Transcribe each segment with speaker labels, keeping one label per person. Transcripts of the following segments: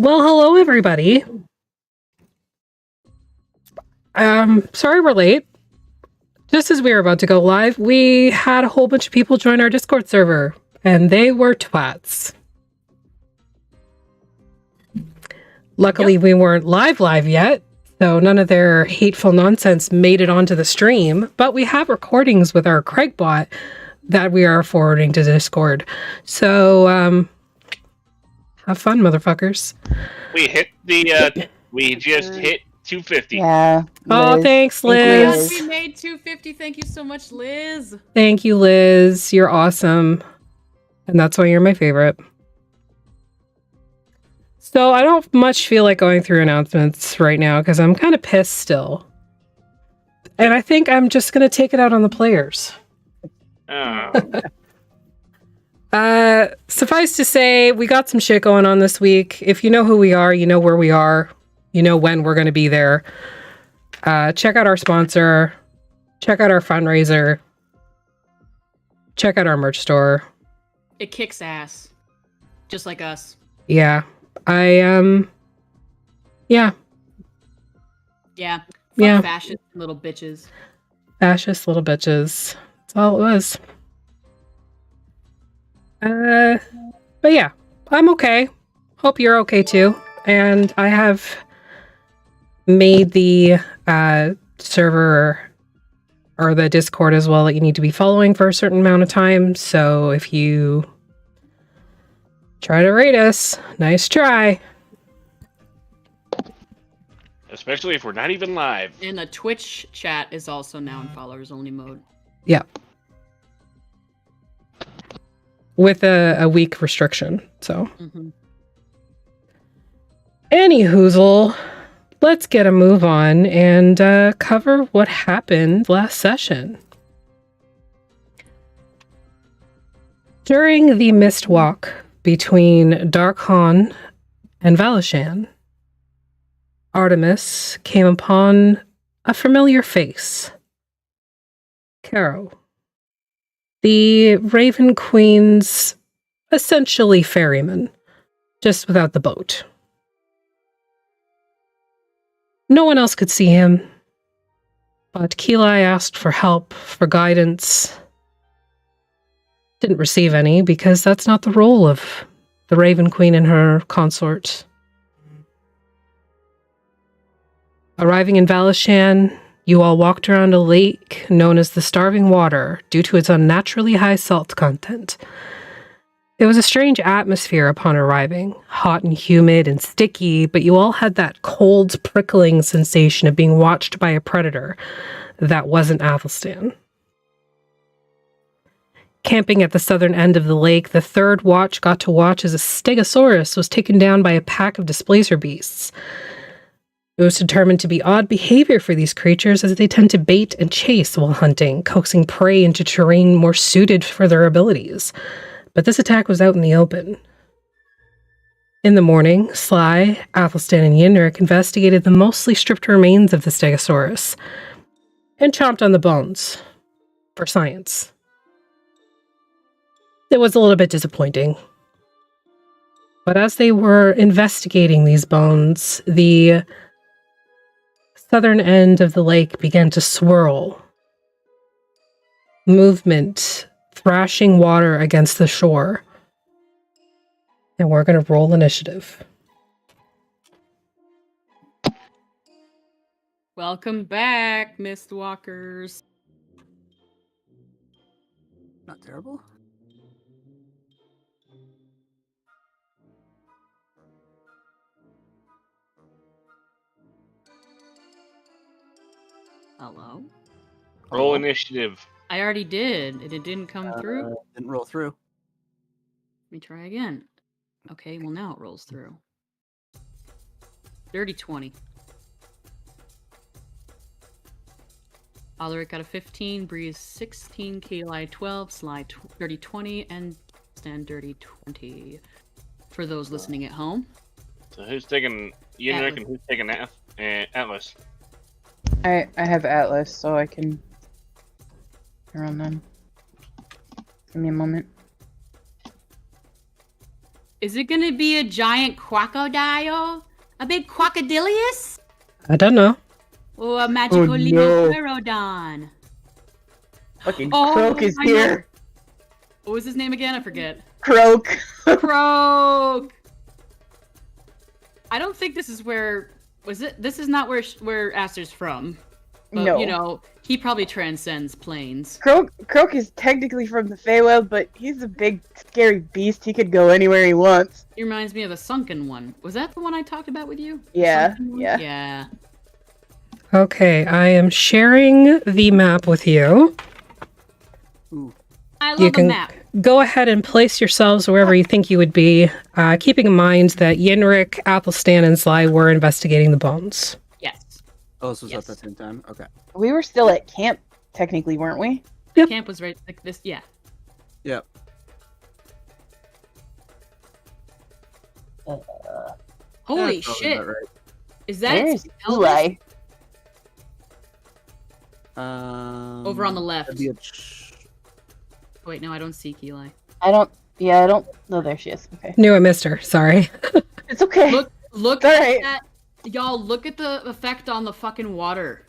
Speaker 1: Well, hello everybody. Sorry we're late. Just as we were about to go live, we had a whole bunch of people join our Discord server, and they were twats. Luckily, we weren't live yet, so none of their hateful nonsense made it onto the stream, but we have recordings with our Craig bot that we are forwarding to Discord. So, have fun, motherfuckers.
Speaker 2: We hit the, we just hit 250.
Speaker 3: Yeah.
Speaker 1: Oh,
Speaker 3: Liz.
Speaker 1: thanks,
Speaker 3: Thank you,
Speaker 1: Liz.
Speaker 4: We made 250. Thank you so much, Liz.
Speaker 1: Thank you, Liz. You're awesome. And that's why you're my favorite. So I don't much feel like going through announcements right now because I'm kind of pissed still. And I think I'm just going to take it out on the players. Suffice to say, we got some shit going on this week. If you know who we are, you know where we are. You know when we're going to be there. Check out our sponsor. Check out our fundraiser. Check out our merch store.
Speaker 4: It kicks ass. Just like us.
Speaker 1: Yeah. Yeah.
Speaker 4: Yeah.
Speaker 1: Yeah.
Speaker 4: Fascist little bitches.
Speaker 1: Fascist little bitches. That's all it was. But yeah, I'm okay. Hope you're okay too. And I have made the server or the Discord as well that you need to be following for a certain amount of time. So if you try to rate us, nice try.
Speaker 2: Especially if we're not even live.
Speaker 4: And the Twitch chat is also now in followers only mode.
Speaker 1: Yep. With a week restriction. So. Any hoozle, let's get a move on and cover what happened last session. During the mist walk between Darkhan and Valishan, Artemis came upon a familiar face. Caro, the Raven Queen's essentially ferryman, just without the boat. No one else could see him, but Kelai asked for help, for guidance. Didn't receive any because that's not the role of the Raven Queen and her consort. Arriving in Valishan, you all walked around a lake known as the Starving Water due to its unnaturally high salt content. There was a strange atmosphere upon arriving, hot and humid and sticky, but you all had that cold, prickling sensation of being watched by a predator that wasn't Athelstan. Camping at the southern end of the lake, the third watch got to watch as a stegosaurus was taken down by a pack of displacer beasts. It was determined to be odd behavior for these creatures as they tend to bait and chase while hunting, coaxing prey into terrain more suited for their abilities. But this attack was out in the open. In the morning, Sly, Athelstan, and Yenrik investigated the mostly stripped remains of the stegosaurus and chomped on the bones for science. It was a little bit disappointing. But as they were investigating these bones, the southern end of the lake began to swirl. Movement, thrashing water against the shore. And we're going to roll initiative.
Speaker 4: Welcome back, Mistwalkers.
Speaker 5: Not terrible.
Speaker 4: Hello?
Speaker 2: Roll initiative.
Speaker 4: I already did, and it didn't come through.
Speaker 5: Didn't roll through.
Speaker 4: Let me try again. Okay, well now it rolls through. Dirty 20. Alaric got a 15, Breeze 16, Kali 12, Sly dirty 20, and Stan dirty 20. For those listening at home.
Speaker 2: So who's taking Yenrik and who's taking Atlas?
Speaker 3: I have Atlas, so I can run them. Give me a moment.
Speaker 4: Is it gonna be a giant crocodile? A big crocodilius?
Speaker 1: I don't know.
Speaker 4: Or a magical
Speaker 3: no.
Speaker 4: Leopterodon?
Speaker 3: Fucking
Speaker 4: Oh,
Speaker 3: Croak is
Speaker 4: I know.
Speaker 3: here.
Speaker 4: What was his name again? I forget.
Speaker 3: Croak.
Speaker 4: Croak! I don't think this is where... Was it? This is not where Aster's from. But,
Speaker 3: No.
Speaker 4: you know, he probably transcends planes.
Speaker 3: Croak is technically from the Feywild, but he's a big, scary beast. He could go anywhere he wants.
Speaker 4: He reminds me of the sunken one. Was that the one I talked about with you? The
Speaker 3: Yeah,
Speaker 4: sunken one?
Speaker 3: yeah.
Speaker 4: Yeah.
Speaker 1: Okay, I am sharing the map with you.
Speaker 5: Ooh.
Speaker 4: I
Speaker 1: You
Speaker 4: love a
Speaker 1: can
Speaker 4: map.
Speaker 1: go ahead and place yourselves wherever you think you would be, keeping in mind that Yenrik, Athelstan, and Sly were investigating the bones.
Speaker 4: Yes.
Speaker 5: Oh, this was
Speaker 4: Yes.
Speaker 5: at the same time? Okay.
Speaker 3: We were still at camp, technically, weren't we?
Speaker 1: Yep.
Speaker 4: Camp was right like this. Yeah.
Speaker 5: Yep.
Speaker 4: Holy
Speaker 5: That's probably
Speaker 4: shit!
Speaker 5: about right.
Speaker 4: Is that
Speaker 3: There's
Speaker 4: its
Speaker 3: Eli.
Speaker 4: Over on the left.
Speaker 5: that'd be a
Speaker 4: Wait, no, I don't see Eli.
Speaker 3: I don't know. There she is. Okay.
Speaker 1: Knew I missed her. Sorry.
Speaker 3: It's okay.
Speaker 4: Look
Speaker 3: It's
Speaker 4: at
Speaker 3: alright.
Speaker 4: that. Y'all, look at the effect on the fucking water.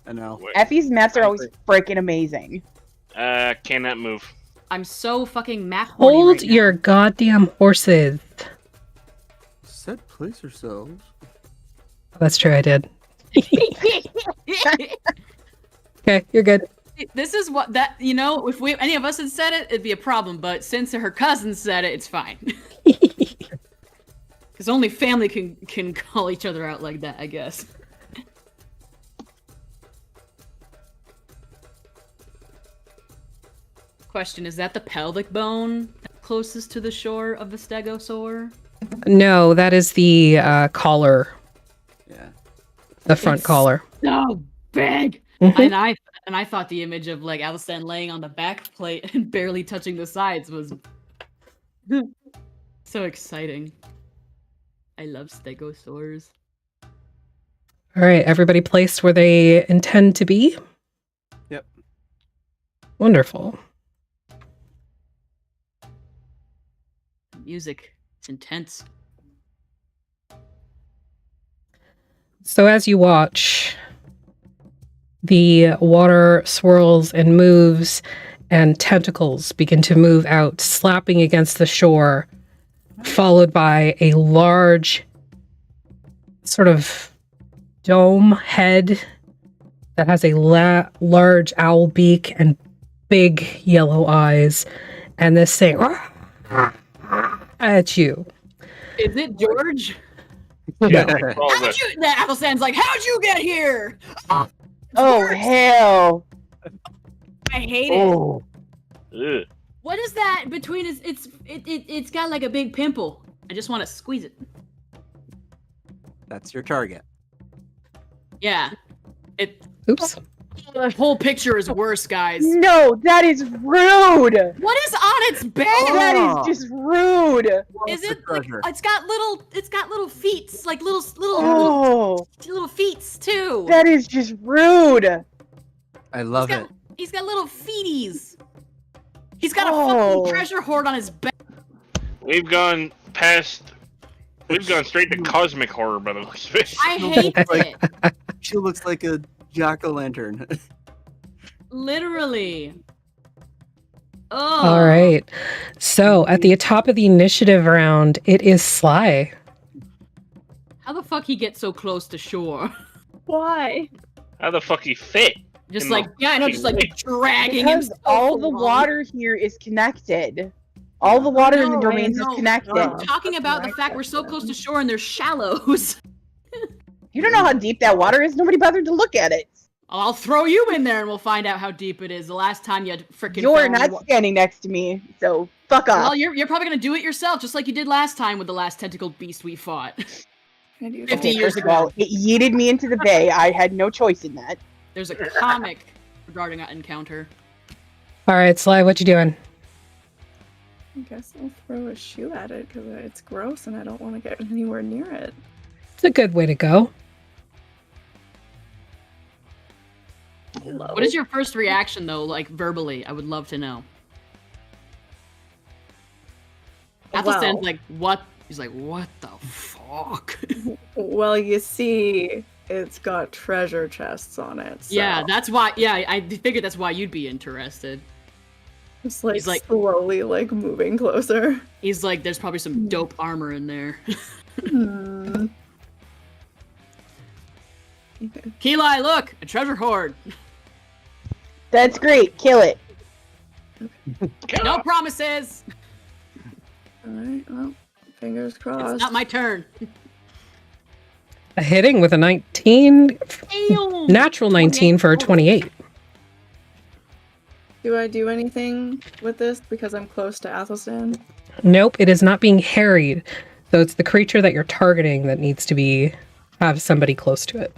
Speaker 5: I know.
Speaker 2: Wait,
Speaker 3: Effie's maps are always freaking amazing.
Speaker 2: cannot move.
Speaker 4: I'm so fucking map horny
Speaker 1: Hold
Speaker 4: right now.
Speaker 1: your goddamn horses.
Speaker 5: Said place yourselves.
Speaker 1: That's true, I did. Okay, you're good.
Speaker 4: This is what that if any of us had said it, it'd be a problem. But since her cousin said it, it's fine. Because only family can call each other out like that, I guess. Question: is that the pelvic bone closest to the shore of the stegosaur?
Speaker 1: No, that is the collar,
Speaker 5: Yeah.
Speaker 1: the front
Speaker 4: It's
Speaker 1: collar.
Speaker 4: so big.
Speaker 1: Mhm.
Speaker 4: And I thought the image of like Athelstan laying on the back plate and barely touching the sides was so exciting. I love stegosaurs.
Speaker 1: All right, everybody placed where they intend to be?
Speaker 5: Yep.
Speaker 1: Wonderful.
Speaker 4: Music, it's intense.
Speaker 1: So as you watch, the water swirls and moves, and tentacles begin to move out, slapping against the shore, followed by a large, sort of dome head that has a large owl beak and big yellow eyes, and this thing at you.
Speaker 4: Is it George?
Speaker 2: Yeah,
Speaker 5: Yeah.
Speaker 2: we call
Speaker 4: How'd
Speaker 2: it.
Speaker 4: you? That Athelstan's like, how'd you get here?
Speaker 3: Oh hell!
Speaker 4: I hate it.
Speaker 3: Oh,
Speaker 2: Ugh.
Speaker 4: What is that between his? It's got like a big pimple. I just want to squeeze it.
Speaker 5: That's your target.
Speaker 4: Yeah.
Speaker 1: Oops.
Speaker 4: The whole picture is worse, guys.
Speaker 3: no, that is rude.
Speaker 4: What is on its back?
Speaker 3: That
Speaker 5: Oh.
Speaker 3: is just rude.
Speaker 4: Is
Speaker 5: the
Speaker 4: it like
Speaker 5: treasure?
Speaker 4: it's got little feet, like little
Speaker 3: Oh,
Speaker 4: feet too.
Speaker 3: that is just rude.
Speaker 5: I love
Speaker 4: He's got-
Speaker 5: it.
Speaker 4: He's got little feeties. He's got a
Speaker 3: Oh.
Speaker 4: fucking treasure hoard on his back.
Speaker 2: We've gone straight to cosmic horror, by the looks of it.
Speaker 4: I hate
Speaker 5: Like-
Speaker 4: it.
Speaker 5: She looks like a jack-o'-lantern.
Speaker 4: Literally. Oh.
Speaker 1: All right. So at the top of the initiative round, it is Sly.
Speaker 4: How the fuck he get so close to shore?
Speaker 6: Why?
Speaker 2: How the fuck he fit?
Speaker 4: Just
Speaker 2: In
Speaker 4: like
Speaker 2: the
Speaker 4: yeah, I know, just like
Speaker 2: fucking
Speaker 4: dragging
Speaker 3: Because
Speaker 4: him.
Speaker 3: all the water here is connected. All the water in the
Speaker 4: No, I
Speaker 3: domains is
Speaker 4: know.
Speaker 3: connected.
Speaker 4: I'm talking about the fact we're so close to shore and there's shallows.
Speaker 3: You don't know how deep that water is. Nobody bothered to look at it.
Speaker 4: I'll throw you in there and we'll find out how deep it is. The last time you freaking
Speaker 3: You're not standing next to me, so fuck off.
Speaker 4: Well, you're probably gonna do it yourself, just like you did last time with the last tentacled beast we fought. 50
Speaker 3: Okay,
Speaker 4: years
Speaker 3: first of
Speaker 4: ago.
Speaker 3: all, it yeeted me into the bay. I had no choice in that.
Speaker 4: There's a comic regarding that encounter.
Speaker 1: All right, Sly, what you doing?
Speaker 6: I guess I'll throw a shoe at it because it's gross and I don't want to get anywhere near it.
Speaker 1: It's a good way to go.
Speaker 4: What is your first reaction though, like verbally? I would love to know.
Speaker 3: Okay,
Speaker 4: Athelstan's
Speaker 6: Wow.
Speaker 4: like, what? He's like, what the fuck?
Speaker 6: Well, you see, it's got treasure chests on it. So
Speaker 4: Yeah, that's why. Yeah, I figured that's why you'd be interested.
Speaker 6: it's like,
Speaker 4: he's like-
Speaker 6: slowly like moving closer.
Speaker 4: He's like, there's probably some dope armor in there.
Speaker 6: Hmm. Okay.
Speaker 4: Keli, look, a treasure hoard.
Speaker 3: That's great. Kill it.
Speaker 4: No promises.
Speaker 6: Alright, well, fingers crossed.
Speaker 4: It's not my turn.
Speaker 1: A hitting with a 19,
Speaker 4: Damn.
Speaker 1: natural 19 for a 28.
Speaker 6: Do I do anything with this because I'm close to Athelstan?
Speaker 1: Nope, it is not being harried. So it's the creature that you're targeting that needs to have somebody close to it.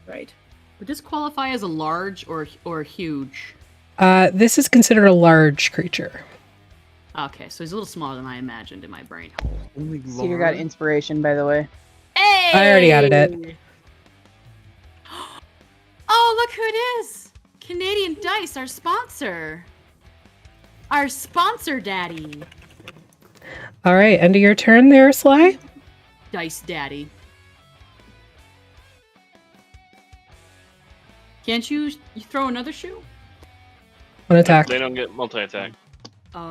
Speaker 6: Right.
Speaker 4: Would this qualify as a large or huge?
Speaker 1: This is considered a large creature.
Speaker 4: Okay, so he's a little smaller than I imagined in my brain hole.
Speaker 5: Only
Speaker 3: Cedar got inspiration, by the way.
Speaker 4: Hey!
Speaker 1: I already added it.
Speaker 4: Oh, look who it is! Canadian Dice, our sponsor. Our sponsor daddy.
Speaker 1: All right, end of your turn there, Sly.
Speaker 4: Dice daddy. Can't you throw another shoe?
Speaker 1: One attack.
Speaker 2: They don't get multi-attack.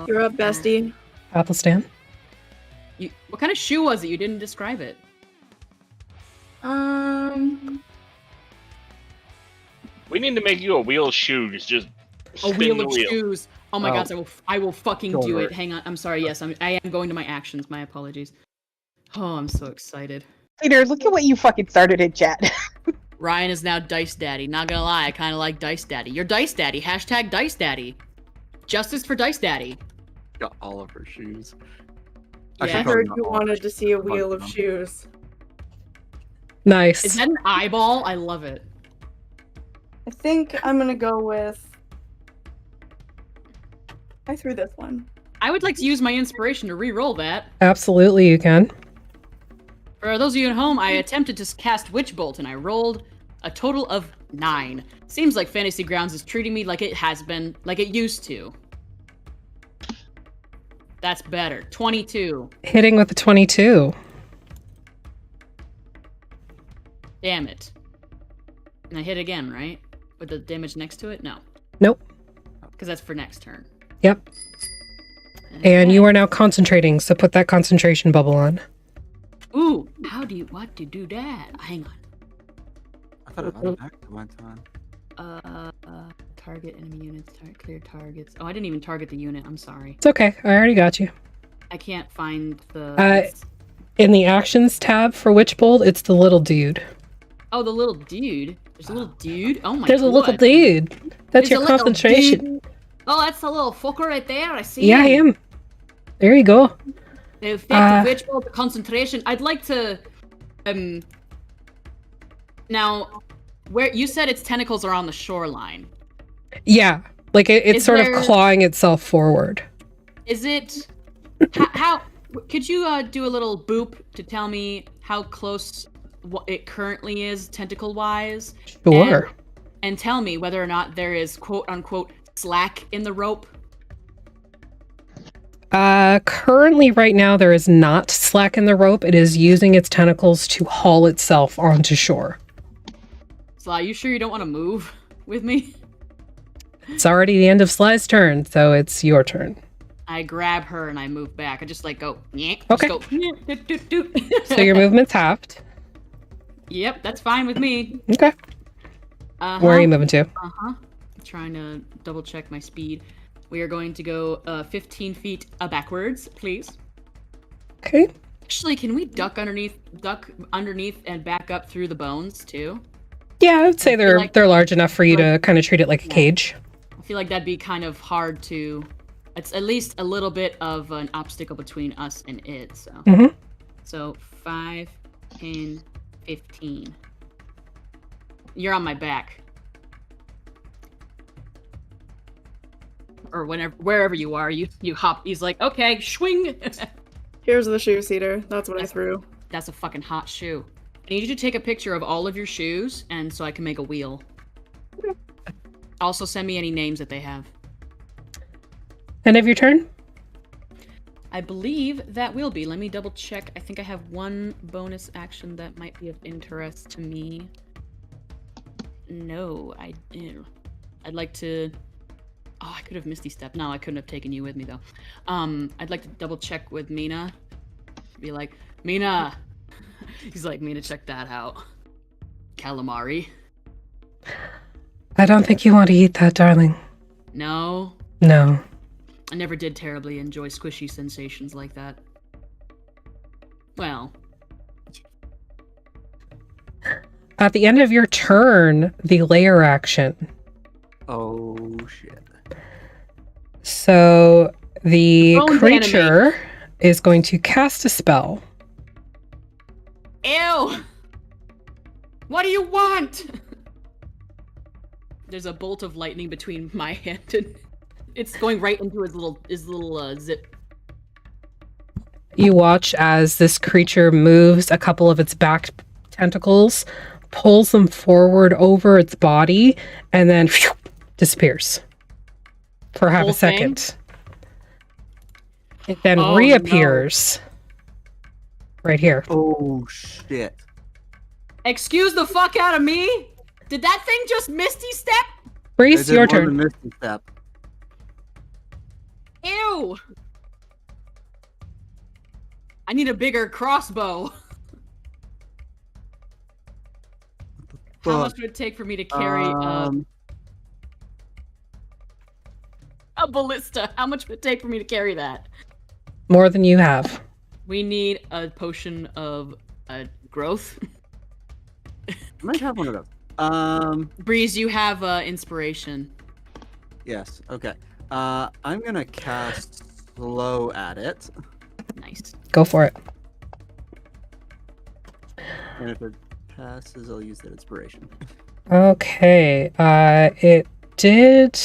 Speaker 6: You're up, bestie.
Speaker 1: Athelstan.
Speaker 4: What kind of shoe was it? You didn't describe it.
Speaker 2: We need to make you a wheel of shoes. Just
Speaker 4: A
Speaker 2: spin
Speaker 4: wheel
Speaker 2: the
Speaker 4: of
Speaker 2: wheel.
Speaker 4: shoes. Oh my
Speaker 5: Oh.
Speaker 4: god, I will fucking
Speaker 5: Don't
Speaker 4: do
Speaker 5: worry.
Speaker 4: it. Hang on. I'm sorry. Yes, I am going to my actions. My apologies. Oh, I'm so excited.
Speaker 3: Cedar, look at what you fucking started in chat.
Speaker 4: Ryan is now Dice Daddy. Not gonna lie, I kind of like Dice Daddy. You're Dice Daddy. Hashtag Dice Daddy. Justice for Dice Daddy.
Speaker 5: Got all of her shoes.
Speaker 4: Yeah.
Speaker 6: I
Speaker 5: Actually,
Speaker 6: heard
Speaker 5: probably
Speaker 6: you
Speaker 5: not all.
Speaker 6: wanted to see a wheel of
Speaker 5: Most of
Speaker 6: shoes.
Speaker 1: Nice.
Speaker 4: Is that an eyeball? I love it.
Speaker 6: I think I'm gonna go with. I threw this one.
Speaker 4: I would like to use my inspiration to re-roll that.
Speaker 1: Absolutely, you can.
Speaker 4: For those of you at home, I attempted to cast Witch Bolt and I rolled a total of 9. Seems like Fantasy Grounds is treating me like it has been, like it used to. That's better. 22.
Speaker 1: Hitting with a 22.
Speaker 4: Damn it. And I hit again, right? With the damage next to it? No.
Speaker 1: Nope.
Speaker 4: Because that's for next turn.
Speaker 1: Yep. And you are now concentrating, so put that concentration bubble on.
Speaker 4: Ooh, what to do that? Hang on.
Speaker 5: I thought it was back to one time.
Speaker 4: Target enemy units, clear targets. Oh, I didn't even target the unit. I'm sorry.
Speaker 1: It's okay. I already got you.
Speaker 4: I can't find the...
Speaker 1: In the actions tab for Witchbolt, it's the little dude.
Speaker 4: Oh, the little dude. There's a little dude. Oh my god.
Speaker 1: There's a little dude. That's
Speaker 4: There's
Speaker 1: your
Speaker 4: a little
Speaker 1: concentration.
Speaker 4: dude. Oh, that's the little fucker right there. I see
Speaker 1: Yeah,
Speaker 4: him.
Speaker 1: him. There you go.
Speaker 4: The effective witch bolt, the concentration. I'd like to... Now, where you said its tentacles are on the shoreline.
Speaker 1: Yeah. Like it's
Speaker 4: Is
Speaker 1: sort
Speaker 4: there-
Speaker 1: of clawing itself forward.
Speaker 4: Is it... how... Could you do a little boop to tell me how close it currently is tentacle-wise?
Speaker 1: Sure.
Speaker 4: And tell me whether or not there is quote-unquote slack in the rope?
Speaker 1: Currently right now there is not slack in the rope. It is using its tentacles to haul itself onto shore.
Speaker 4: Sly, you sure you don't want to move with me?
Speaker 1: It's already the end of Sly's turn, so it's your turn.
Speaker 4: I grab her and I move back. I just like go, nyeh,
Speaker 1: Okay.
Speaker 4: just go, nyeh, doot, doot, doot.
Speaker 1: So your movement's halved.
Speaker 4: Yep, that's fine with me.
Speaker 1: Okay. Where are you moving to?
Speaker 4: Trying to double check my speed. We are going to go 15 feet backwards, please.
Speaker 1: Okay.
Speaker 4: Actually, can we duck underneath and back up through the bones too?
Speaker 1: Yeah, I would say
Speaker 4: feel like-
Speaker 1: they're large enough for you to kind of treat it like a cage.
Speaker 4: I feel like that'd be kind of hard to... It's at least a little bit of an obstacle between us and it, so...
Speaker 1: Mhm.
Speaker 4: So, 5, 10, 15. You're on my back. Or wherever you are, you hop. He's like, okay, swing!
Speaker 6: Here's the shoe cedar. That's what I threw.
Speaker 4: That's a fucking hot shoe. I need you to take a picture of all of your shoes, and so I can make a wheel. Also, send me any names that they have.
Speaker 1: End of your turn?
Speaker 4: I believe that will be. Let me double check. I think I have one bonus action that might be of interest to me. No, I'd like to... Oh, I could have Misty Step. No, I couldn't have taken you with me, though. I'd like to double check with Mina. Be like, Mina! He's like, Mina, check that out. Calamari.
Speaker 1: I don't think you want to eat that, darling.
Speaker 4: No?
Speaker 1: No.
Speaker 4: I never did terribly enjoy squishy sensations like that. Well...
Speaker 1: At the end of your turn, the layer action.
Speaker 5: Oh, shit.
Speaker 1: So the
Speaker 4: Bones
Speaker 1: creature is going to cast a spell.
Speaker 4: Ew! What do you want? There's a bolt of lightning between my hand and... It's going right into his little zip.
Speaker 1: You watch as this creature moves a couple of its back tentacles, pulls them forward over its body, and then disappears for half
Speaker 4: Whole
Speaker 1: a second.
Speaker 4: thing?
Speaker 1: It then
Speaker 4: Oh,
Speaker 1: reappears right here.
Speaker 5: Oh, shit.
Speaker 4: Excuse the fuck out of me? Did that thing just Misty Step?
Speaker 1: Reese,
Speaker 5: I did
Speaker 1: your
Speaker 5: more
Speaker 1: turn.
Speaker 5: than Misty Step.
Speaker 4: Ew! I need a bigger crossbow. How much would it take for me to carry a ballista? How much would it take for me to carry that?
Speaker 1: More than you have.
Speaker 4: We need a potion of growth.
Speaker 5: I might have one of those.
Speaker 4: Breeze, you have inspiration.
Speaker 5: Yes. Okay. I'm gonna cast slow at it,
Speaker 4: Nice.
Speaker 1: Go for it.
Speaker 5: and if it passes, I'll use that inspiration.
Speaker 1: Okay. It did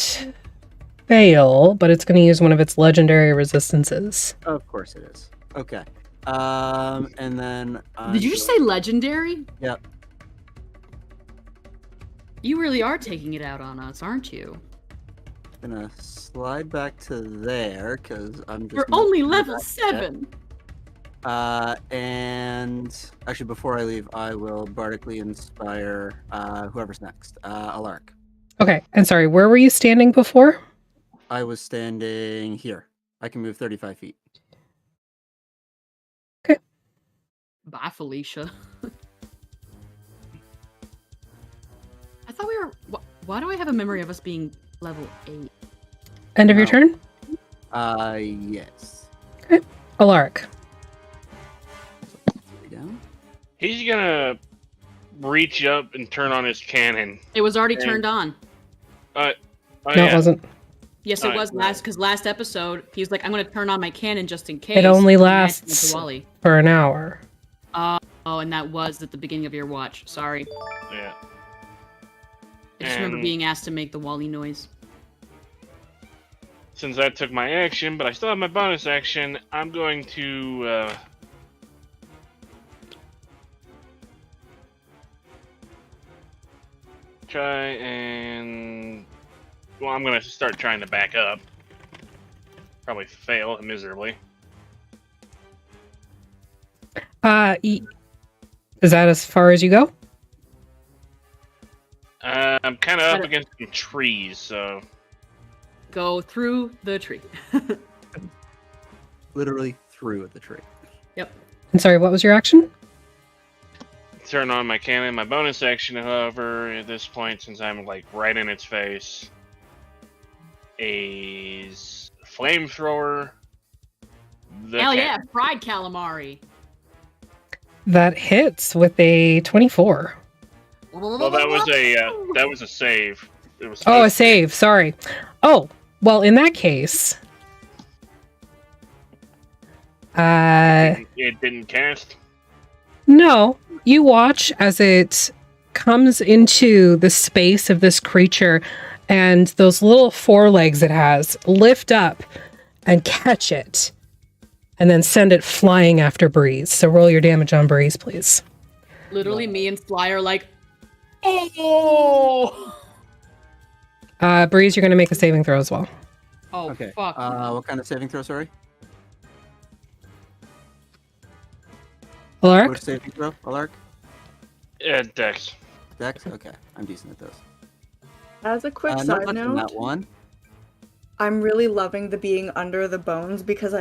Speaker 1: fail, but it's going to use one of its legendary resistances.
Speaker 5: Of course it is. Okay. And then.
Speaker 4: Did you just say legendary?
Speaker 5: Yep.
Speaker 4: You really are taking it out on us, aren't you?
Speaker 5: Gonna slide back to there because I'm just.
Speaker 4: You're
Speaker 5: not
Speaker 4: only
Speaker 5: sure
Speaker 4: level
Speaker 5: about
Speaker 4: 7.
Speaker 5: that. And actually, before I leave, I will bardically inspire whoever's next. Alark.
Speaker 1: Okay. And sorry, where were you standing before?
Speaker 5: I was standing here. I can move 35 feet.
Speaker 4: Bye, Felicia. I thought we were... Why do I have a memory of us being level 8?
Speaker 1: End of your turn?
Speaker 5: Yes.
Speaker 1: Alaric.
Speaker 5: Down.
Speaker 2: He's gonna reach up and turn on his cannon.
Speaker 4: It was already
Speaker 2: And-
Speaker 4: turned on.
Speaker 2: Oh,
Speaker 1: No,
Speaker 2: yeah.
Speaker 1: it wasn't.
Speaker 4: Yes, it
Speaker 2: Alright,
Speaker 4: was last episode. He was like, I'm going to turn on my cannon just in case.
Speaker 1: It only
Speaker 4: and I had to make
Speaker 1: lasts
Speaker 4: the Wally.
Speaker 1: for an hour.
Speaker 4: Oh, and that was at the beginning of your watch. Sorry.
Speaker 2: Yeah.
Speaker 4: I just remember
Speaker 2: And-
Speaker 4: being asked to make the Wally noise.
Speaker 2: Since I took my action, but I still have my bonus action, I'm going to try and... Well, I'm going to start trying to back up. Probably fail miserably.
Speaker 1: Is that as far as you go?
Speaker 2: I'm kind of up against some trees, so...
Speaker 4: Go through the tree.
Speaker 5: Literally through at the tree.
Speaker 4: Yep.
Speaker 1: And sorry, what was your action?
Speaker 2: Turn on my cannon. My bonus action, however, at this point, since I'm like right in its face, is flamethrower.
Speaker 4: Hell yeah, fried calamari.
Speaker 1: That hits with a 24.
Speaker 2: Well, that was a save. It was
Speaker 1: Oh, a save. Sorry. Oh, well, in that case,
Speaker 2: It didn't cast.
Speaker 1: no. You watch as it comes into the space of this creature, and those little forelegs it has lift up and catch it, and then send it flying after Breeze. So roll your damage on Breeze, please.
Speaker 4: Literally, me and Sly are like, oh!
Speaker 1: Breeze, you're going to make a saving throw as well.
Speaker 4: Oh,
Speaker 5: Okay.
Speaker 4: fuck.
Speaker 5: What kind of saving throw, sorry?
Speaker 1: Alaric?
Speaker 5: What's saving throw, Alark?
Speaker 2: Dex.
Speaker 5: Dex? Okay, I'm decent at those.
Speaker 6: As a quick
Speaker 5: Not
Speaker 6: side
Speaker 5: much on
Speaker 6: note,
Speaker 5: that one.
Speaker 6: I'm really loving the being under the bones because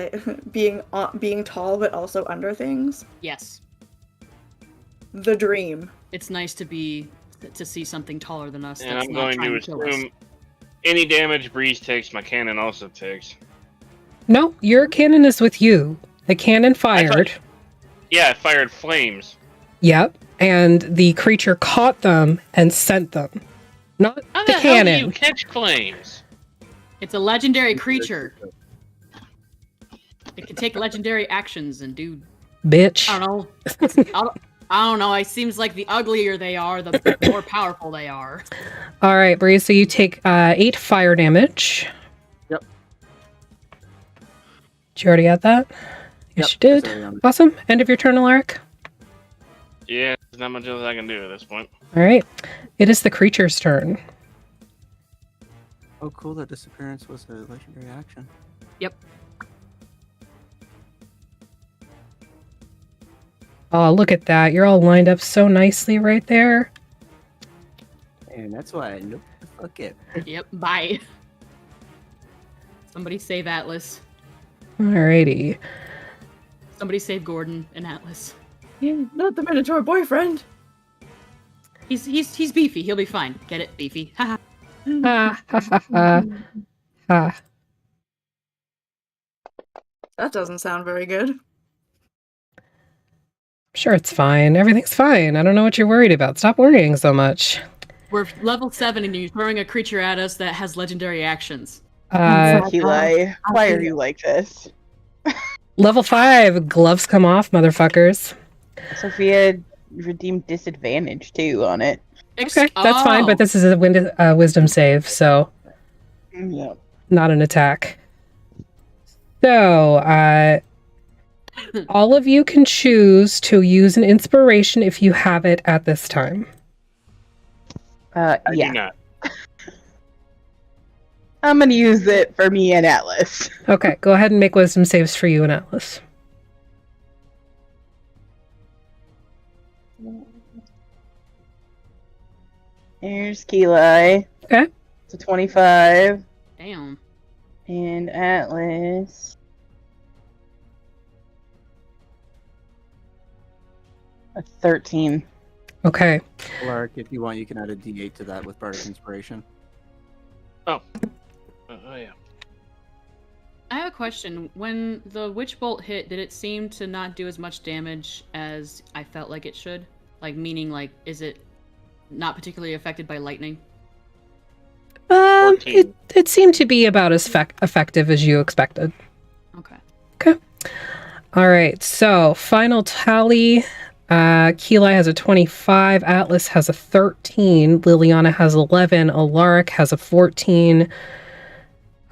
Speaker 6: being tall but also under things.
Speaker 4: Yes.
Speaker 6: The dream.
Speaker 4: It's nice to see something taller than us
Speaker 2: And
Speaker 4: that's
Speaker 2: I'm
Speaker 4: not
Speaker 2: going
Speaker 4: trying
Speaker 2: to
Speaker 4: to kill us.
Speaker 2: assume any damage Breeze takes, my cannon also takes.
Speaker 1: No, your cannon is with you. The cannon fired.
Speaker 2: Yeah, it fired flames.
Speaker 1: Yep. And the creature caught them and sent them. Not
Speaker 2: How
Speaker 1: the
Speaker 2: the hell do you
Speaker 1: cannon.
Speaker 2: catch flames?
Speaker 4: It's a legendary creature. It can take legendary actions and do.
Speaker 1: Bitch.
Speaker 4: I don't know. I don't know. It seems like the uglier they are, the more powerful they are.
Speaker 1: All right, Breeze. So you take 8 fire damage.
Speaker 5: Yep.
Speaker 1: Did you already add that? Yes,
Speaker 5: Yep,
Speaker 1: you
Speaker 5: that's
Speaker 1: did.
Speaker 5: already on it.
Speaker 1: Awesome. End of your turn, Alaric.
Speaker 2: Yeah, there's not much else I can do at this point.
Speaker 1: All right. It is the creature's turn.
Speaker 5: Oh, cool. That disappearance was a legendary action.
Speaker 4: Yep.
Speaker 1: Oh, look at that. You're all lined up so nicely right there.
Speaker 5: And that's why I know the fuck it.
Speaker 4: Yep. Bye. Somebody save Atlas.
Speaker 1: Alrighty.
Speaker 4: Somebody save Gordon and Atlas.
Speaker 6: Yeah, not the Minotaur boyfriend.
Speaker 4: He's beefy. He'll be fine. Get it, beefy. Haha.
Speaker 1: Ha ha ha ha. Ha.
Speaker 6: That doesn't sound very good.
Speaker 1: Sure, it's fine. Everything's fine. I don't know what you're worried about. Stop worrying so much.
Speaker 4: We're level 7 and you're throwing a creature at us that has legendary actions.
Speaker 3: Eli, why are you like this?
Speaker 1: Level 5. Gloves come off, motherfuckers.
Speaker 3: Sophia redeemed disadvantage too on it.
Speaker 1: Okay, that's fine, but this is a wisdom save, so
Speaker 3: Yeah.
Speaker 1: not an attack. So, all of you can choose to use an inspiration if you have it at this time.
Speaker 2: I
Speaker 3: Yeah.
Speaker 2: do not.
Speaker 3: I'm gonna use it for me and Atlas.
Speaker 1: Okay, go ahead and make wisdom saves for you and Atlas.
Speaker 3: Here's Keli.
Speaker 1: Okay.
Speaker 3: It's a 25.
Speaker 4: Damn.
Speaker 3: And Atlas. A 13.
Speaker 1: Okay.
Speaker 5: Alark, if you want, you can add a D8 to that with Bardic Inspiration.
Speaker 2: Oh yeah.
Speaker 4: I have a question. When the witch bolt hit, did it seem to not do as much damage as I felt like it should? Like, meaning, like, is it not particularly affected by lightning?
Speaker 2: 14.
Speaker 1: It seemed to be about as effective as you expected.
Speaker 4: Okay.
Speaker 1: All right, so final tally. Keli has a 25, Atlas has a 13, Liliana has 11, Alaric has a 14.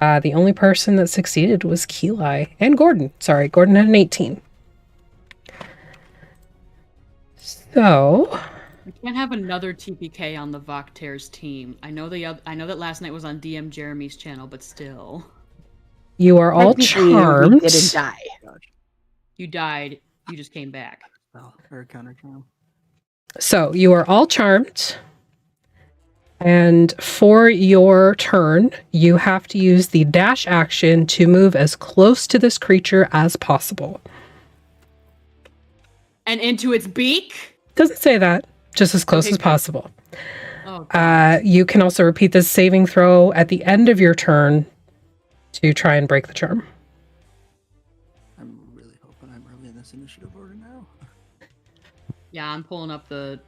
Speaker 1: The only person that succeeded was Keli. And Gordon. Sorry, Gordon had an 18. So...
Speaker 4: We can't have another TPK on the Vokter's team. I know that last night was on DM Jeremy's channel, but still.
Speaker 1: You are all
Speaker 3: Technically,
Speaker 1: charmed.
Speaker 3: We didn't die.
Speaker 4: You died. You just came back.
Speaker 5: Well, or a counter charm.
Speaker 1: So you are all charmed. And for your turn, you have to use the dash action to move as close to this creature as possible.
Speaker 4: And into its beak?
Speaker 1: Doesn't say that. Just as close
Speaker 4: Okay,
Speaker 1: as
Speaker 4: good.
Speaker 1: possible.
Speaker 4: Oh,
Speaker 1: You can also repeat this saving throw at the end of your turn to try and break the charm.
Speaker 5: I'm really hoping I'm early in this initiative order now.
Speaker 4: yeah, I'm pulling up the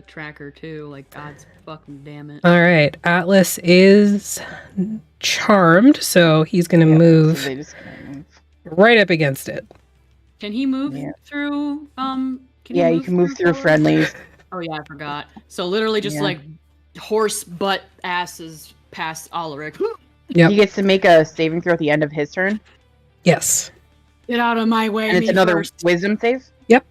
Speaker 4: tracker too. Like, God's fucking damn it.
Speaker 1: All right. Atlas is charmed, so he's going to
Speaker 3: Yeah,
Speaker 1: move
Speaker 3: so they just kinda move.
Speaker 1: right up against it.
Speaker 4: Can he move
Speaker 3: Yeah.
Speaker 4: through?
Speaker 3: Yeah, you can move through
Speaker 4: fellas?
Speaker 3: friendlies.
Speaker 4: Oh yeah, I forgot. So literally just
Speaker 3: Yeah.
Speaker 4: like horse butt asses past Alaric.
Speaker 1: Yep.
Speaker 3: He gets to make a saving throw at the end of his turn.
Speaker 1: Yes.
Speaker 4: Get out of my way,
Speaker 3: And it's
Speaker 4: me
Speaker 3: another
Speaker 4: first.
Speaker 3: wisdom save.
Speaker 1: Yep.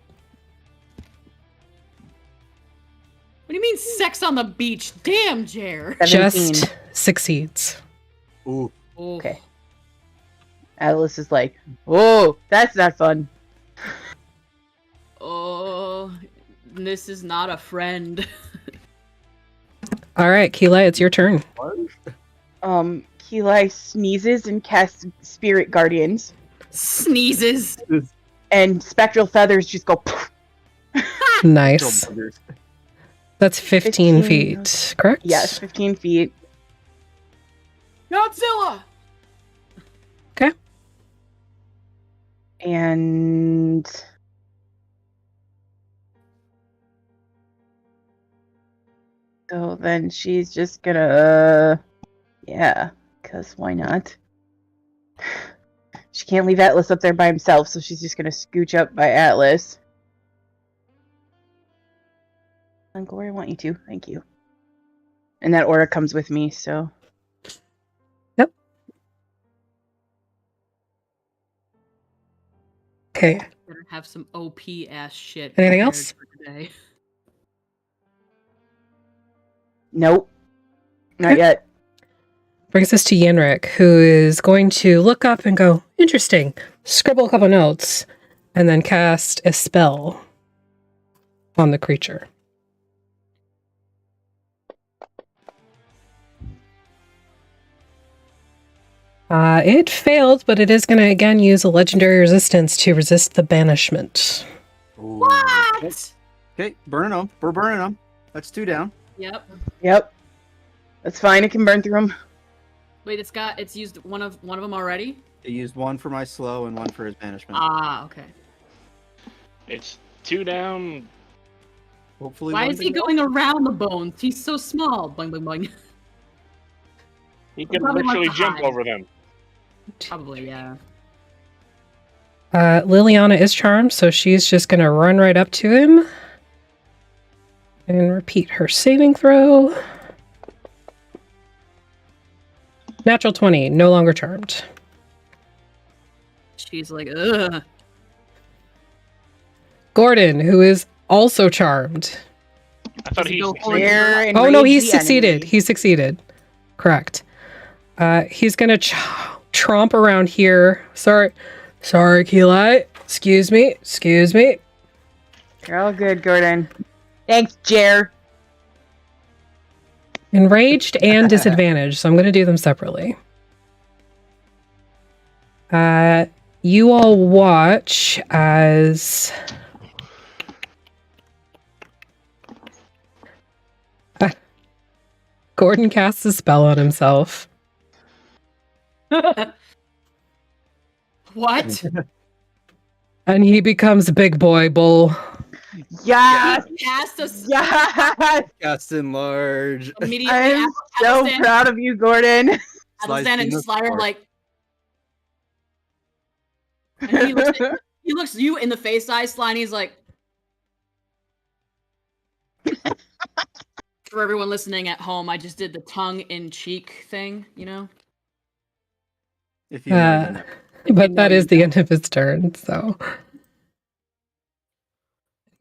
Speaker 4: What do you mean sex on the beach? Damn, Jer.
Speaker 3: 17.
Speaker 1: Just succeeds.
Speaker 5: Ooh.
Speaker 4: Oh.
Speaker 3: Okay. Atlas is like, oh, that's not fun.
Speaker 4: Oh. This is not a friend.
Speaker 1: All right, Keela, it's your turn.
Speaker 3: Keli sneezes and casts Spirit Guardians,
Speaker 4: Sneezes.
Speaker 3: and spectral feathers just go. Poof.
Speaker 1: Nice. That's 15
Speaker 3: 15.
Speaker 1: feet, correct?
Speaker 3: Yes, 15 feet.
Speaker 4: Godzilla.
Speaker 3: And so then she's just gonna, yeah, because why not? She can't leave Atlas up there by himself, so she's just gonna scooch up by Atlas. Uncle, where I want you to. Thank you. And that aura comes with me, so.
Speaker 1: Yep. Okay.
Speaker 4: Better have some OP ass shit.
Speaker 1: Anything
Speaker 4: prepared
Speaker 1: else?
Speaker 4: for today.
Speaker 3: Nope. Not
Speaker 1: Okay.
Speaker 3: yet.
Speaker 1: Brings us to Yenrik, who is going to look up and go, interesting, scribble a couple notes, and then cast a spell on the creature. It failed, but it is going to again use a legendary resistance to resist the banishment.
Speaker 5: Ooh.
Speaker 4: What?
Speaker 5: Okay, burning them. We're burning them. That's 2 down.
Speaker 4: Yep.
Speaker 3: Yep. That's fine. It can burn through them.
Speaker 4: Wait, it's used one of them already?
Speaker 5: I used 1 for my slow and 1 for his banishment.
Speaker 4: Ah, okay.
Speaker 2: It's 2 down.
Speaker 5: Hopefully.
Speaker 4: Why
Speaker 5: one
Speaker 4: is he
Speaker 5: to go.
Speaker 4: going around the bones? He's so small. Boing, boing, boing.
Speaker 2: He could
Speaker 4: Probably wants
Speaker 2: literally
Speaker 4: to
Speaker 2: jump
Speaker 4: hide.
Speaker 2: over them.
Speaker 4: Probably, yeah.
Speaker 1: Liliana is charmed, so she's just going to run right up to him and repeat her saving throw. Natural 20, no longer charmed.
Speaker 4: She's like, ugh.
Speaker 1: Gordon, who is also charmed.
Speaker 2: I thought
Speaker 4: Does he
Speaker 2: he
Speaker 4: go
Speaker 2: succeeded.
Speaker 4: forward?
Speaker 3: Where
Speaker 1: Oh no,
Speaker 3: enrage
Speaker 1: he
Speaker 3: the
Speaker 1: succeeded.
Speaker 3: enemy.
Speaker 1: He succeeded. Correct. He's gonna tromp around here. Sorry, Keli. Excuse me.
Speaker 3: You're all good, Gordon. Thanks, Jer.
Speaker 1: Enraged and disadvantaged, so I'm gonna do them separately. You all watch as Gordon casts a spell on himself.
Speaker 4: What?
Speaker 1: And he becomes Big Boy Bull.
Speaker 3: Yes!
Speaker 4: He cast us
Speaker 3: Yes!
Speaker 5: Cast enlarge.
Speaker 4: immediately
Speaker 3: I am
Speaker 4: after
Speaker 3: so
Speaker 4: Athelstan-
Speaker 3: proud of you, Gordon.
Speaker 4: Athelstan and
Speaker 5: Slice
Speaker 4: Sly are
Speaker 5: dinosaur.
Speaker 4: like, and he looks you in the face eye, Sly, and he's like, for everyone listening at home, I just did the tongue in cheek thing, you know?
Speaker 5: If you know, you know.
Speaker 1: But that is the end of his turn, so.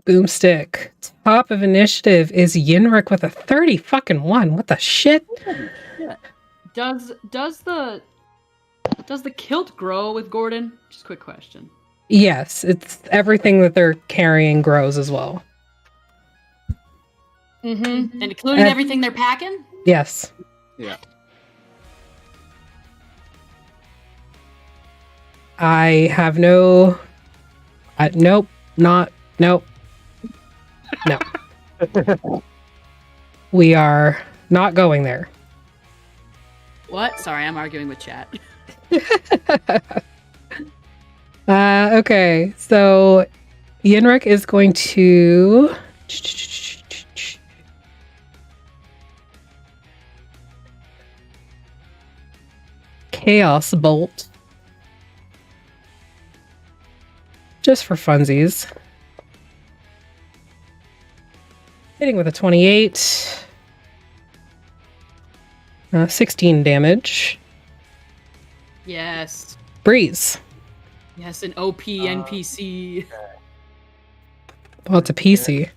Speaker 1: Boomstick. Top of initiative is Yenrik with a 30 fucking 1. What the shit?
Speaker 4: Does the kilt grow with Gordon? Just a quick question.
Speaker 1: Yes, it's everything that they're carrying grows as well.
Speaker 4: Mm-hmm. And including everything they're packing?
Speaker 1: Yes.
Speaker 5: Yeah.
Speaker 1: I have no. Nope. Not. Nope. No. We are not going there.
Speaker 4: What? Sorry, I'm arguing with chat.
Speaker 1: Okay, so Yenrik is going to. Chaos Bolt. Just for funsies. Hitting with a 28. 16 damage.
Speaker 4: Yes.
Speaker 1: Breeze.
Speaker 4: Yes, an OP NPC.
Speaker 1: Oh, it's a PC.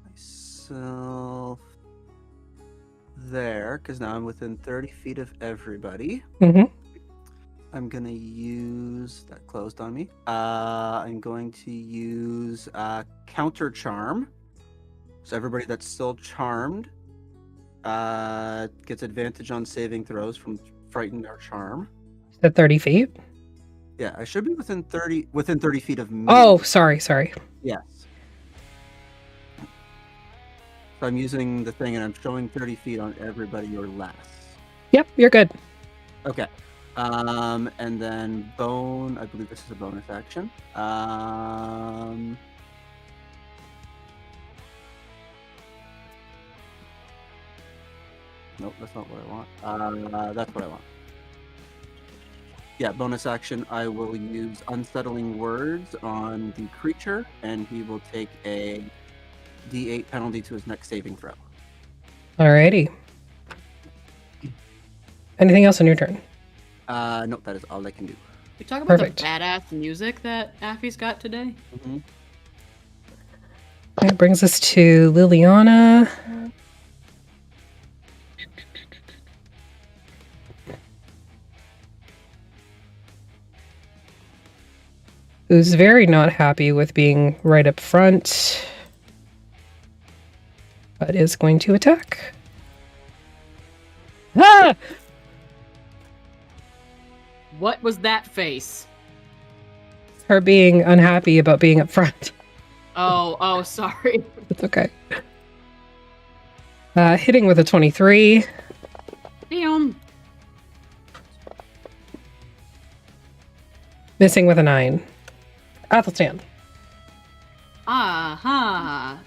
Speaker 5: Myself there, because now I'm within 30 feet of everybody.
Speaker 1: Mm-hmm.
Speaker 5: I'm gonna use that closed on me. I'm going to use counter charm. So everybody that's still charmed gets advantage on saving throws from frightened or charm.
Speaker 1: At 30 feet?
Speaker 5: Yeah, I should be within 30 feet of me.
Speaker 1: Oh, sorry.
Speaker 5: Yes. So I'm using the thing and I'm showing 30 feet on everybody or less.
Speaker 1: Yep, you're good.
Speaker 5: Okay. And then bone, I believe this is a bonus action. Nope, that's not what I want. That's what I want. Yeah, bonus action, I will use Unsettling Words on the creature, and he will take a D8 penalty to his next saving throw.
Speaker 1: Alrighty. Anything else on your turn?
Speaker 5: Nope, that is all I can do.
Speaker 4: We talk about
Speaker 1: Perfect.
Speaker 4: the badass music that Affy's got today.
Speaker 5: Mm-hmm.
Speaker 1: That brings us to Liliana. Who's very not happy with being right up front, but is going to attack. Ah!
Speaker 4: What was that face?
Speaker 1: Her being unhappy about being up front.
Speaker 4: Oh, sorry.
Speaker 1: It's okay. Hitting with a 23.
Speaker 4: Damn.
Speaker 1: Missing with a 9. Athelstan.
Speaker 4: Aha.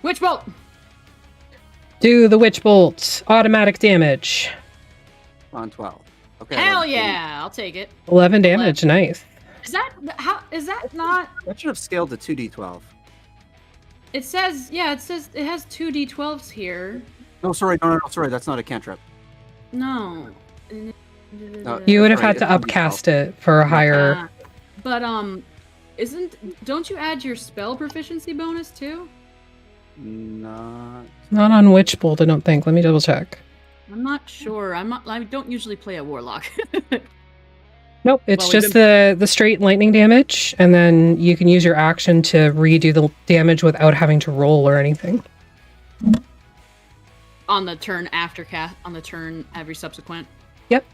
Speaker 4: Witch bolt.
Speaker 1: Do the Witch Bolt. Automatic damage.
Speaker 5: On 12. Okay.
Speaker 4: Hell yeah, I'll take it.
Speaker 1: 11 damage. Nice.
Speaker 4: Is that not?
Speaker 5: That should have scaled to 2d12.
Speaker 4: It says it has 2 d12s here.
Speaker 5: No, sorry, no, sorry, that's not a cantrip.
Speaker 4: No.
Speaker 1: You would have
Speaker 5: Sorry,
Speaker 1: had to
Speaker 5: it's 2d12.
Speaker 1: upcast it for a higher...
Speaker 4: But don't you add your spell proficiency bonus too?
Speaker 5: Not.
Speaker 1: Not on Witch Bolt, I don't think. Let me double check.
Speaker 4: I'm not sure. I don't usually play a warlock.
Speaker 1: Nope, it's
Speaker 4: Well,
Speaker 1: just the straight lightning damage, and then you can use your action to redo the damage without having to roll or anything.
Speaker 4: On the turn after cast, on the turn every subsequent.
Speaker 1: Yep,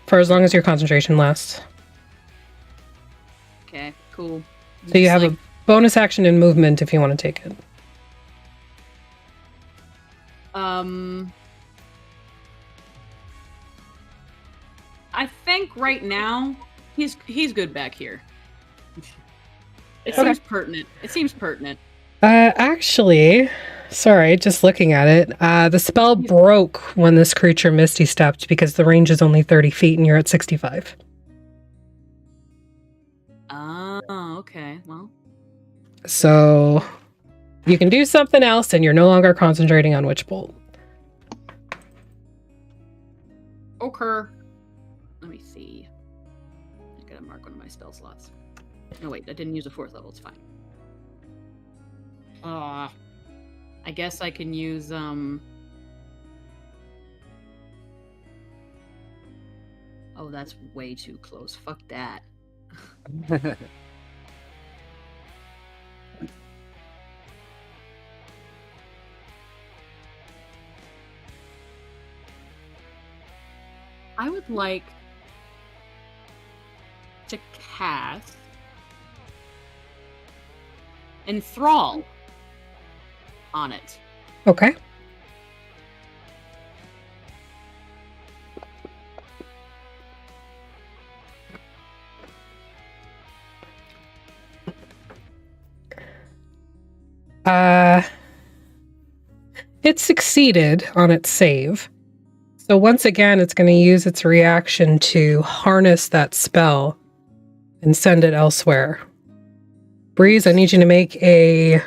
Speaker 1: for as long as your concentration lasts.
Speaker 4: Okay, cool.
Speaker 1: So you have a bonus action in movement if you want to take it.
Speaker 4: I think right now he's good back here. It
Speaker 1: Okay.
Speaker 4: seems pertinent. It seems pertinent.
Speaker 1: Actually, sorry, just looking at it, the spell broke when this creature misty stepped because the range is only 30 feet and you're at 65.
Speaker 4: Oh, okay. Well,
Speaker 1: So you can do something else and you're no longer concentrating on Witch Bolt.
Speaker 4: okay. Let me see. I gotta mark one of my spell slots. No, wait, I didn't use a 4th level. It's fine. I guess I can use Oh, that's way too close. Fuck that. I would like to cast Enthrall on it.
Speaker 1: Okay. It succeeded on its save. So once again, it's going to use its reaction to harness that spell and send it elsewhere. Breeze, I need you to make a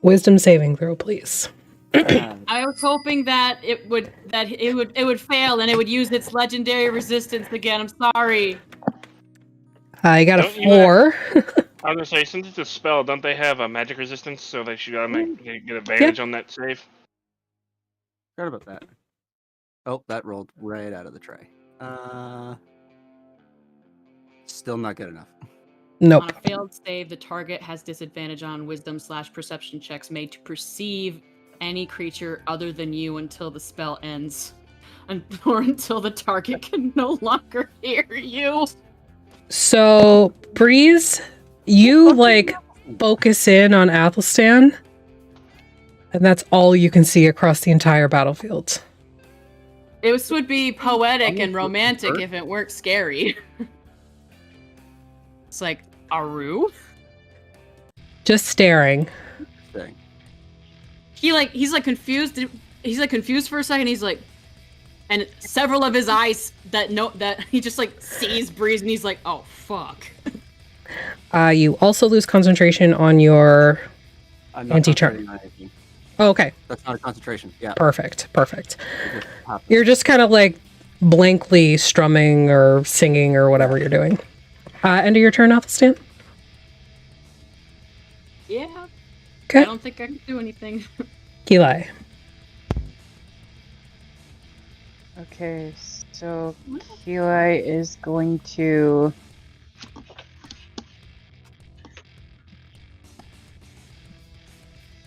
Speaker 1: wisdom saving throw, please.
Speaker 4: I was hoping that it would fail and it would use its legendary resistance again. I'm sorry.
Speaker 1: I got a
Speaker 2: Don't you
Speaker 1: 4.
Speaker 2: I was gonna say, since it's a spell, don't they have a magic resistance, so they should get advantage on that save?
Speaker 5: Forgot about that. Oh, that rolled right out of the tray. Still not good enough.
Speaker 1: Nope.
Speaker 4: On a failed save, the target has disadvantage on wisdom/perception checks made to perceive any creature other than you until the spell ends. Or until the target can no longer hear you.
Speaker 1: So, Breeze, you like focus in on Athelstan, and that's all you can see across the entire battlefield.
Speaker 4: This would be poetic and romantic if it weren't scary. It's like, Aru?
Speaker 1: Just staring.
Speaker 5: Thing.
Speaker 4: He's confused. He's like confused for a second. He's like, and several of his eyes that he just like sees Breeze, and he's like, oh fuck.
Speaker 1: You also lose concentration on your
Speaker 5: I'm not
Speaker 1: anti-charm.
Speaker 5: concentrating on anything.
Speaker 1: Oh, okay.
Speaker 5: That's not a concentration. Yeah.
Speaker 1: Perfect.
Speaker 5: It just happens.
Speaker 1: You're just kind of like blankly strumming or singing or whatever you're doing. End of your turn, Athelstan?
Speaker 4: Yeah.
Speaker 1: Okay.
Speaker 4: I don't think I can do anything.
Speaker 1: Eli.
Speaker 3: Okay, so Kili is going to...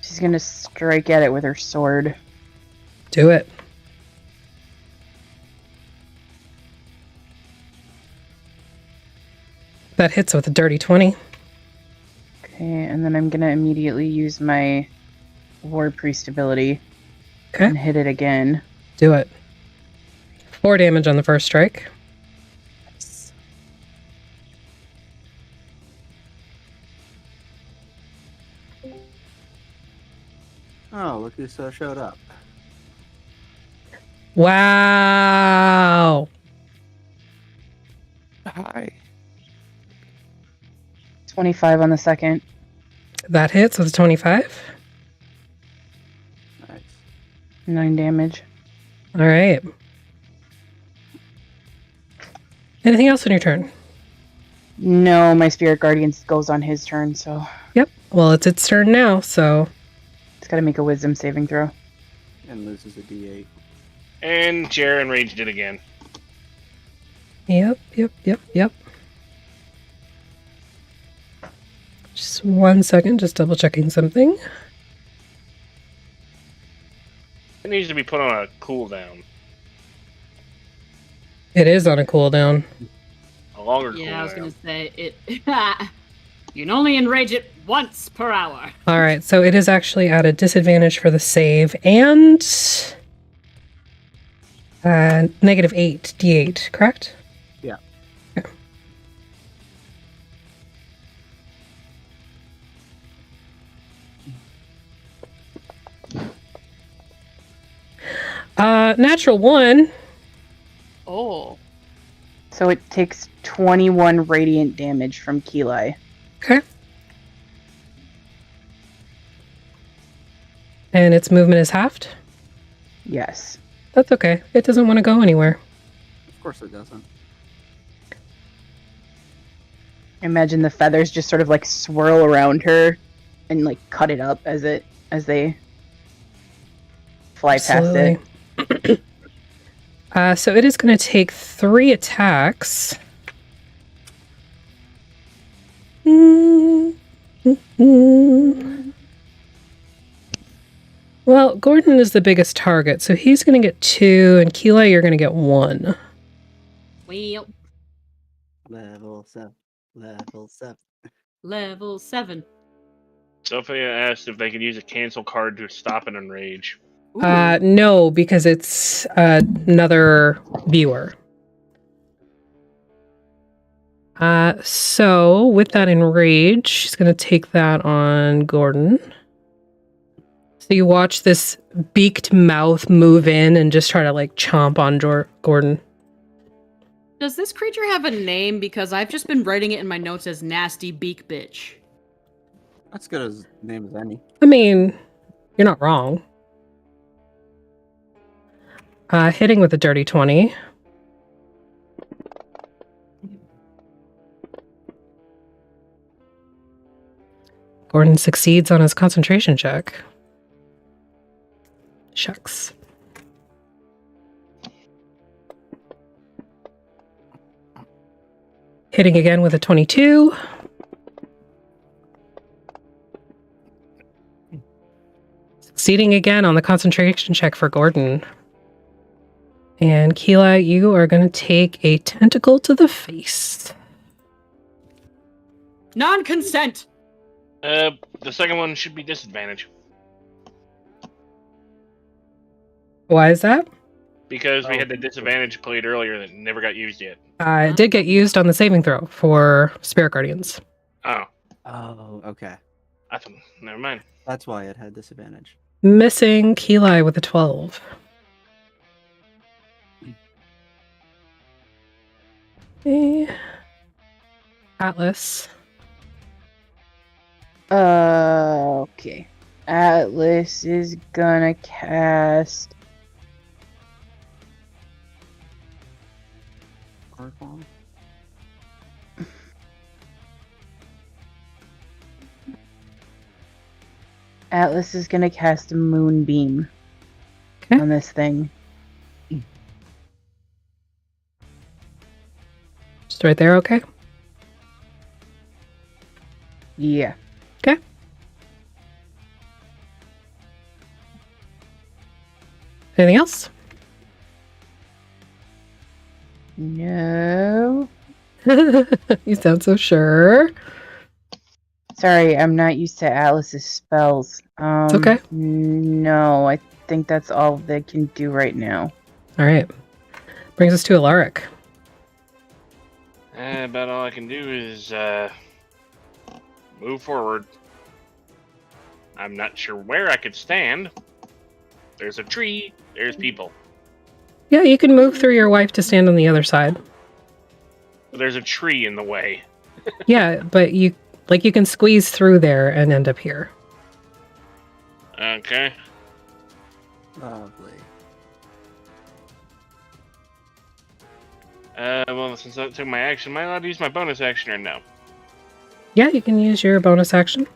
Speaker 3: She's gonna strike at it with her sword.
Speaker 1: Do it. That hits with a dirty 20.
Speaker 3: Okay, and then I'm gonna immediately use my War Priest ability
Speaker 1: Okay.
Speaker 3: and hit it again.
Speaker 1: Do it. 4 damage on the first strike.
Speaker 5: Oh, look who showed up.
Speaker 1: Wow.
Speaker 7: Hi.
Speaker 3: 25 on the second.
Speaker 1: That hits with a 25.
Speaker 5: Nice.
Speaker 3: 9 damage.
Speaker 1: All right. Anything else on your turn?
Speaker 3: No, my Spirit Guardian goes on his turn, so
Speaker 1: Yep. Well, it's its turn now, so
Speaker 3: it's gotta make a wisdom saving throw.
Speaker 5: And loses a D8.
Speaker 2: And Jer enraged it again.
Speaker 1: Yep. Just 1 second, just double checking something.
Speaker 2: It needs to be put on a cooldown.
Speaker 1: It is on a cooldown.
Speaker 2: A longer cooldown.
Speaker 4: Yeah, I was gonna say it. You can only enrage it once per hour.
Speaker 1: All right, so it is actually at a disadvantage for the save and -8 d8, correct?
Speaker 5: Yeah.
Speaker 1: Okay. Natural 1.
Speaker 4: Oh.
Speaker 3: So it takes 21 radiant damage from Kili.
Speaker 1: Okay. And its movement is halved?
Speaker 3: Yes.
Speaker 1: That's okay. It doesn't want to go anywhere.
Speaker 5: Of course it doesn't.
Speaker 3: Imagine the feathers just sort of like swirl around her and like cut it up as they fly past it.
Speaker 1: So it is going to take 3 attacks. Well, Gordon is the biggest target, so he's going to get 2, and Kili, you're going to get 1.
Speaker 4: Well,
Speaker 5: Level 7. Level 7.
Speaker 4: level 7.
Speaker 2: Sophia asked if they could use a cancel card to stop an enrage.
Speaker 4: Ooh.
Speaker 1: No, because it's another viewer. So with that enrage, she's going to take that on Gordon. So you watch this beaked mouth move in and just try to like chomp on Gordon.
Speaker 4: Does this creature have a name? Because I've just been writing it in my notes as nasty beak bitch.
Speaker 5: That's good as name as any.
Speaker 1: I mean, you're not wrong. Hitting with a dirty 20. Gordon succeeds on his concentration check. Shucks. Hitting again with a 22. Succeeding again on the concentration check for Gordon. And Keela, you are going to take a tentacle to the face.
Speaker 4: Non-consent.
Speaker 2: The second one should be disadvantage
Speaker 1: Why is that?
Speaker 2: because we had the disadvantage played earlier that never got used yet.
Speaker 1: It did get used on the saving throw for Spirit Guardians.
Speaker 2: Oh,
Speaker 5: Oh, okay.
Speaker 2: never mind.
Speaker 5: That's why it had disadvantage.
Speaker 1: Missing Keeli with a 12. Okay. Atlas.
Speaker 3: Okay. Atlas is gonna cast.
Speaker 5: Earthbomb?
Speaker 3: Atlas is gonna cast a moonbeam
Speaker 1: Okay.
Speaker 3: on this thing.
Speaker 1: Just right there, okay?
Speaker 3: Yeah.
Speaker 1: Okay. Anything else?
Speaker 3: No.
Speaker 1: You sound so sure.
Speaker 3: Sorry, I'm not used to Atlas's spells.
Speaker 1: It's okay.
Speaker 3: No, I think that's all they can do right now.
Speaker 1: All right. Brings us to Alaric.
Speaker 2: About all I can do is move forward. I'm not sure where I could stand. There's a tree. There's people.
Speaker 1: Yeah, you can move through your wife to stand on the other side.
Speaker 2: But there's a tree in the way.
Speaker 1: Yeah, but you can squeeze through there and end up here.
Speaker 2: Okay.
Speaker 5: Lovely.
Speaker 2: Well, since I took my action, am I allowed to use my bonus action or no?
Speaker 1: Yeah, you can use your bonus action.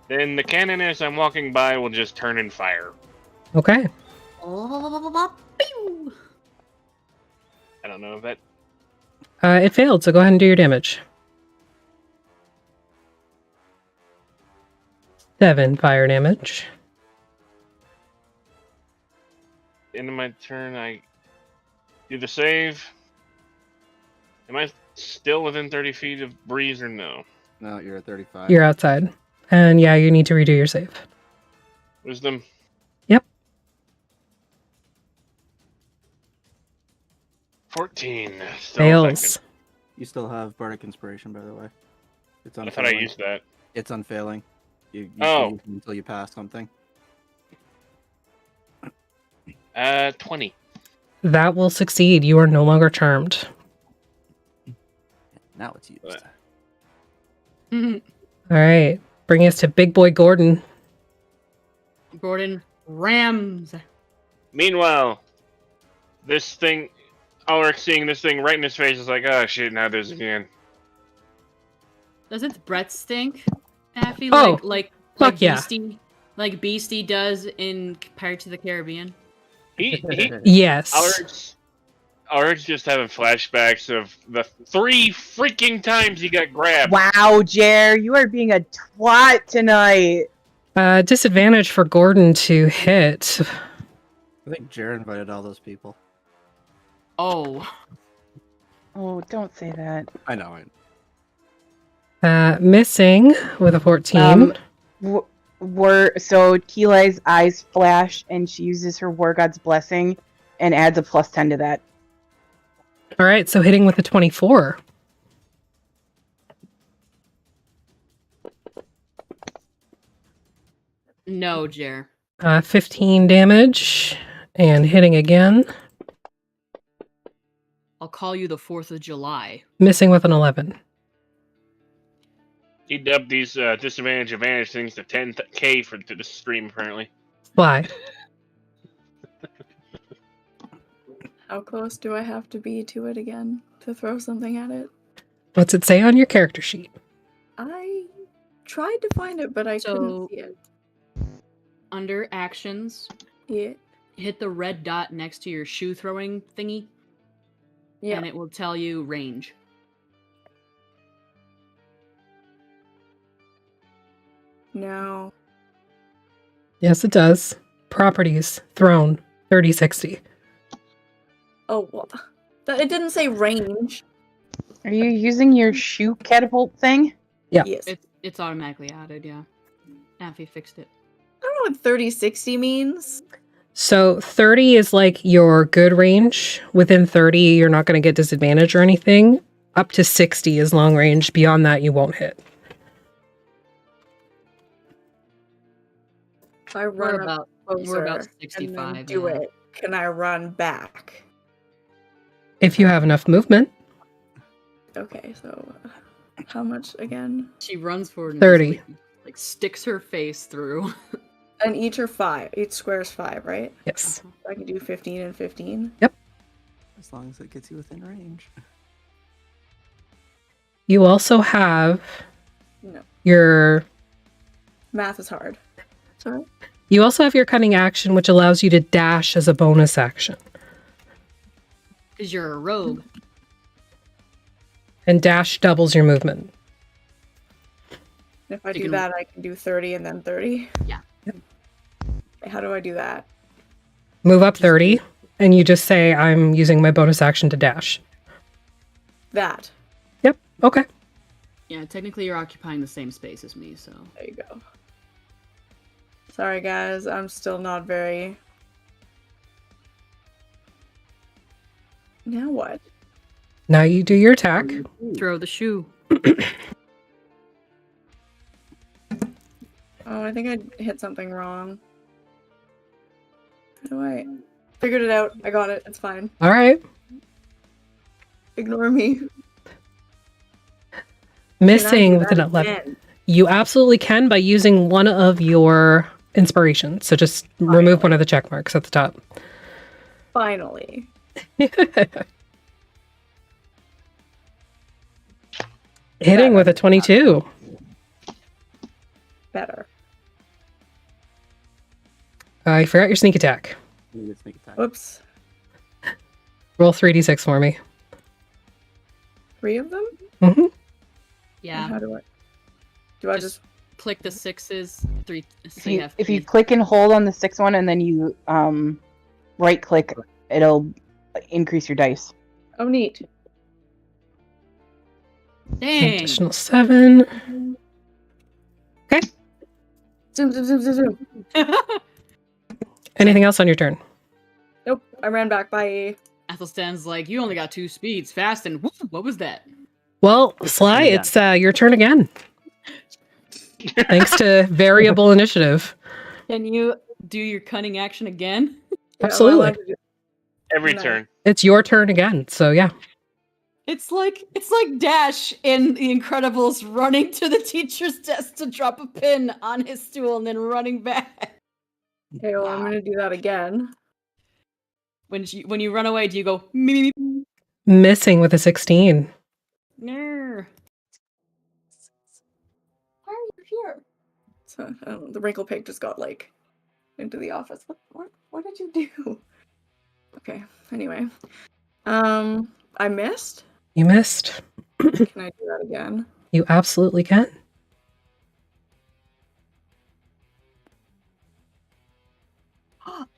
Speaker 2: Then the cannon as I'm walking by will just turn and fire.
Speaker 1: Okay.
Speaker 4: Pew!
Speaker 2: I don't know if that...
Speaker 1: It failed, so go ahead and do your damage. 7 fire damage.
Speaker 2: End of my turn, I do the save. Am I still within 30 feet of breeze or no?
Speaker 5: No, you're at 35.
Speaker 1: You're outside. And yeah, you need to redo your save.
Speaker 2: Wisdom?
Speaker 1: Yep.
Speaker 2: 14. Still
Speaker 1: Fails.
Speaker 2: affected.
Speaker 5: You still have Bardic Inspiration, by the way. It's
Speaker 2: I
Speaker 5: unfailing.
Speaker 2: thought I used that.
Speaker 5: It's unfailing. You
Speaker 2: Oh.
Speaker 5: can use it until you pass something.
Speaker 2: 20.
Speaker 1: That will succeed. You are no longer charmed.
Speaker 5: Now it's used.
Speaker 2: What?
Speaker 1: All right. Bring us to Big Boy Gordon.
Speaker 4: Gordon rams.
Speaker 2: Meanwhile, this thing... Ulrich seeing this thing right in his face is like, oh shit, now there's again.
Speaker 4: Doesn't breath stink, Affy?
Speaker 1: Oh,
Speaker 4: like
Speaker 1: fuck yeah.
Speaker 4: Beastie does in Pirates of the Caribbean.
Speaker 2: He
Speaker 1: Yes.
Speaker 2: Ulrich's just having flashbacks of the 3 freaking times he got grabbed.
Speaker 3: Wow, Jer, you are being a twat tonight.
Speaker 1: Disadvantage for Gordon to hit.
Speaker 5: I think Jared invited all those people.
Speaker 4: Oh.
Speaker 3: Oh, don't say that.
Speaker 5: I know.
Speaker 1: Missing with a 14.
Speaker 3: So Keeli's eyes flash, and she uses her War God's Blessing and adds a +10 to that.
Speaker 1: All right, so hitting with a 24.
Speaker 4: No, Jer.
Speaker 1: 15 damage and hitting again.
Speaker 4: I'll call you the 4th of July.
Speaker 1: Missing with an 11.
Speaker 2: He dubbed these disadvantage advantage things to 10k for the stream apparently.
Speaker 1: Why?
Speaker 6: How close do I have to be to it again to throw something at it?
Speaker 1: What's it say on your character sheet?
Speaker 6: I tried to find it, but I couldn't see it.
Speaker 4: Under actions,
Speaker 6: Yeah.
Speaker 4: hit the red dot next to your shoe throwing thingy,
Speaker 6: Yeah.
Speaker 4: and it will tell you range.
Speaker 6: No.
Speaker 1: Yes, it does. Properties, throne, 3060.
Speaker 6: Oh, well, it didn't say range.
Speaker 3: Are you using your shoe catapult thing?
Speaker 1: Yeah.
Speaker 6: Yes.
Speaker 4: It's automatically added, yeah. Affy fixed it.
Speaker 6: I don't know what 3060 means.
Speaker 1: So 30 is like your good range. Within 30, you're not going to get disadvantage or anything. Up to 60 is long range. Beyond that, you won't hit.
Speaker 6: If I run
Speaker 4: about-
Speaker 6: closer
Speaker 4: we're about
Speaker 6: and
Speaker 4: 65,
Speaker 6: then do
Speaker 4: yeah.
Speaker 6: it, can I run back?
Speaker 1: If you have enough movement.
Speaker 6: Okay, so how much again?
Speaker 4: She runs forward and
Speaker 1: 30.
Speaker 4: just, like sticks her face through.
Speaker 6: And each are 5. Each square is 5, right?
Speaker 1: Yes.
Speaker 6: I can do 15 and 15.
Speaker 5: As long as it gets you within range.
Speaker 1: You also have
Speaker 6: No.
Speaker 1: your
Speaker 6: Math is hard. Sorry.
Speaker 1: you also have your cunning action, which allows you to dash as a bonus action.
Speaker 4: Because you're a rogue.
Speaker 1: And dash doubles your movement.
Speaker 6: If I
Speaker 4: You
Speaker 6: do
Speaker 4: can-
Speaker 6: that, I can do 30 and then 30.
Speaker 4: Yeah.
Speaker 1: Yep.
Speaker 6: How do I do that?
Speaker 1: Move up 30, and you just say, I'm using my bonus action to dash.
Speaker 6: That.
Speaker 1: Yep. Okay.
Speaker 4: Yeah, technically you're occupying the same space as me, so.
Speaker 6: There you go. Sorry, guys. I'm still not very... Now what?
Speaker 1: Now you do your attack.
Speaker 4: Throw the shoe.
Speaker 6: Oh, I think I hit something wrong. How do I... Figured it out. I got it. It's fine.
Speaker 1: All right.
Speaker 6: Ignore me.
Speaker 1: Missing
Speaker 6: Can I
Speaker 1: with
Speaker 6: do
Speaker 1: an
Speaker 6: that
Speaker 1: 11.
Speaker 6: again?
Speaker 1: You absolutely can by using one of your inspirations. So just remove one of the check marks at the top.
Speaker 6: Finally.
Speaker 1: Hitting with a 22.
Speaker 6: Better.
Speaker 1: I forgot your sneak attack.
Speaker 5: You get sneak attack.
Speaker 6: Whoops.
Speaker 1: Roll 3d6 for me.
Speaker 6: 3 of them?
Speaker 1: Hmm.
Speaker 4: Yeah.
Speaker 6: How do I... Do I just...
Speaker 4: Click the sixes. 3. So
Speaker 3: If
Speaker 4: you
Speaker 3: you,
Speaker 4: have
Speaker 3: if you
Speaker 4: three.
Speaker 3: click and hold on the 6th one and then you right click, it'll increase your dice.
Speaker 6: Oh, neat.
Speaker 4: Dang.
Speaker 1: Additional 7.
Speaker 6: Zoom, zoom, zoom, zoom, zoom.
Speaker 1: Anything else on your turn?
Speaker 6: Nope. I ran back by...
Speaker 4: Athelstan's like, you only got 2 speeds. Fast and... Woo, what was that?
Speaker 1: Well, Sly,
Speaker 5: Yeah.
Speaker 1: it's your turn again. Thanks to variable initiative.
Speaker 4: Can you do your cunning action again?
Speaker 6: Yeah,
Speaker 1: Absolutely.
Speaker 6: well, I could do-
Speaker 2: Every
Speaker 6: Nice.
Speaker 2: turn.
Speaker 1: It's your turn again. So yeah.
Speaker 4: It's like Dash in The Incredibles running to the teacher's desk to drop a pin on his stool and then running back.
Speaker 6: Okay, well, I'm gonna do that again.
Speaker 4: When you run away, do you go me?
Speaker 1: Missing with a 16.
Speaker 4: No.
Speaker 6: Why are you here? So the wrinkle pig just got like into the office. What did you do? Okay. Anyway, I missed.
Speaker 1: You missed.
Speaker 6: Can I do that again?
Speaker 1: You absolutely can.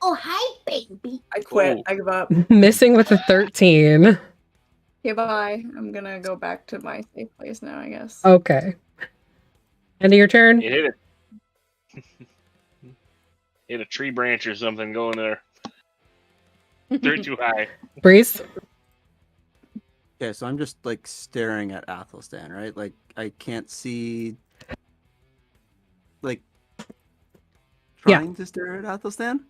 Speaker 7: Oh, hi, baby.
Speaker 6: I quit.
Speaker 2: Ooh.
Speaker 6: I give up.
Speaker 1: Missing with a 13.
Speaker 6: Okay, bye. I'm gonna go back to my safe place now, I guess.
Speaker 1: Okay. End of your turn.
Speaker 2: You hit it. Hit a tree branch or something going there. They're too high.
Speaker 1: Breeze.
Speaker 5: Okay, so I'm just like staring at Athelstan, right? Like I can't see, like
Speaker 1: Yeah.
Speaker 5: trying to stare at Athelstan.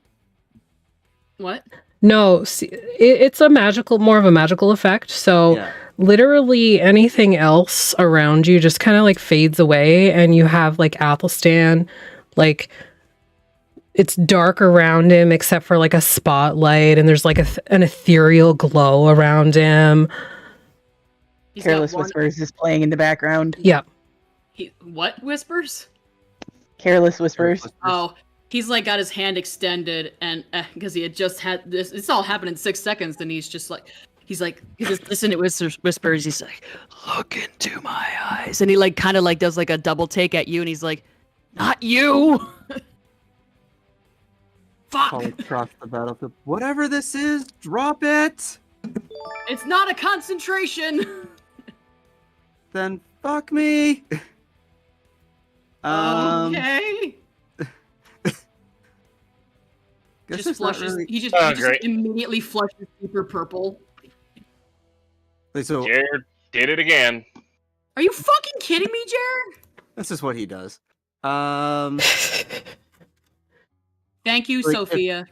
Speaker 4: What?
Speaker 1: No, see, it's more of a magical effect. So
Speaker 5: Yeah.
Speaker 1: literally anything else around you just kind of like fades away, and you have like Athelstan, like it's dark around him except for like a spotlight, and there's like an ethereal glow around him.
Speaker 4: He's got
Speaker 3: Careless
Speaker 4: one-
Speaker 3: Whispers is playing in the background.
Speaker 1: Yeah.
Speaker 4: What whispers?
Speaker 3: Careless Whispers.
Speaker 4: Oh, he's like got his hand extended, and because he had just had this, it's all happened in 6 seconds. And he's like, listen, it whispers. He's like, look into my eyes, and he like kind of like does like a double take at you, and he's like, Not you! Fuck!
Speaker 5: Call across the battlefield. Whatever this is, drop it!
Speaker 4: It's not a concentration!
Speaker 5: Then fuck me!
Speaker 4: Okay.
Speaker 5: Guess
Speaker 4: Just
Speaker 5: it's not
Speaker 4: flushes.
Speaker 5: really...
Speaker 4: He just
Speaker 2: Great.
Speaker 4: immediately flushes super purple.
Speaker 5: Wait, so
Speaker 2: Jared did it again.
Speaker 4: Are you fucking kidding me, Jared?
Speaker 5: this is what he does.
Speaker 4: Thank you,
Speaker 5: Like,
Speaker 4: Sophia.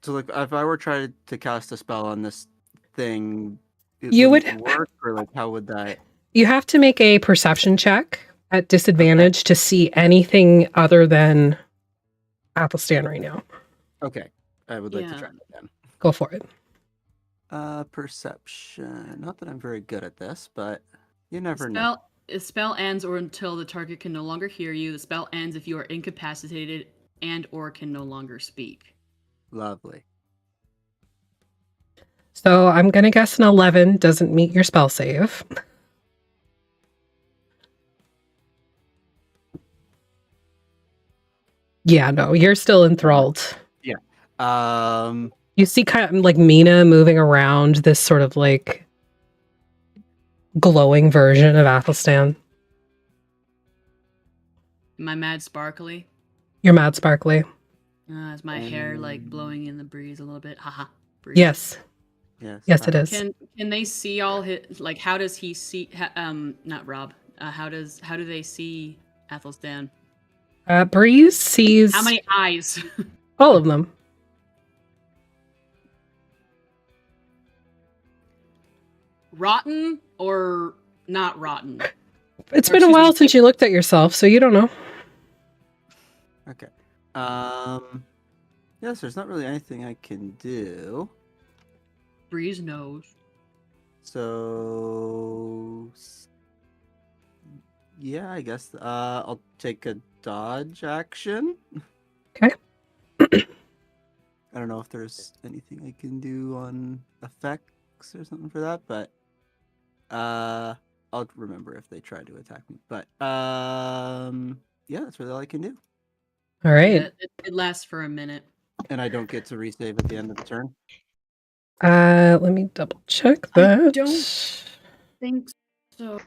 Speaker 5: So like, if I were trying to cast a spell on this thing, it
Speaker 1: You
Speaker 5: wouldn't
Speaker 1: would-
Speaker 5: work, or like, how would that?
Speaker 1: You have to make a perception check at disadvantage to see anything other than Athelstan right now.
Speaker 5: Okay, I would like to
Speaker 4: Yeah.
Speaker 5: try it again.
Speaker 1: Go for it.
Speaker 5: Perception. Not that I'm very good at this, but you never know.
Speaker 4: The spell ends or until the target can no longer hear you. The spell ends if you are incapacitated and or can no longer speak.
Speaker 5: Lovely.
Speaker 1: So I'm going to guess an 11 doesn't meet your spell save. Yeah, no, you're still enthralled. You see kind of like Mina moving around this sort of like glowing version of Athelstan.
Speaker 4: Am I mad sparkly?
Speaker 1: You're mad sparkly.
Speaker 4: Is my hair like blowing in the breeze a little bit? Haha. Breeze.
Speaker 1: Yes.
Speaker 5: Yes.
Speaker 1: Yes, it is.
Speaker 4: Can they see all his like? How does he see? Not Rob. How do they see Athelstan?
Speaker 1: Breeze sees
Speaker 4: How many eyes?
Speaker 1: all of them.
Speaker 4: Rotten or not rotten?
Speaker 1: It's
Speaker 4: Or
Speaker 1: been a
Speaker 4: excuse
Speaker 1: while
Speaker 4: me.
Speaker 1: since you looked at yourself, so you don't know.
Speaker 5: Okay. Yes, there's not really anything I can do.
Speaker 4: Breeze knows.
Speaker 5: So yeah, I guess I'll take a dodge action.
Speaker 1: Okay.
Speaker 5: I don't know if there's anything I can do on effects or something for that, but I'll remember if they try to attack me. But yeah, that's really all I can do.
Speaker 1: All right.
Speaker 4: Yeah, it lasts for a minute.
Speaker 5: And I don't get to resave at the end of the turn.
Speaker 1: Let me double check that.
Speaker 4: I don't think so.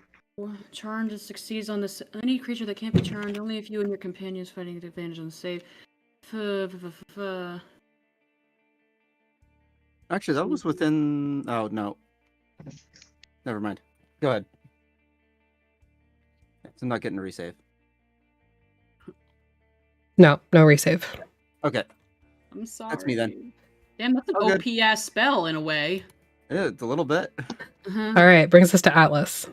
Speaker 4: Charmed succeeds on this. Any creature that can't be charmed, only if you and your companions fighting at advantage on the save.
Speaker 5: Actually, that was within. Oh no. Never mind. Go ahead. So I'm not getting a resave.
Speaker 1: No resave.
Speaker 5: Okay.
Speaker 4: I'm sorry.
Speaker 5: That's me then.
Speaker 4: Damn, that's an
Speaker 5: Oh, good.
Speaker 4: OP ass spell in a way.
Speaker 5: Yeah, it's a little bit.
Speaker 4: Uh-huh.
Speaker 1: All right, brings us to Atlas.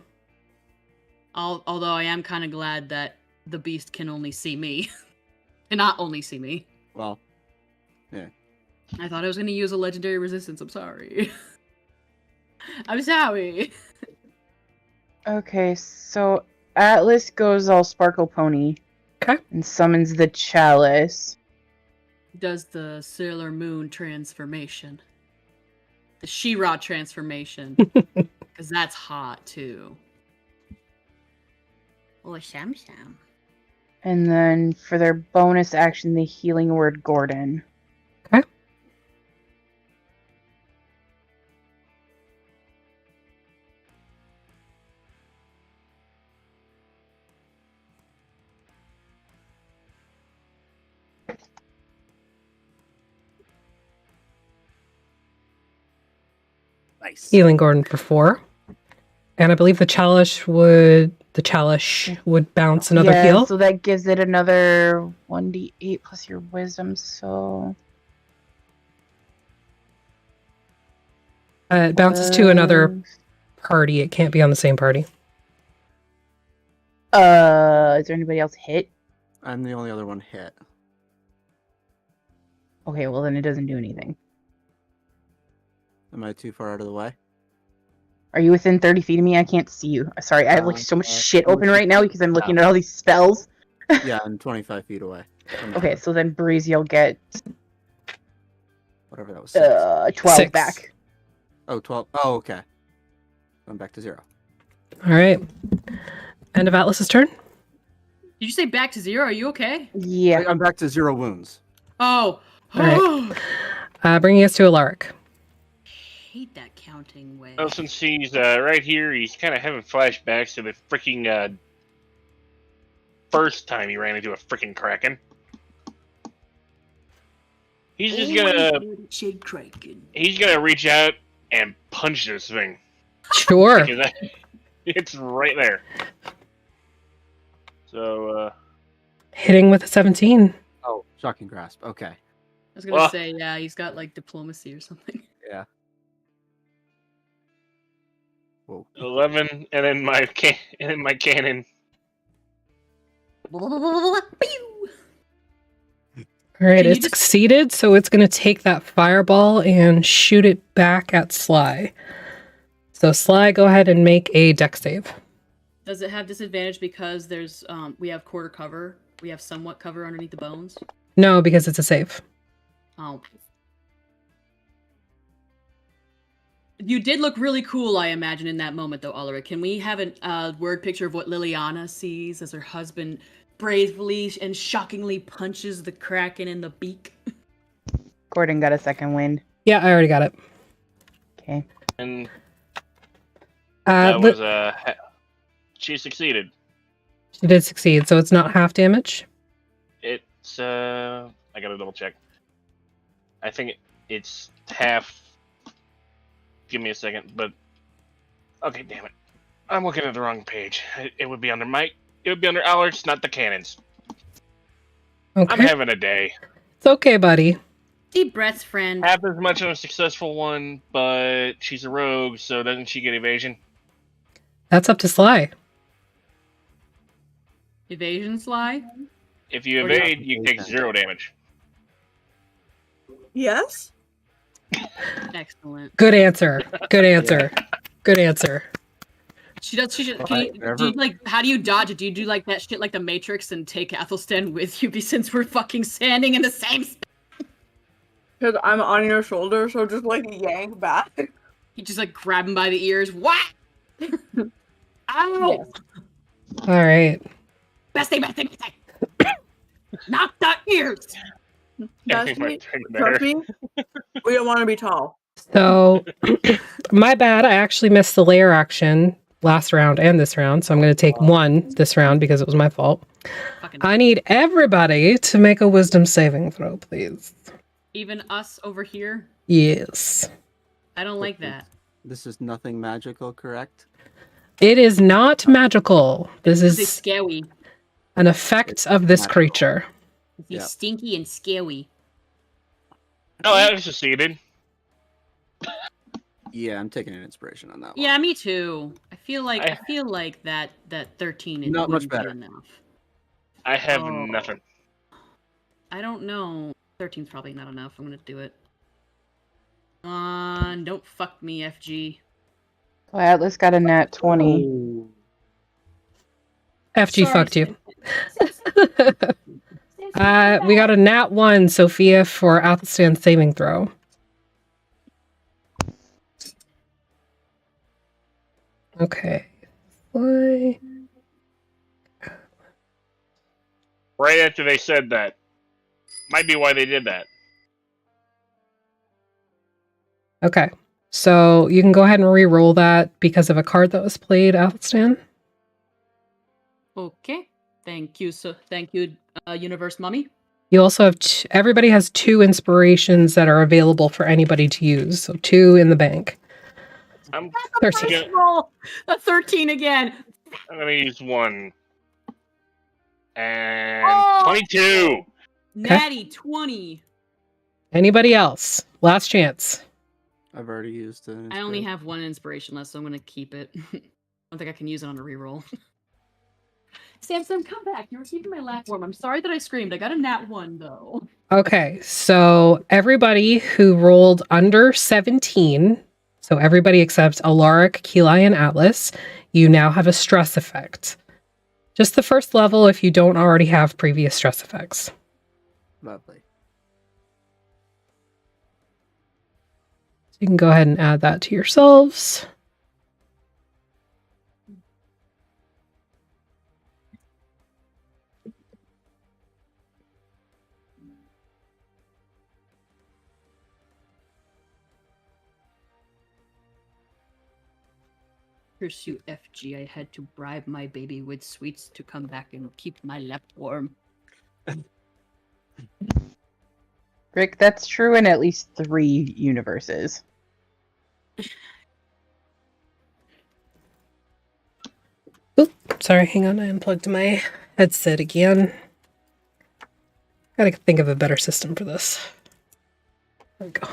Speaker 4: Although I am kind of glad that the beast can only see me. Cannot only see me.
Speaker 5: Well,
Speaker 4: I thought I was going to use a legendary resistance. I'm sorry. I'm sorry.
Speaker 3: Okay, so Atlas goes all Sparkle Pony.
Speaker 1: Okay.
Speaker 3: And summons the Chalice.
Speaker 4: Does the Sailor Moon transformation. The She-Ra transformation. Because that's hot, too. Oh, Sham Sham.
Speaker 3: And then for their bonus action, the Healing Word Gordon.
Speaker 1: Okay.
Speaker 5: nice.
Speaker 1: Healing Gordon for 4. And I believe the chalice would bounce another
Speaker 3: yeah,
Speaker 1: heal.
Speaker 3: so that gives it another 1d8 plus your wisdom, so...
Speaker 1: It bounces to another party. It can't be on the same party.
Speaker 3: Is there anybody else hit?
Speaker 5: I'm the only other one hit.
Speaker 3: Okay, well then it doesn't do anything.
Speaker 5: Am I too far out of the way?
Speaker 3: Are you within 30 feet of me? I can't see you. Sorry, I have like so much shit open right now because I'm looking at all these spells.
Speaker 5: Yeah, I'm 25 feet away.
Speaker 3: Okay, so then Breeze, you'll get
Speaker 5: Whatever that was.
Speaker 3: 12
Speaker 1: 6.
Speaker 3: back.
Speaker 5: Oh, 12. Oh, okay. I'm back to 0.
Speaker 1: All right. End of Atlas's turn.
Speaker 4: Did you say back to 0? Are you okay?
Speaker 3: Yeah.
Speaker 5: I'm back to 0 wounds.
Speaker 4: Oh.
Speaker 1: All bringing us to Alaric.
Speaker 4: Hate that counting way.
Speaker 2: Well, since he's right here, he's kind of having flashbacks to the freaking first time he ran into a freaking kraken. He's just gonna reach out and punch this thing.
Speaker 1: Sure.
Speaker 2: Because it's right there. So,
Speaker 1: Hitting with a 17.
Speaker 5: Oh, shocking grasp. Okay.
Speaker 4: I was gonna say, yeah, he's got like diplomacy or something.
Speaker 5: Yeah. Whoa.
Speaker 2: 11, and then my cannon.
Speaker 1: All right,
Speaker 4: Can you
Speaker 1: it
Speaker 4: just-
Speaker 1: succeeded, so it's going to take that fireball and shoot it back at Sly. So Sly, go ahead and make a dex save.
Speaker 4: Does it have disadvantage because there's we have quarter cover? We have somewhat cover underneath the bones?
Speaker 1: No, because it's a save.
Speaker 4: Oh. You did look really cool, I imagine, in that moment, though, Ulrich. Can we have a word picture of what Liliana sees as her husband bravely and shockingly punches the kraken in the beak?
Speaker 3: Gordon got a second wind.
Speaker 1: Yeah, I already got it.
Speaker 3: Okay.
Speaker 2: And
Speaker 1: Uh,
Speaker 2: that was, she succeeded.
Speaker 1: she did succeed, so it's not half damage.
Speaker 2: It's, I gotta double check. I think it's half. Give me a second, but okay, damn it, I'm looking at the wrong page. It would be under Alerts, not the cannons.
Speaker 1: Okay.
Speaker 2: I'm having a day.
Speaker 1: It's okay, buddy.
Speaker 4: Deep breaths, friend.
Speaker 2: Half as much of a successful one, but she's a rogue, so doesn't she get evasion?
Speaker 1: That's up to Sly.
Speaker 4: Evasion, Sly?
Speaker 2: If you
Speaker 4: Or not.
Speaker 2: evade, you take 0 damage.
Speaker 6: Yes?
Speaker 4: Excellent.
Speaker 1: Good answer. Good answer. Good answer.
Speaker 4: She does. She should.
Speaker 5: Alright,
Speaker 4: Do you, like, how do you dodge it? Do you do like that shit like the Matrix and take Athelstan with you? Since we're fucking standing in the same.
Speaker 6: Because I'm on your shoulder, so just like yank back.
Speaker 4: You just like grab him by the ears. What? Ow!
Speaker 6: Yes.
Speaker 1: All right.
Speaker 4: Best thing. Not the ears.
Speaker 6: That's
Speaker 2: My
Speaker 6: me.
Speaker 2: turn
Speaker 6: Trust
Speaker 2: better.
Speaker 6: me. We don't want to be tall.
Speaker 1: So, my bad. I actually missed the layer action last round and this round, so I'm going to take one this round because it was my fault.
Speaker 4: Fucking
Speaker 1: I need everybody to make a wisdom saving throw, please.
Speaker 4: even us over here.
Speaker 1: Yes.
Speaker 4: I don't like that.
Speaker 5: This is nothing magical, correct?
Speaker 1: It is not magical. This
Speaker 4: It's
Speaker 1: is
Speaker 4: scary.
Speaker 1: an effect of this
Speaker 5: Magical.
Speaker 1: creature.
Speaker 4: He's
Speaker 5: Yeah.
Speaker 4: stinky and scary.
Speaker 2: No, I succeeded.
Speaker 5: Yeah, I'm taking an inspiration on that one.
Speaker 4: Yeah, me too. I feel like
Speaker 2: I-
Speaker 4: that 13 is
Speaker 5: Not much
Speaker 4: wouldn't be
Speaker 5: better.
Speaker 4: enough.
Speaker 2: I have
Speaker 4: Oh.
Speaker 2: nothing.
Speaker 4: I don't know. 13's probably not enough. I'm gonna do it. Don't fuck me, FG.
Speaker 3: Well, Atlas got a nat 20.
Speaker 5: Oh.
Speaker 1: FG
Speaker 4: Sorry,
Speaker 1: fucked you. We got a nat 1, Sophia, for Athelstan's saving throw. Okay. Why?
Speaker 2: Right after they said that. Might be why they did that.
Speaker 1: Okay. So you can go ahead and re-roll that because of a card that was played, Athelstan.
Speaker 4: Okay. Thank you. So thank you, Universe Mummy.
Speaker 1: You also have everybody has 2 inspirations that are available for anybody to use. So 2 in the bank.
Speaker 2: I'm
Speaker 1: 13.
Speaker 2: Yeah.
Speaker 4: Roll a 13 again.
Speaker 2: gonna use 1. And
Speaker 4: Oh!
Speaker 2: 22!
Speaker 4: Natty 20.
Speaker 1: Anybody else? Last chance.
Speaker 5: I've already used it.
Speaker 4: I only have 1 inspiration left, so I'm gonna keep it. I don't think I can use it on a reroll. Samson, come back. You were keeping my laugh warm. I'm sorry that I screamed. I got a nat 1 though.
Speaker 1: Okay, so everybody who rolled under 17, so everybody except Alaric, Keli, and Atlas, you now have a stress effect. Just the first level if you don't already have previous stress effects.
Speaker 5: Lovely.
Speaker 1: So you can go ahead and add that to yourselves.
Speaker 4: Curse you, FG. I had to bribe my baby with sweets to come back and keep my lap warm.
Speaker 3: Rick, that's true in at least 3 universes.
Speaker 1: Oop, sorry, hang on. I unplugged my headset again. Gotta think of a better system for this. There we go.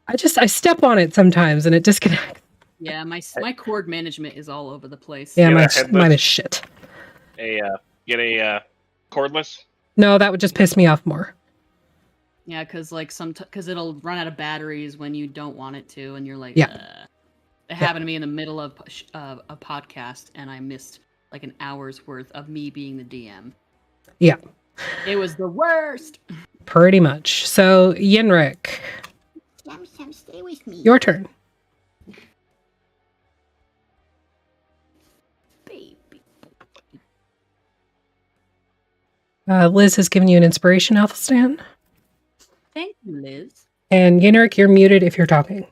Speaker 1: I step on it sometimes and it disconnects.
Speaker 4: Yeah, my cord management is all over the place.
Speaker 1: Yeah,
Speaker 2: Yeah,
Speaker 1: mine is shit.
Speaker 2: Get a cordless.
Speaker 1: No, that would just piss me off more.
Speaker 4: Yeah, because like because it'll run out of batteries when you don't want it to, and you're like,
Speaker 1: Yeah.
Speaker 4: It happened to me in the middle of a podcast, and I missed like an hour's worth of me being the DM.
Speaker 1: Yeah.
Speaker 4: It was the worst.
Speaker 1: Pretty much. So, Yenrik,
Speaker 7: Sam, stay with me.
Speaker 1: your turn.
Speaker 7: Baby.
Speaker 1: Liz has given you an inspiration, Athelstan.
Speaker 4: Thank you, Liz.
Speaker 1: And Yenrik, you're muted if you're talking.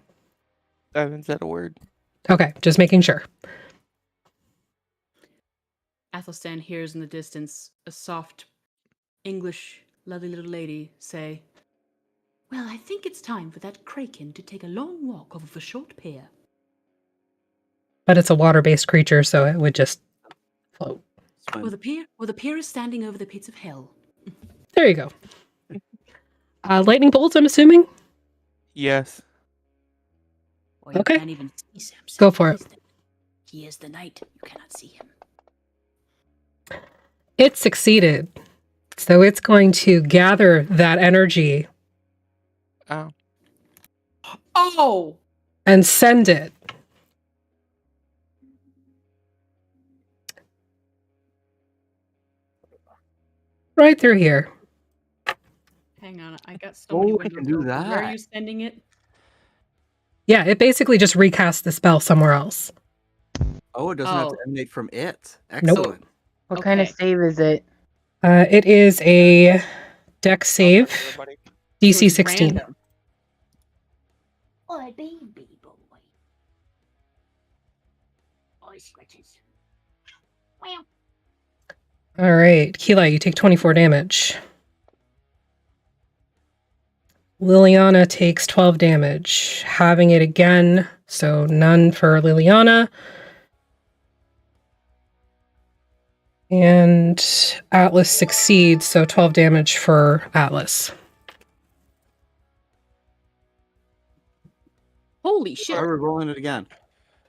Speaker 8: I haven't said a word.
Speaker 1: Okay, just making sure.
Speaker 4: Athelstan hears in the distance a soft English lovely little lady say, "Well, I think it's time for that kraken to take a long walk over the short pier."
Speaker 1: But it's a water-based creature, so it would just float.
Speaker 5: It's fine.
Speaker 4: Well, the pier is standing over the pits of hell.
Speaker 1: There you go. Lightning bolts, I'm assuming?
Speaker 8: Yes.
Speaker 4: Well, you
Speaker 1: Okay.
Speaker 4: can't even see Sam.
Speaker 1: Go for it.
Speaker 4: He is the night. You cannot see him.
Speaker 1: It succeeded. So it's going to gather that energy
Speaker 8: Oh.
Speaker 4: Oh!
Speaker 1: and send it right through here.
Speaker 4: Hang on, I got so many
Speaker 5: Oh, I
Speaker 4: windows
Speaker 5: can do
Speaker 4: open. Where are
Speaker 5: that.
Speaker 4: you sending it?
Speaker 1: Yeah, it basically just recasts the spell somewhere else.
Speaker 5: Oh, it doesn't have to
Speaker 4: Oh.
Speaker 5: emanate from it.
Speaker 1: Nope.
Speaker 5: Excellent.
Speaker 3: What kind of
Speaker 4: Okay.
Speaker 3: save is it?
Speaker 1: It is a deck save,
Speaker 8: Everybody.
Speaker 1: DC
Speaker 4: It's
Speaker 1: 16.
Speaker 4: random.
Speaker 7: Oh, baby boy. Oh, scratches. Wow.
Speaker 1: All right, Kila, you take 24 damage. Liliana takes 12 damage. Having it again, so none for Liliana. And Atlas succeeds, so 12 damage for Atlas.
Speaker 4: Holy
Speaker 5: Why
Speaker 4: shit.
Speaker 5: are we rolling it again?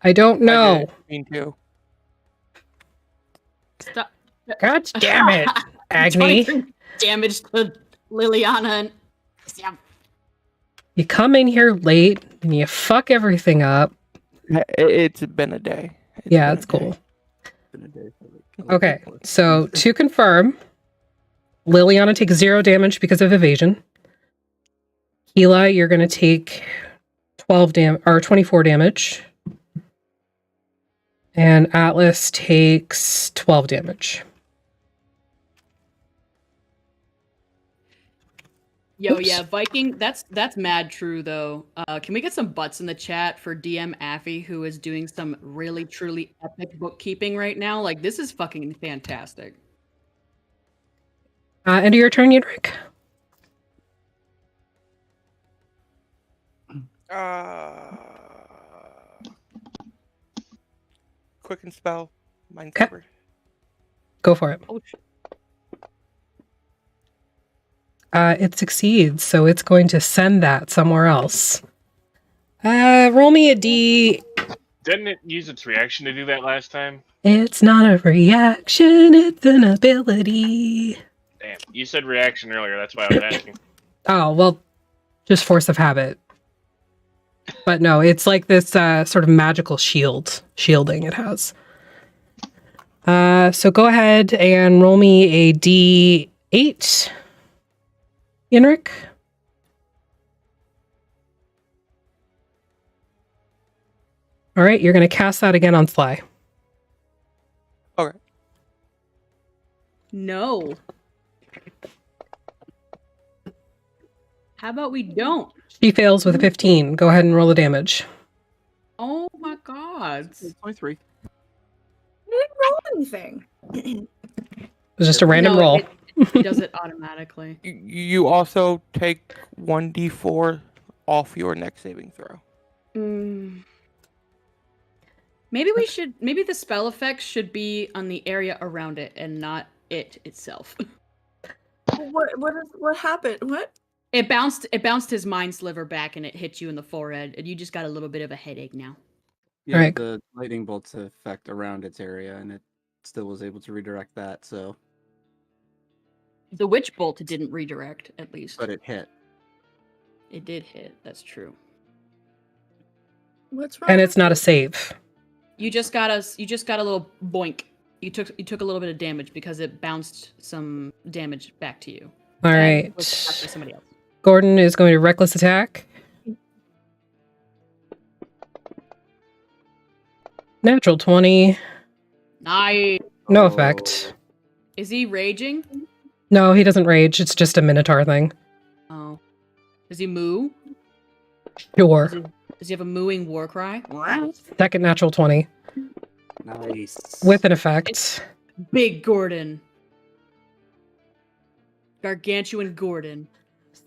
Speaker 1: I don't
Speaker 8: I
Speaker 1: know.
Speaker 8: did. Me too.
Speaker 4: Stop.
Speaker 1: God damn it, Agni.
Speaker 4: 23 damage to Liliana and Sam.
Speaker 1: You come in here late and you fuck everything up.
Speaker 8: It's been a day.
Speaker 1: Yeah,
Speaker 8: been
Speaker 1: it's
Speaker 8: a day.
Speaker 1: cool.
Speaker 5: Been a day for like-
Speaker 1: Okay, so to confirm, Liliana takes 0 damage because of evasion. Hela, you're going to take 24 damage. And Atlas takes 12 damage.
Speaker 4: Yo,
Speaker 1: Oops.
Speaker 4: yeah, Viking, that's mad true though. Can we get some butts in the chat for DM Affy, who is doing some really truly epic bookkeeping right now? Like, this is fucking fantastic.
Speaker 1: End of your turn, Yudrik.
Speaker 8: Quicken spell. Mind
Speaker 1: Okay.
Speaker 8: cover.
Speaker 1: Go for it.
Speaker 4: Oh, shit.
Speaker 1: It succeeds, so it's going to send that somewhere else. Roll me a D.
Speaker 2: Didn't it use its reaction to do that last time?
Speaker 1: It's not a reaction, it's an ability.
Speaker 2: Damn, you said reaction earlier. That's why I was asking.
Speaker 1: Oh, well, just force of habit. But no, it's like this sort of magical shielding it has. So go ahead and roll me a D8, Yenrik. All right, you're going to cast that again on Sly.
Speaker 4: No. How about we don't?
Speaker 1: She fails with a 15. Go ahead and roll the damage.
Speaker 4: Oh my god. odds.
Speaker 5: 23.
Speaker 6: I didn't roll anything.
Speaker 1: It was just a random
Speaker 4: No,
Speaker 1: roll.
Speaker 4: It does it automatically.
Speaker 8: You also take 1d4 off your next saving throw.
Speaker 4: Maybe the spell effects should be on the area around it and not it itself.
Speaker 6: What happened? What?
Speaker 4: It bounced his mind sliver back and it hit you in the forehead, and you just got a little bit of a headache now.
Speaker 5: Yeah,
Speaker 1: Alright.
Speaker 5: the lightning bolts effect around its area, and it still was able to redirect that, so.
Speaker 4: The witch bolt didn't redirect, at least.
Speaker 5: But it hit.
Speaker 4: It did hit, that's true.
Speaker 6: What's wrong?
Speaker 1: And it's not a save.
Speaker 4: You just got a little boink. You took a little bit of damage because it bounced some damage back to you.
Speaker 1: All
Speaker 4: And
Speaker 1: right.
Speaker 4: was attacked by somebody else.
Speaker 1: Gordon is going to reckless attack. Natural 20.
Speaker 4: Nice.
Speaker 1: No
Speaker 5: Oh.
Speaker 1: effect.
Speaker 4: Is he raging?
Speaker 1: No, he doesn't rage. It's just a Minotaur thing.
Speaker 4: Oh. Does he moo?
Speaker 1: Sure.
Speaker 4: Does he have a mooing war cry?
Speaker 1: Second natural 20.
Speaker 5: Nice.
Speaker 1: With an effect.
Speaker 4: Big Gordon. Gargantuan Gordon.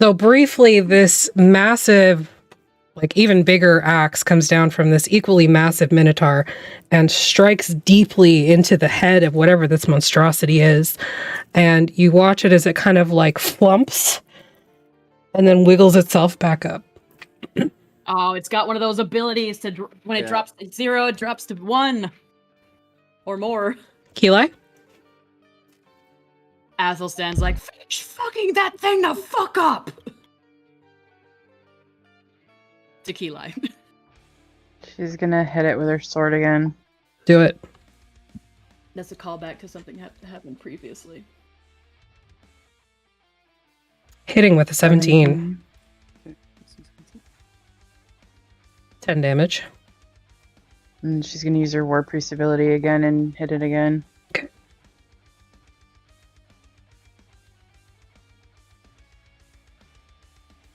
Speaker 1: So briefly, this massive, like even bigger axe comes down from this equally massive Minotaur and strikes deeply into the head of whatever this monstrosity is. And you watch it as it kind of like flumps and then wiggles itself back up.
Speaker 4: Oh, it's got one of those abilities to when it drops to 0, it drops to 1 or more.
Speaker 1: Keli?
Speaker 4: Athelstan's like, finish fucking that thing the fuck up. To Keli.
Speaker 3: She's gonna hit it with her sword again.
Speaker 1: Do it.
Speaker 4: That's a callback to something that happened previously.
Speaker 1: Hitting with a 17. 10 damage.
Speaker 3: And she's gonna use her War Priest ability again and hit it again.
Speaker 1: Okay.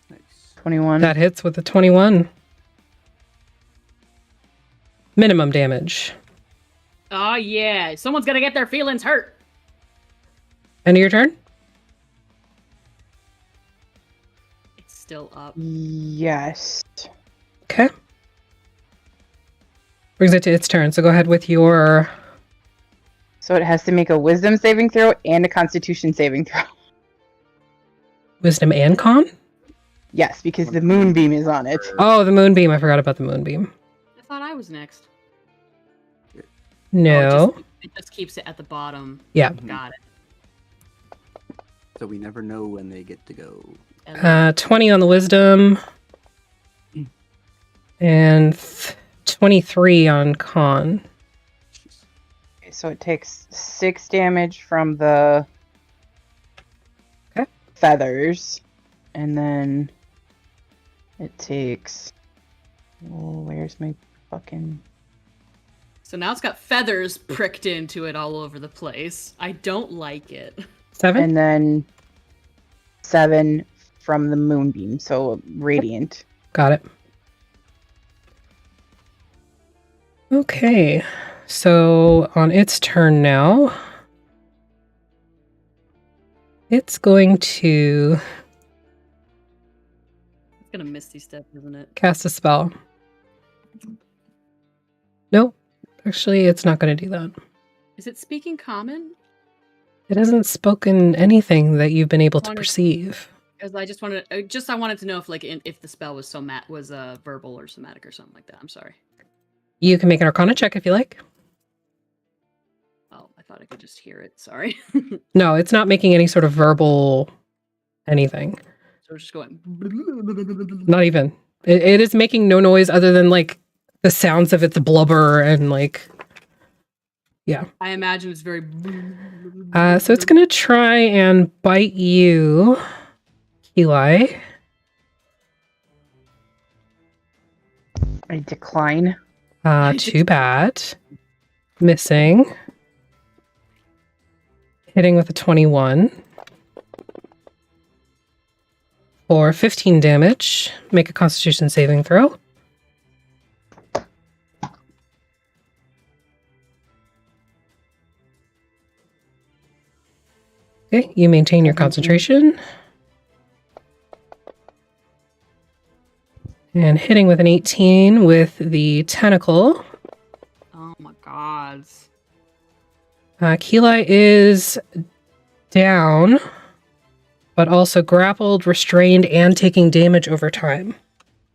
Speaker 5: Nice.
Speaker 3: 21.
Speaker 1: That hits with a 21. Minimum damage.
Speaker 4: Oh yeah, someone's gonna get their feelings hurt.
Speaker 1: End of your turn?
Speaker 4: It's still up.
Speaker 3: Yes.
Speaker 1: Okay. Brings it to its turn. So go ahead with your...
Speaker 3: So it has to make a Wisdom saving throw and a Constitution saving throw.
Speaker 1: Wisdom and Con?
Speaker 3: Yes, because the Moonbeam is on it.
Speaker 1: Oh, the Moonbeam. I forgot about the Moonbeam.
Speaker 4: I thought I was next.
Speaker 1: No.
Speaker 4: Oh, it just keeps it at the bottom.
Speaker 1: Yeah.
Speaker 4: Got it.
Speaker 5: So we never know when they get to go.
Speaker 1: 20 on the Wisdom. And 23 on Con.
Speaker 3: Okay, so it takes 6 damage from the feathers. And then it takes... Oh, where's my fucking...
Speaker 4: So now it's got feathers pricked into it all over the place. I don't like it.
Speaker 1: 7?
Speaker 3: And then 7 from the Moonbeam, so Radiant.
Speaker 1: Got it. Okay. So on its turn now, it's going to
Speaker 4: It's gonna Misty Step, isn't it?
Speaker 1: cast a spell. Nope. Actually, it's not going to do that.
Speaker 4: Is it speaking common?
Speaker 1: It hasn't spoken anything that you've been able to
Speaker 4: Wanted-
Speaker 1: perceive.
Speaker 4: Because I just wanted, I wanted to know if if the spell was verbal or somatic or something like that. I'm sorry.
Speaker 1: You can make an Arcana check if you like.
Speaker 4: Oh, I thought I could just hear it. Sorry.
Speaker 1: No, it's not making any sort of verbal anything.
Speaker 4: So we're just going.
Speaker 1: Not even. It is making no noise other than like the sounds of its blubber and like, yeah.
Speaker 4: I imagine it's very.
Speaker 1: So it's going to try and bite you, Eli.
Speaker 3: I decline.
Speaker 1: Too bad. Missing. Hitting with a 21. For 15 damage. Make a Constitution saving throw. Okay, you maintain your concentration. And hitting with an 18 with the tentacle.
Speaker 4: Oh my god.
Speaker 1: Keli is down, but also grappled, restrained, and taking damage over time.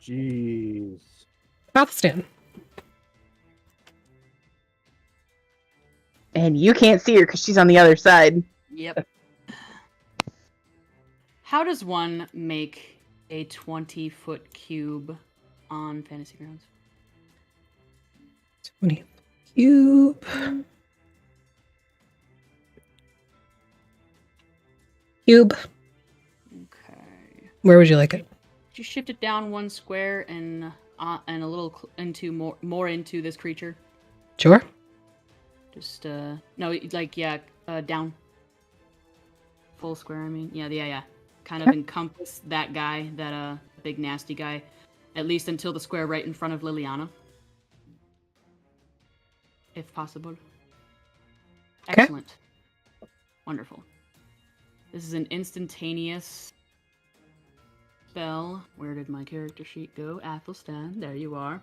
Speaker 5: Jeez.
Speaker 1: Athelstan.
Speaker 3: And you can't see her because she's on the other side.
Speaker 4: Yep. How does one make a 20-foot cube on Fantasy Grounds?
Speaker 1: 20 cube. Cube.
Speaker 4: Okay.
Speaker 1: Where would you like it?
Speaker 4: Just shift it down 1 square and a little into more into this creature.
Speaker 1: Sure.
Speaker 4: Just no, like down. Full square. I mean, yeah. Kind of encompass that guy, that big nasty guy, at least until the square right in front of Liliana, if possible.
Speaker 1: Okay.
Speaker 4: Excellent. Wonderful. This is an instantaneous spell. Where did my character sheet go? Athelstan, there you are.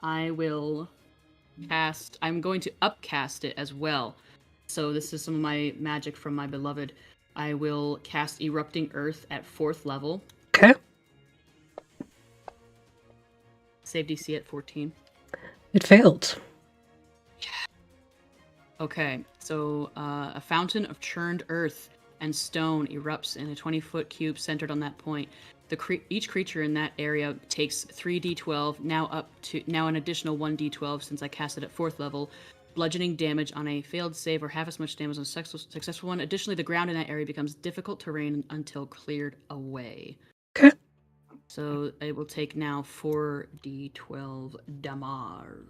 Speaker 4: I'm going to upcast it as well. So this is some of my magic from my beloved. I will cast Erupting Earth at 4th level.
Speaker 1: Okay.
Speaker 4: Save DC at 14.
Speaker 1: It failed.
Speaker 4: Okay, so a fountain of churned earth and stone erupts in a 20-foot cube centered on that point. Each creature in that area takes 3d12, now an additional 1d12 since I cast it at 4th level, bludgeoning damage on a failed save or half as much damage on a successful one. Additionally, the ground in that area becomes difficult terrain until cleared away.
Speaker 1: Okay.
Speaker 4: So it will take now 4d12 damage.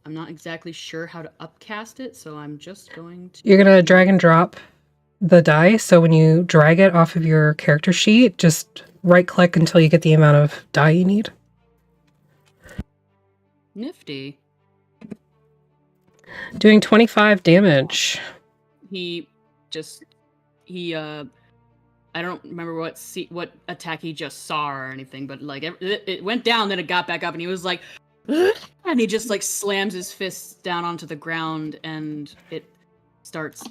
Speaker 4: I'm not exactly sure how to upcast it, so I'm just going to...
Speaker 1: You're going to drag and drop the die, so when you drag it off of your character sheet, just right-click until you get the amount of die you need.
Speaker 4: Nifty.
Speaker 1: Doing 25 damage.
Speaker 4: I don't remember what attack he just saw or anything, but like it went down, then it got back up, and he was like, and he just like slams his fists down onto the ground, and it starts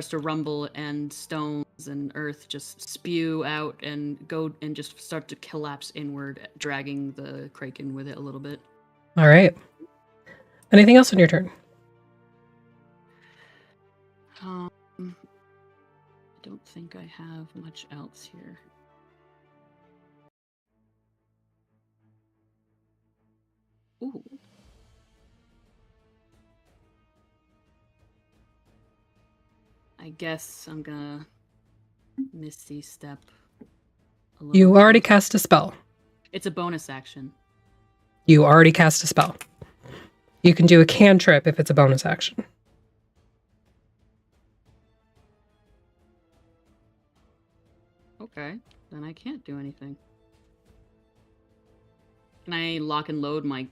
Speaker 4: to rumble, and stones and earth just spew out and go and just start to collapse inward, dragging the Kraken with it a little bit.
Speaker 1: All right. Anything else on your turn?
Speaker 4: I don't think I have much else here. Ooh. I guess I'm gonna Misty Step a little
Speaker 1: You already
Speaker 4: closer.
Speaker 1: cast a spell.
Speaker 4: It's a bonus action.
Speaker 1: You already cast a spell. You can do a cantrip if it's a bonus action.
Speaker 4: Okay, then I can't do anything. Can I lock and load my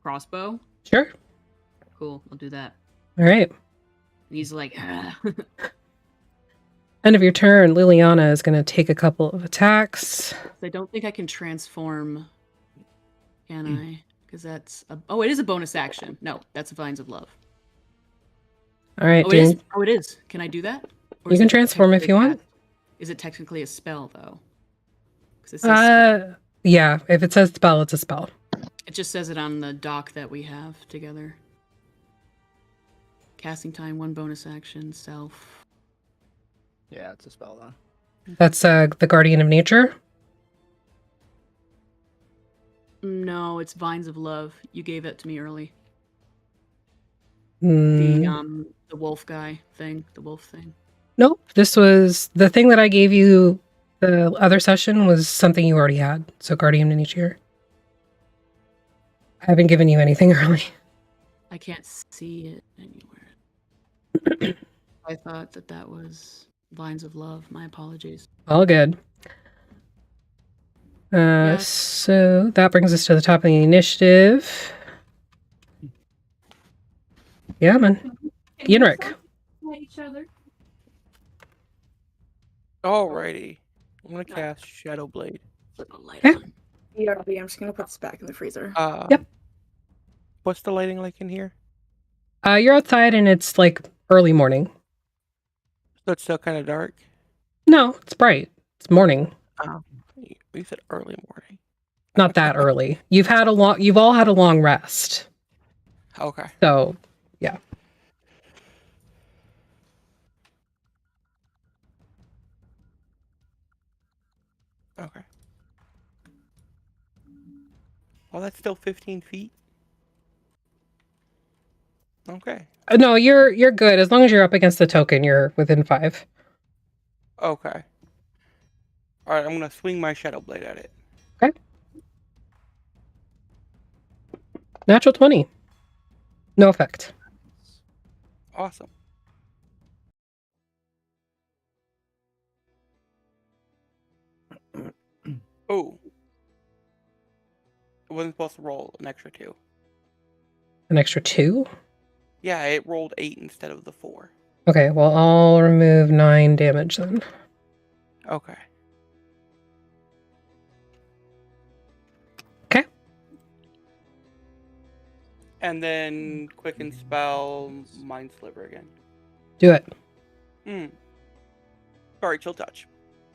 Speaker 4: crossbow?
Speaker 1: Sure.
Speaker 4: Cool, I'll do that.
Speaker 1: All right.
Speaker 4: And he's like,
Speaker 1: End of your turn, Liliana is going to take a couple of attacks.
Speaker 4: I don't think I can transform, can I? Because that's oh, it is a bonus action. No, that's Vines of Love.
Speaker 1: All right.
Speaker 4: Oh, it is. Oh, it is. Can I do that? Or
Speaker 1: You
Speaker 4: is
Speaker 1: can
Speaker 4: it
Speaker 1: transform if you
Speaker 4: technically a
Speaker 1: want.
Speaker 4: cast? Is it technically a spell though? 'Cause it says
Speaker 1: Yeah. If it says spell, it's a spell.
Speaker 4: it just says it on the doc that we have together. Casting time, 1 bonus action, self.
Speaker 9: Yeah, it's a spell though.
Speaker 1: That's the Guardian of Nature.
Speaker 4: No, it's Vines of Love. You gave that to me early.
Speaker 1: Mm,
Speaker 4: The wolf guy thing, the wolf thing.
Speaker 1: nope. This was the thing that I gave you. The other session was something you already had. So Guardian of Nature. I haven't given you anything early.
Speaker 4: I can't see it anywhere. I thought that was Vines of Love. My apologies.
Speaker 1: All good. So that brings us to the top of the initiative. Yeah, man. Yenrik.
Speaker 4: each other.
Speaker 8: Alrighty. I'm gonna cast Shadow Blade.
Speaker 4: Flip a light
Speaker 1: Okay.
Speaker 4: on.
Speaker 6: BRB, I'm just gonna put this back in the freezer.
Speaker 1: Yep.
Speaker 8: What's the lighting like in here?
Speaker 1: You're outside and it's like early morning.
Speaker 8: So it's still kind of dark.
Speaker 1: No, it's bright. It's morning.
Speaker 8: You said early morning.
Speaker 1: Not that early. You've all had a long rest.
Speaker 8: Okay.
Speaker 1: So, yeah.
Speaker 8: Okay. Well, that's still 15 feet. Okay.
Speaker 1: No, you're good. As long as you're up against the token, you're within 5.
Speaker 8: Okay. Alright, I'm gonna swing my Shadow Blade at it.
Speaker 1: Okay. Natural 20. No effect.
Speaker 8: Awesome. Oh. It wasn't supposed to roll an extra 2.
Speaker 1: An extra 2?
Speaker 8: Yeah, it rolled 8 instead of the 4.
Speaker 1: Okay, well, I'll remove 9 damage then.
Speaker 8: Okay.
Speaker 1: Okay.
Speaker 8: And then Quicken Spell, Mind Sliver again.
Speaker 1: Do it.
Speaker 8: Sorry, Chill Touch.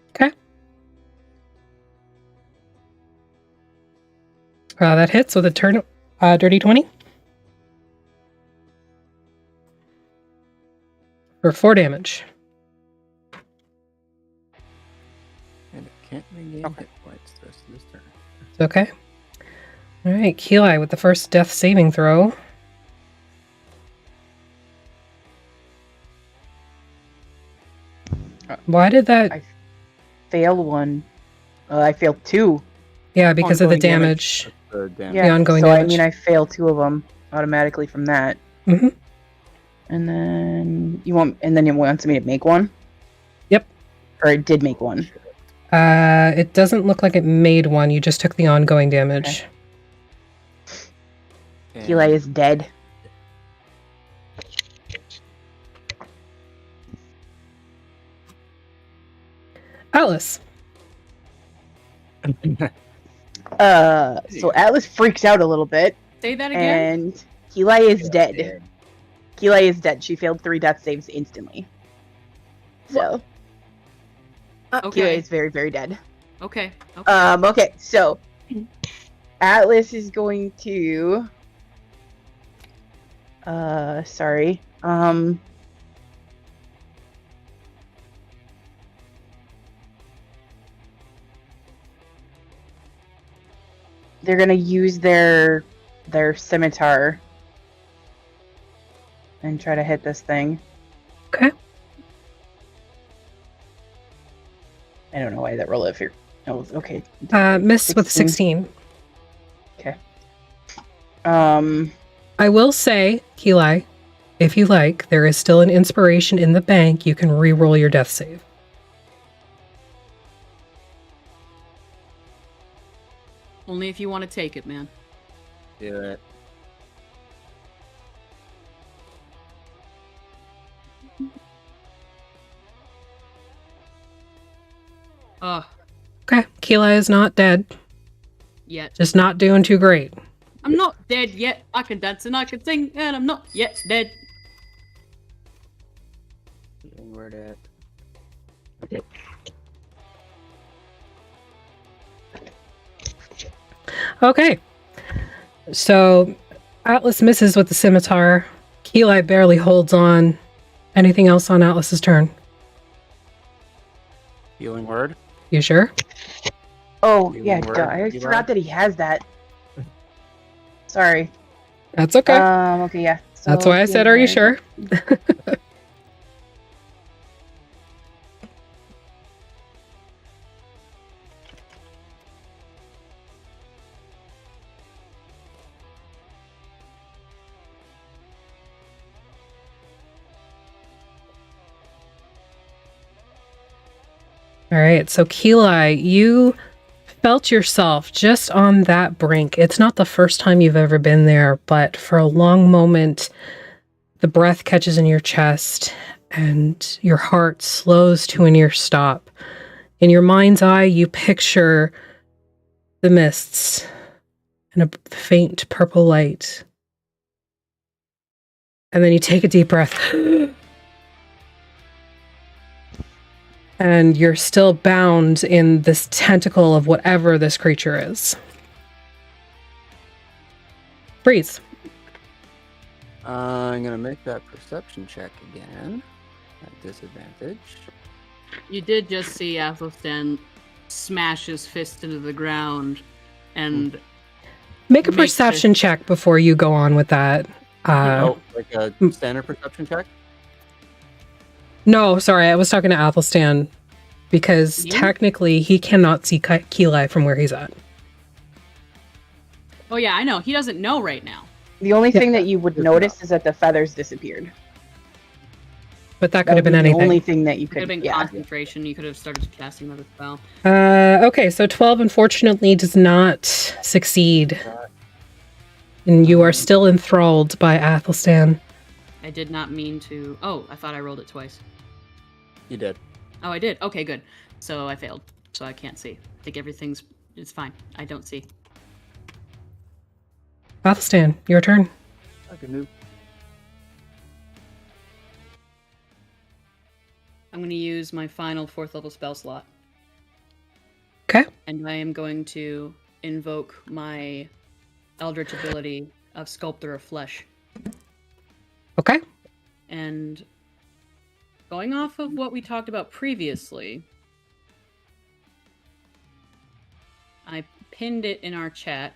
Speaker 1: Okay. That hits with a dirty 20. For 4 damage.
Speaker 9: And it can't regain hit points the rest of this turn.
Speaker 1: Okay. All right, Keeli with the first death saving throw. Why did that?
Speaker 3: I failed one. I failed 2.
Speaker 1: Yeah, because of the
Speaker 5: Ongoing
Speaker 1: damage.
Speaker 9: The damage.
Speaker 3: Yeah,
Speaker 1: ongoing
Speaker 3: so
Speaker 1: damage.
Speaker 3: I mean, I failed 2 of them automatically from that.
Speaker 1: Mhm.
Speaker 3: And then you want me to make one?
Speaker 1: Yep.
Speaker 3: Or it did make one.
Speaker 1: It doesn't look like it made one. You just took the ongoing damage.
Speaker 9: And
Speaker 3: Keeli is dead.
Speaker 1: Atlas.
Speaker 3: So Atlas freaks out a little bit,
Speaker 4: Say that again.
Speaker 3: and Keeli is dead. Keeli is dead. She failed 3 death saves instantly. So Keeli
Speaker 4: Okay.
Speaker 3: is very, very dead.
Speaker 4: Okay.
Speaker 3: Okay, so Atlas is going to sorry. They're gonna use their scimitar and try to hit this thing.
Speaker 1: Okay.
Speaker 3: I don't know why that roll if you're okay.
Speaker 1: Miss with 16.
Speaker 3: Okay.
Speaker 1: I will say, Keeli, if you like, there is still an inspiration in the bank. You can re-roll your death save.
Speaker 4: Only if you want to take it, man.
Speaker 9: Do it.
Speaker 1: Okay, Keeli is not dead.
Speaker 4: Yet.
Speaker 1: Just not doing too great.
Speaker 4: I'm not dead yet. I can dance and I can sing, and I'm not yet dead.
Speaker 9: Where at?
Speaker 1: Okay. So Atlas misses with the scimitar. Keeli barely holds on. Anything else on Atlas's turn?
Speaker 9: Healing word.
Speaker 1: You sure?
Speaker 3: Oh
Speaker 9: You
Speaker 3: yeah,
Speaker 9: were-
Speaker 3: duh, I
Speaker 9: you
Speaker 3: forgot
Speaker 9: were?
Speaker 3: that he has that. Sorry.
Speaker 1: That's okay.
Speaker 3: Okay, yeah.
Speaker 1: That's
Speaker 3: So
Speaker 1: why I said, are you
Speaker 3: healing
Speaker 1: sure? All right, so Keeli, you felt yourself just on that brink. It's not the first time you've ever been there, but for a long moment, the breath catches in your chest and your heart slows to a near stop. In your mind's eye, you picture the mists and a faint purple light. And then you take a deep breath. And you're still bound in this tentacle of whatever this creature is. Breeze.
Speaker 5: I'm gonna make that perception check again at disadvantage.
Speaker 4: You did just see Athelstan smash his fist into the ground and
Speaker 1: Make a
Speaker 4: Make
Speaker 1: perception check before you go on with that.
Speaker 5: Like a standard perception check?
Speaker 1: No, sorry, I was talking to Athelstan because
Speaker 4: You?
Speaker 1: technically he cannot see Keli from where he's at.
Speaker 4: oh yeah, I know. He doesn't know right now.
Speaker 3: The only
Speaker 1: Yeah.
Speaker 3: thing that you would notice is that the feathers disappeared.
Speaker 1: But that
Speaker 3: That
Speaker 1: could have
Speaker 3: would
Speaker 1: been
Speaker 3: be
Speaker 1: anything.
Speaker 3: the only thing that you
Speaker 4: Could have
Speaker 3: could.
Speaker 4: been
Speaker 3: Yeah.
Speaker 4: concentration. You could have started casting another spell.
Speaker 1: Okay, so 12 unfortunately does not succeed. And you are still enthralled by Athelstan.
Speaker 4: I did not mean to. Oh, I thought I rolled it twice.
Speaker 5: You did.
Speaker 4: Oh, I did. Okay, good. So I failed. So I can't see. I think it's fine. I don't see.
Speaker 1: Athelstan, your turn.
Speaker 5: I can do.
Speaker 4: I'm going to use my final 4th level spell slot.
Speaker 1: Okay.
Speaker 4: And I am going to invoke my Eldritch ability of Sculptor of Flesh.
Speaker 1: Okay.
Speaker 4: And going off of what we talked about previously, I pinned it in our chat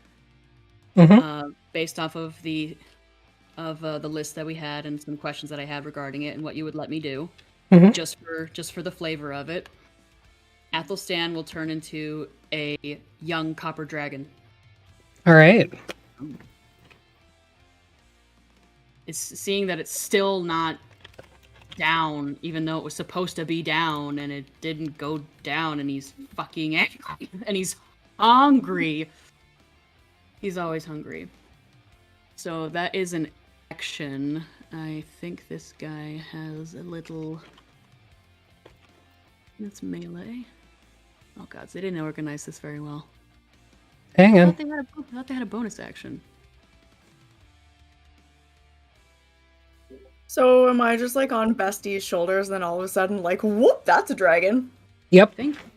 Speaker 4: based off of the list that we had and some questions that I had regarding it and what you would let me do, just for the flavor of it. Athelstan will turn into a young copper dragon.
Speaker 1: All right.
Speaker 4: It's seeing that it's still not down, even though it was supposed to be down, and it didn't go down, and he's fucking angry, and he's hungry. He's always hungry. So that is an action. I think this guy has a little... That's melee. Oh god, so they didn't organize this very well.
Speaker 1: Hang
Speaker 4: I
Speaker 1: on.
Speaker 4: thought they had a bonus action.
Speaker 6: So am I just like on Bestie's shoulders, then all of a sudden, like, whoop, that's a dragon.
Speaker 1: Yep.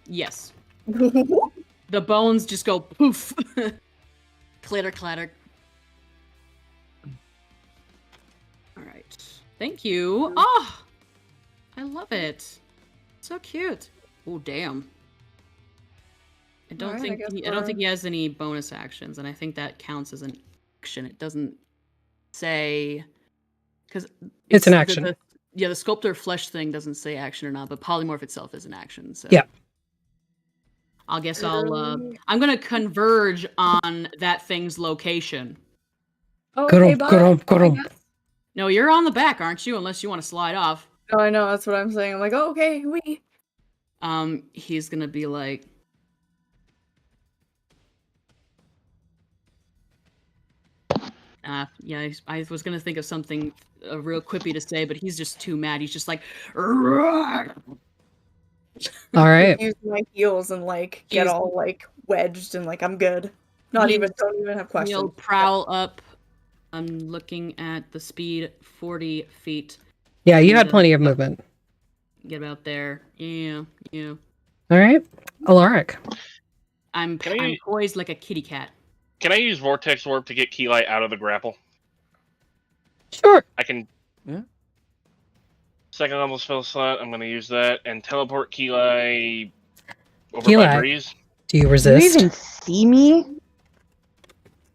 Speaker 4: Yes. The bones just go poof. Clatter, clatter. Alright. Thank you. Oh! I love it. So cute. Oh, damn. I don't
Speaker 6: Alright, I guess
Speaker 4: think he has any bonus actions, and I think that counts as an action. It doesn't say... Because
Speaker 1: It's an action.
Speaker 4: The Sculptor Flesh thing doesn't say action or not, but Polymorph itself is an action. So
Speaker 1: Yeah.
Speaker 4: I guess I'm gonna converge on that thing's location.
Speaker 6: Okay, bye.
Speaker 4: No, you're on the back, aren't you? Unless you want to slide off.
Speaker 6: Oh, I know, that's what I'm saying. I'm like, oh, okay, we.
Speaker 4: He's gonna be like, yeah, I was gonna think of something real quippy to say, but he's just too mad. He's just like, "Roar!"
Speaker 1: All right.
Speaker 6: Use my heels and like get
Speaker 4: He's-
Speaker 6: all like wedged and like I'm good. Don't even have questions.
Speaker 4: He'll prowl up. I'm looking at the speed, 40 feet.
Speaker 1: Yeah, you had plenty of movement.
Speaker 4: Get about there. Yeah.
Speaker 1: All right. Alaric.
Speaker 4: I'm poised like a kitty cat.
Speaker 2: Can I use Vortex Warp to get Keli out of the grapple?
Speaker 1: Sure.
Speaker 2: I can.
Speaker 5: Yeah.
Speaker 2: Second level spell slot. I'm going to use that and teleport Keli over
Speaker 1: Keli,
Speaker 2: by Breeze.
Speaker 1: Do you
Speaker 3: Do you
Speaker 1: resist?
Speaker 3: even see me?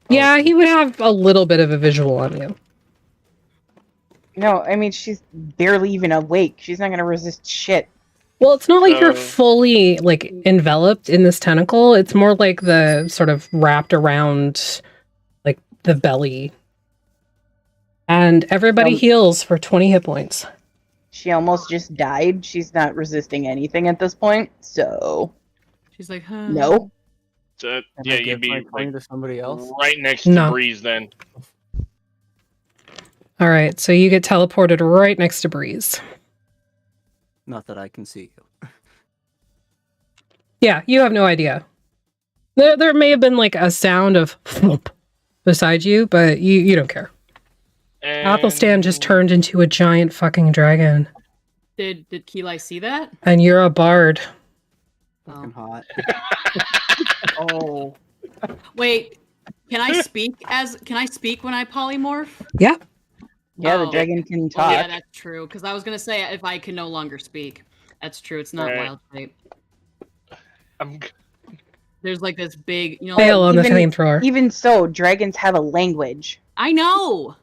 Speaker 1: Yeah, he would have a little bit of a visual on you.
Speaker 3: No, I mean, she's barely even awake. She's not going to resist shit.
Speaker 1: Well, it's not like you're
Speaker 2: So-
Speaker 1: fully like enveloped in this tentacle. It's more like the sort of wrapped around like the belly. And everybody heals for 20 hit points.
Speaker 3: She almost just died. She's not resisting anything at this point, so
Speaker 4: She's like, huh.
Speaker 3: no.
Speaker 2: So,
Speaker 5: Can
Speaker 2: yeah,
Speaker 5: I
Speaker 2: you'd
Speaker 5: give
Speaker 2: be
Speaker 5: my
Speaker 2: like,
Speaker 5: coin to somebody else?
Speaker 2: right next to
Speaker 1: No.
Speaker 2: Breeze then.
Speaker 1: All right, so you get teleported right next to Breeze.
Speaker 5: Not that I can see you.
Speaker 1: Yeah, you have no idea. There may have been like a sound of thump beside you, but you don't care. Athelstan just turned into a giant fucking dragon.
Speaker 4: Did Keelai see that?
Speaker 1: And you're a bard.
Speaker 5: Fucking hot.
Speaker 4: Oh. Wait, can I speak when I polymorph?
Speaker 1: Yeah.
Speaker 3: Yeah, the
Speaker 4: Oh.
Speaker 3: dragon can
Speaker 4: Oh,
Speaker 3: talk.
Speaker 4: yeah, that's true. Because I was gonna say if I can no longer speak. That's true. It's not
Speaker 2: Right.
Speaker 4: wild type.
Speaker 2: I'm
Speaker 4: There's like this big, you know.
Speaker 1: Fail on the
Speaker 3: even-
Speaker 1: flamethrower.
Speaker 3: Even so, dragons have a language.
Speaker 4: I know.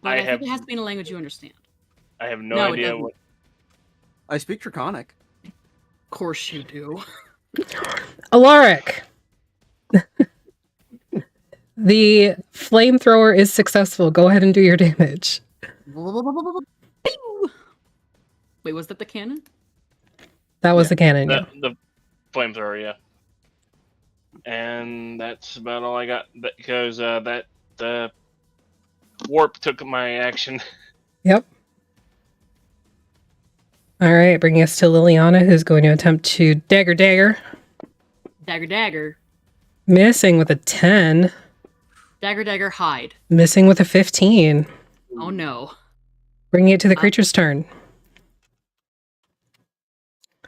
Speaker 4: But
Speaker 2: I
Speaker 4: I,
Speaker 2: have-
Speaker 4: think it has to be in a language you understand.
Speaker 2: I have no
Speaker 4: No, it
Speaker 2: idea
Speaker 4: doesn't.
Speaker 2: what.
Speaker 5: I speak Draconic.
Speaker 4: Of course you do.
Speaker 1: Alaric. The flamethrower is successful. Go ahead and do your damage.
Speaker 4: Wait, was that the cannon?
Speaker 1: That was
Speaker 5: Yeah.
Speaker 1: the cannon. Yeah.
Speaker 2: The flamethrower, yeah. And that's about all I got because that the warp took my action.
Speaker 1: Yep. All right, bringing us to Liliana, who's going to attempt to dagger.
Speaker 4: Dagger.
Speaker 1: Missing with a 10.
Speaker 4: Dagger, hide.
Speaker 1: Missing with a 15.
Speaker 4: Oh no.
Speaker 1: Bringing it to the creature's turn.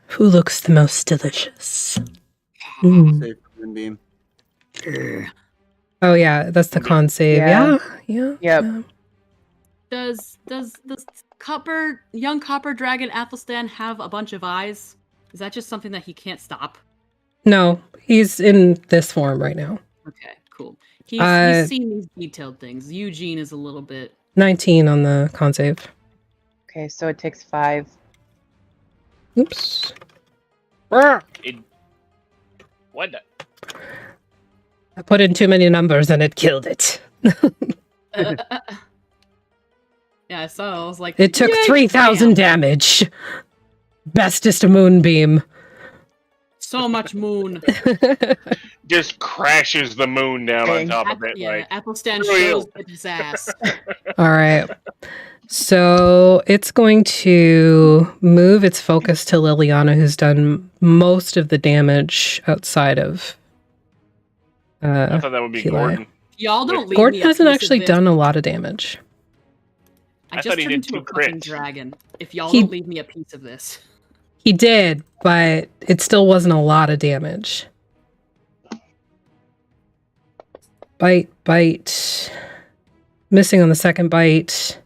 Speaker 1: Who looks the most delicious? Mm.
Speaker 5: Save for Moonbeam.
Speaker 1: Oh yeah, that's the con save.
Speaker 3: Yeah.
Speaker 1: Yeah.
Speaker 3: Yep.
Speaker 1: yeah.
Speaker 4: Does young copper dragon Athelstan have a bunch of eyes? Is that just something that he can't stop?
Speaker 1: No, he's in this form right now.
Speaker 4: Okay, cool. He's seen these detailed things. Eugene is a little bit
Speaker 1: 19 on the con save.
Speaker 3: Okay, so it takes 5.
Speaker 1: Oops.
Speaker 2: What?
Speaker 1: I put in too many numbers and it killed it.
Speaker 4: yeah, I saw. I was like,
Speaker 1: It took
Speaker 4: "Yay,
Speaker 1: 3,000
Speaker 4: bam."
Speaker 1: damage. Bestest a moonbeam.
Speaker 4: So much moon.
Speaker 2: Just crashes the moon down on top of it.
Speaker 4: Yeah,
Speaker 2: Like,
Speaker 4: Athelstan
Speaker 2: real.
Speaker 4: shows his ass.
Speaker 1: All right. So it's going to move its focus to Liliana, who's done most of the damage outside of.
Speaker 2: I thought that would be
Speaker 1: Keelai.
Speaker 2: Gordon.
Speaker 4: Y'all don't leave
Speaker 1: Gordon
Speaker 4: me a
Speaker 1: hasn't
Speaker 4: piece of
Speaker 1: actually
Speaker 4: this.
Speaker 1: done a lot of damage.
Speaker 4: I
Speaker 2: I
Speaker 4: just
Speaker 2: thought he
Speaker 4: turned
Speaker 2: did
Speaker 4: into
Speaker 2: 2
Speaker 4: a fucking
Speaker 2: crits.
Speaker 4: dragon. If y'all
Speaker 1: He-
Speaker 4: don't leave me a piece of this.
Speaker 1: He did, but it still wasn't a lot of damage. Bite. Missing on the second bite.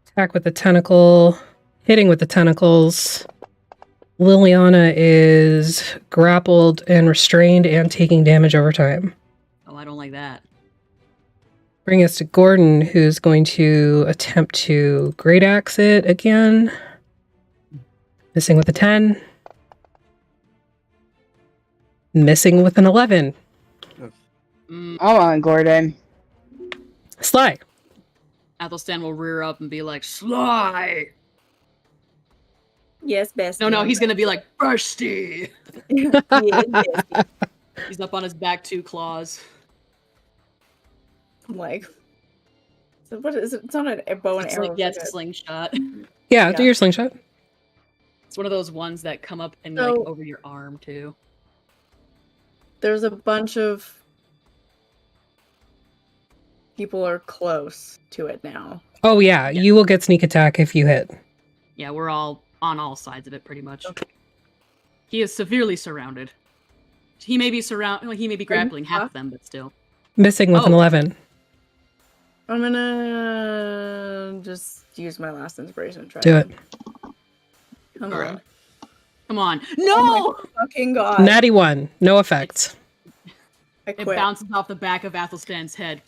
Speaker 1: Attack with the tentacle. Hitting with the tentacles. Liliana is grappled and restrained and taking damage over time.
Speaker 4: Oh, I don't like that.
Speaker 1: Bring us to Gordon, who's going to attempt to great axe it again. Missing with a 10. Missing with an 11.
Speaker 4: Mm,
Speaker 3: Come on, Gordon.
Speaker 1: Sly.
Speaker 4: Athelstan will rear up and be like, Sly!
Speaker 6: Yes, best.
Speaker 4: No, he's gonna be like, Bursty!
Speaker 6: yeah.
Speaker 4: He's up on his back 2 claws.
Speaker 6: I'm like, so what is it? It's not a bow and
Speaker 4: It's
Speaker 6: arrow.
Speaker 4: like, yeah,
Speaker 6: it's
Speaker 4: it's a slingshot.
Speaker 1: Yeah, do
Speaker 6: Yeah.
Speaker 1: your slingshot.
Speaker 4: It's one of those ones that come up and
Speaker 6: So-
Speaker 4: like over your arm too.
Speaker 6: There's a bunch of people are close to it now.
Speaker 1: Oh, yeah,
Speaker 4: Yeah.
Speaker 1: you will get sneak attack if you hit.
Speaker 4: Yeah, we're all on all sides of it pretty much. He is severely surrounded. He may be grappling half of them, but still.
Speaker 1: Missing with an
Speaker 4: Oh.
Speaker 1: 11.
Speaker 6: I'm gonna just use my last inspiration and try.
Speaker 1: Do it.
Speaker 6: Come on.
Speaker 4: Come on.
Speaker 6: Oh
Speaker 4: No!
Speaker 6: my fucking god.
Speaker 1: Natty 1. No effect.
Speaker 6: I
Speaker 4: It
Speaker 6: quit.
Speaker 4: bounces off the back of Athelstan's head.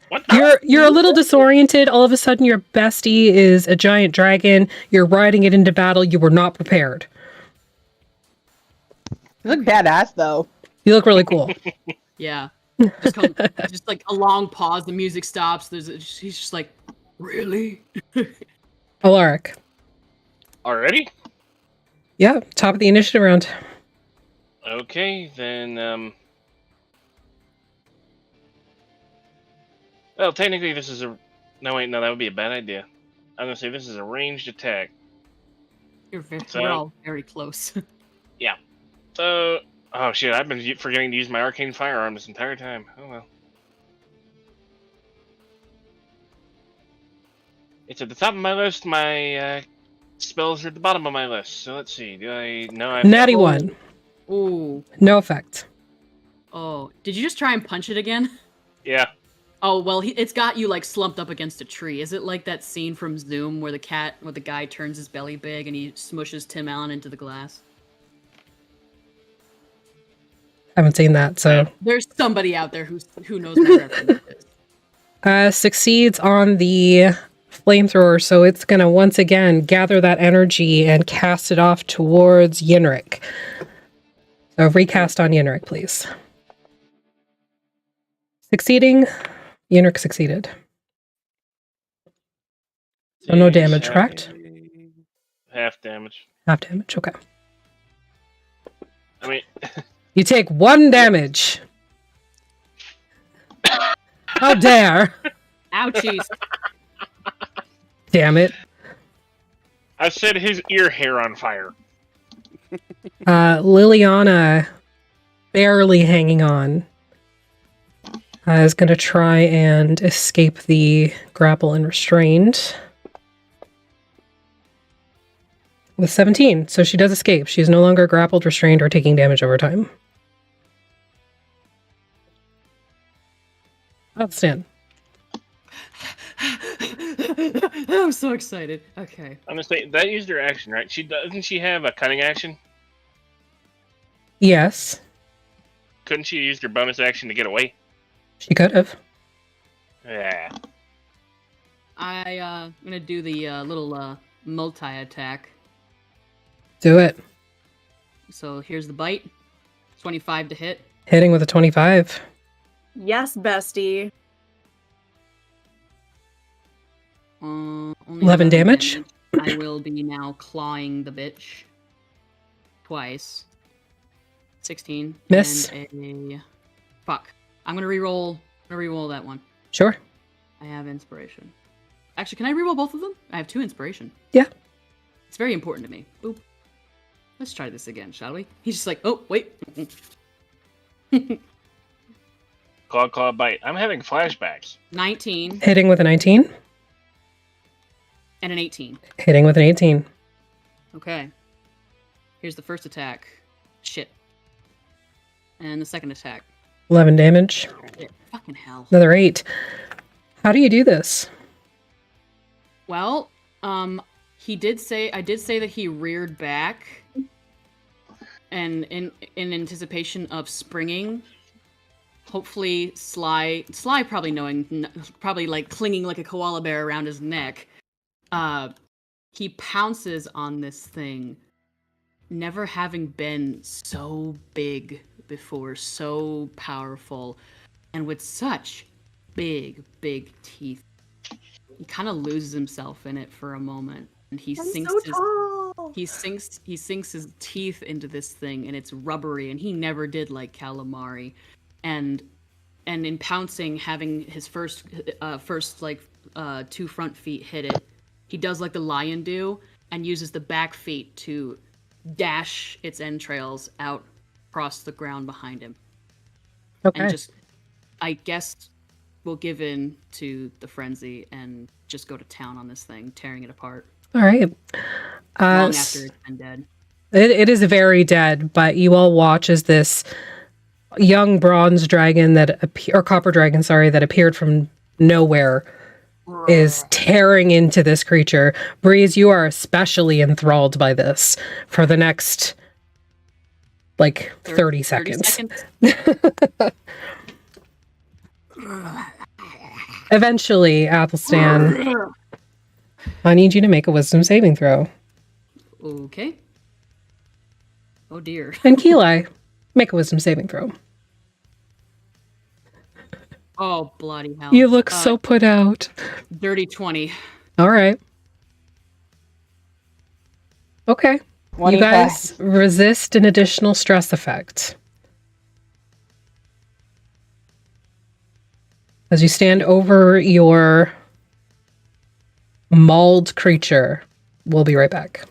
Speaker 2: What the?
Speaker 1: You're a little disoriented. All of a sudden, your bestie is a giant dragon. You're riding it into battle. You were not prepared.
Speaker 3: You look badass, though.
Speaker 1: You look really cool.
Speaker 4: Yeah. Just like a long pause, the music stops. He's just like, really?
Speaker 1: Alaric.
Speaker 2: Already?
Speaker 1: Yeah, top of the initiative round.
Speaker 2: Okay, then, well, technically this is a... No, wait, no, that would be a bad idea. I'm gonna say this is a ranged attack.
Speaker 4: We're all very close.
Speaker 2: So, oh shit, I've been forgetting to use my arcane firearm this entire time. Oh well. It's at the top of my list. My spells are at the bottom of my list. So let's see. Do I? No, I.
Speaker 1: Natty 1.
Speaker 4: Ooh.
Speaker 1: No effect.
Speaker 4: Oh, did you just try and punch it again?
Speaker 2: Yeah.
Speaker 4: Oh well, it's got you like slumped up against a tree. Is it like that scene from Zoom where the guy turns his belly big and he smushes Tim Allen into the glass?
Speaker 1: Haven't seen that, so.
Speaker 4: There's somebody out there who knows what reference it is.
Speaker 1: Succeeds on the flamethrower, so it's gonna once again gather that energy and cast it off towards Yenrik. So recast on Yenrik, please. Succeeding, Yenrik succeeded. So no damage, correct?
Speaker 2: Half damage.
Speaker 1: Half damage, okay.
Speaker 2: I mean,
Speaker 1: You take 1 damage. How dare!
Speaker 4: Ouchies.
Speaker 1: Damn it.
Speaker 2: I set his ear hair on fire.
Speaker 1: Liliana, barely hanging on, is going to try and escape the grapple and restrained. With 17, so she does escape. She is no longer grappled, restrained, or taking damage over time. Athelstan.
Speaker 4: I'm so excited. Okay.
Speaker 2: I'm gonna say that used her action, right? Doesn't she have a cunning action?
Speaker 1: Yes,
Speaker 2: Couldn't she use her bonus action to get away?
Speaker 1: she could have.
Speaker 2: Yeah.
Speaker 4: I'm gonna do the little multi-attack.
Speaker 1: Do it.
Speaker 4: So here's the bite. 25 to hit.
Speaker 1: Hitting with a 25.
Speaker 6: Yes, bestie.
Speaker 4: Only
Speaker 1: 11 damage.
Speaker 4: I will be now clawing the bitch. Twice. 16.
Speaker 1: Miss.
Speaker 4: And a... Fuck. I'm gonna reroll that one.
Speaker 1: Sure.
Speaker 4: I have inspiration. Actually, can I reroll both of them? I have 2 inspiration.
Speaker 1: Yeah.
Speaker 4: It's very important to me. Boop. Let's try this again, shall we? He's just like, oh, wait.
Speaker 2: Claw, bite. I'm having flashbacks.
Speaker 4: 19
Speaker 1: Hitting with a 19.
Speaker 4: and an 18.
Speaker 1: Hitting with an 18.
Speaker 4: Okay. Here's the first attack. Shit. And the second attack.
Speaker 1: 11 damage.
Speaker 4: Fucking hell.
Speaker 1: Another 8. How do you do this?
Speaker 4: Well, I did say that he reared back, and in anticipation of springing, hopefully Sly probably like clinging like a koala bear around his neck, he pounces on this thing, never having been so big before, so powerful, and with such big teeth. He kind of loses himself in it for a moment, and he sinks his teeth into this thing, and it's rubbery, and he never did like calamari, and in pouncing, having his first 2 front feet hit it, he does like the lion do, and uses the back feet to dash its entrails out across the ground behind him.
Speaker 1: Okay.
Speaker 4: And just, I guess, we'll give in to the frenzy and just go to town on this thing, tearing it apart.
Speaker 1: All right.
Speaker 4: Long after it's been dead.
Speaker 1: It is very dead, but you all watch as this young bronze dragon or copper dragon, sorry, that appeared from nowhere is tearing into this creature. Breeze, you are especially enthralled by this for the next, 30 seconds. Eventually, Athelstan, I need you to make a wisdom saving throw.
Speaker 4: Okay. Oh dear.
Speaker 1: And Keli, make a wisdom saving throw.
Speaker 4: Oh, bloody hell.
Speaker 1: You look so put out.
Speaker 4: Dirty 20.
Speaker 1: All right. Okay.
Speaker 3: 25.
Speaker 1: You guys resist an additional stress effect. As you stand over your mauled creature. We'll be right back.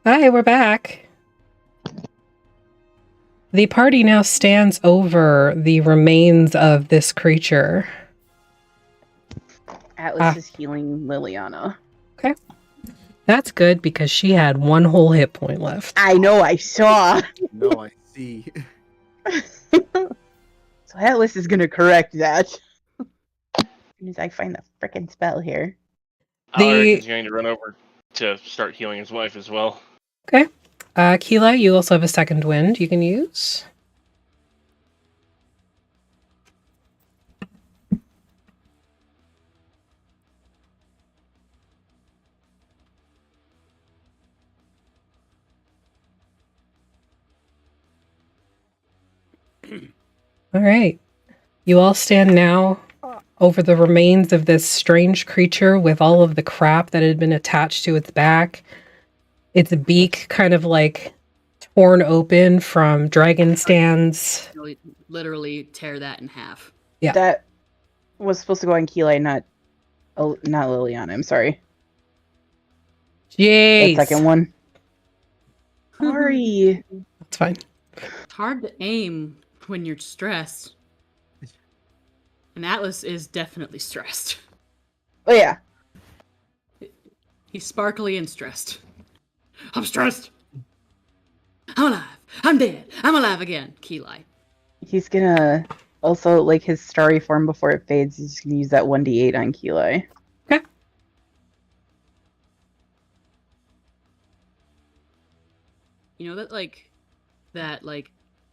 Speaker 1: Hi, we're back. The party now stands over the remains of this creature.
Speaker 3: Atlas is healing Liliana.
Speaker 1: Okay. That's good because she had one whole hit point left.
Speaker 3: I know, I saw.
Speaker 5: No, I see.
Speaker 3: So Atlas is gonna correct that. As soon as I find the frickin' spell here.
Speaker 2: Alaric is going to run over to start healing his wife as well.
Speaker 1: Okay. Keela, you also have a second wind you can use. All right. You all stand now over the remains of this strange creature with all of the crap that had been attached to its back. Its beak kind of like torn open from dragon stands.
Speaker 4: Literally tear that in half.
Speaker 1: Yeah.
Speaker 3: That was supposed to go on Keelai, not Liliana. I'm sorry.
Speaker 1: Jeez.
Speaker 3: That second one. Sorry.
Speaker 1: That's fine.
Speaker 4: It's hard to aim when you're stressed. And Atlas is definitely stressed.
Speaker 3: Oh yeah.
Speaker 4: He's sparkly and stressed. I'm stressed. I'm alive. I'm dead. I'm alive again. Keelai.
Speaker 3: He's gonna also, like, his starry form before it fades, he's just gonna use that 1d8 on Keelai.
Speaker 1: Okay.
Speaker 4: You know that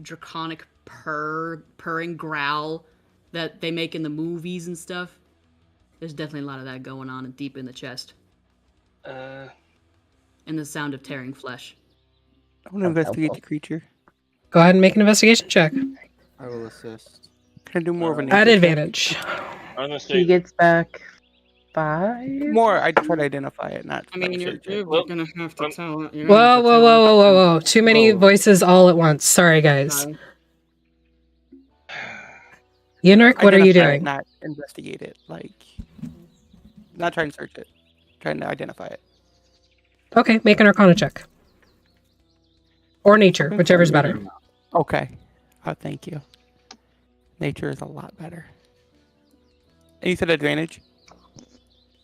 Speaker 4: draconic purring growl that they make in the movies and stuff? There's definitely a lot of that going on deep in the chest. And the sound of tearing flesh.
Speaker 8: I want to investigate the creature.
Speaker 1: Go ahead and make an investigation check.
Speaker 5: I will assist.
Speaker 8: Can I do more of an
Speaker 1: At
Speaker 8: nature check?
Speaker 1: advantage.
Speaker 2: I'm gonna say
Speaker 3: He gets back 5?
Speaker 8: More, I try to identify it, not.
Speaker 4: I mean,
Speaker 8: not
Speaker 4: you're
Speaker 8: search it.
Speaker 4: gonna have to tell it.
Speaker 1: Whoa. Too many voices all at once. Sorry, guys. Yenrik, what are you
Speaker 8: Identify it,
Speaker 1: doing?
Speaker 8: not investigate it. Like, not trying to search it. Trying to identify it.
Speaker 1: Okay, make an Arcana check. Or nature, whichever's better.
Speaker 8: Okay. Oh, thank you. Nature is a lot better. And you said advantage?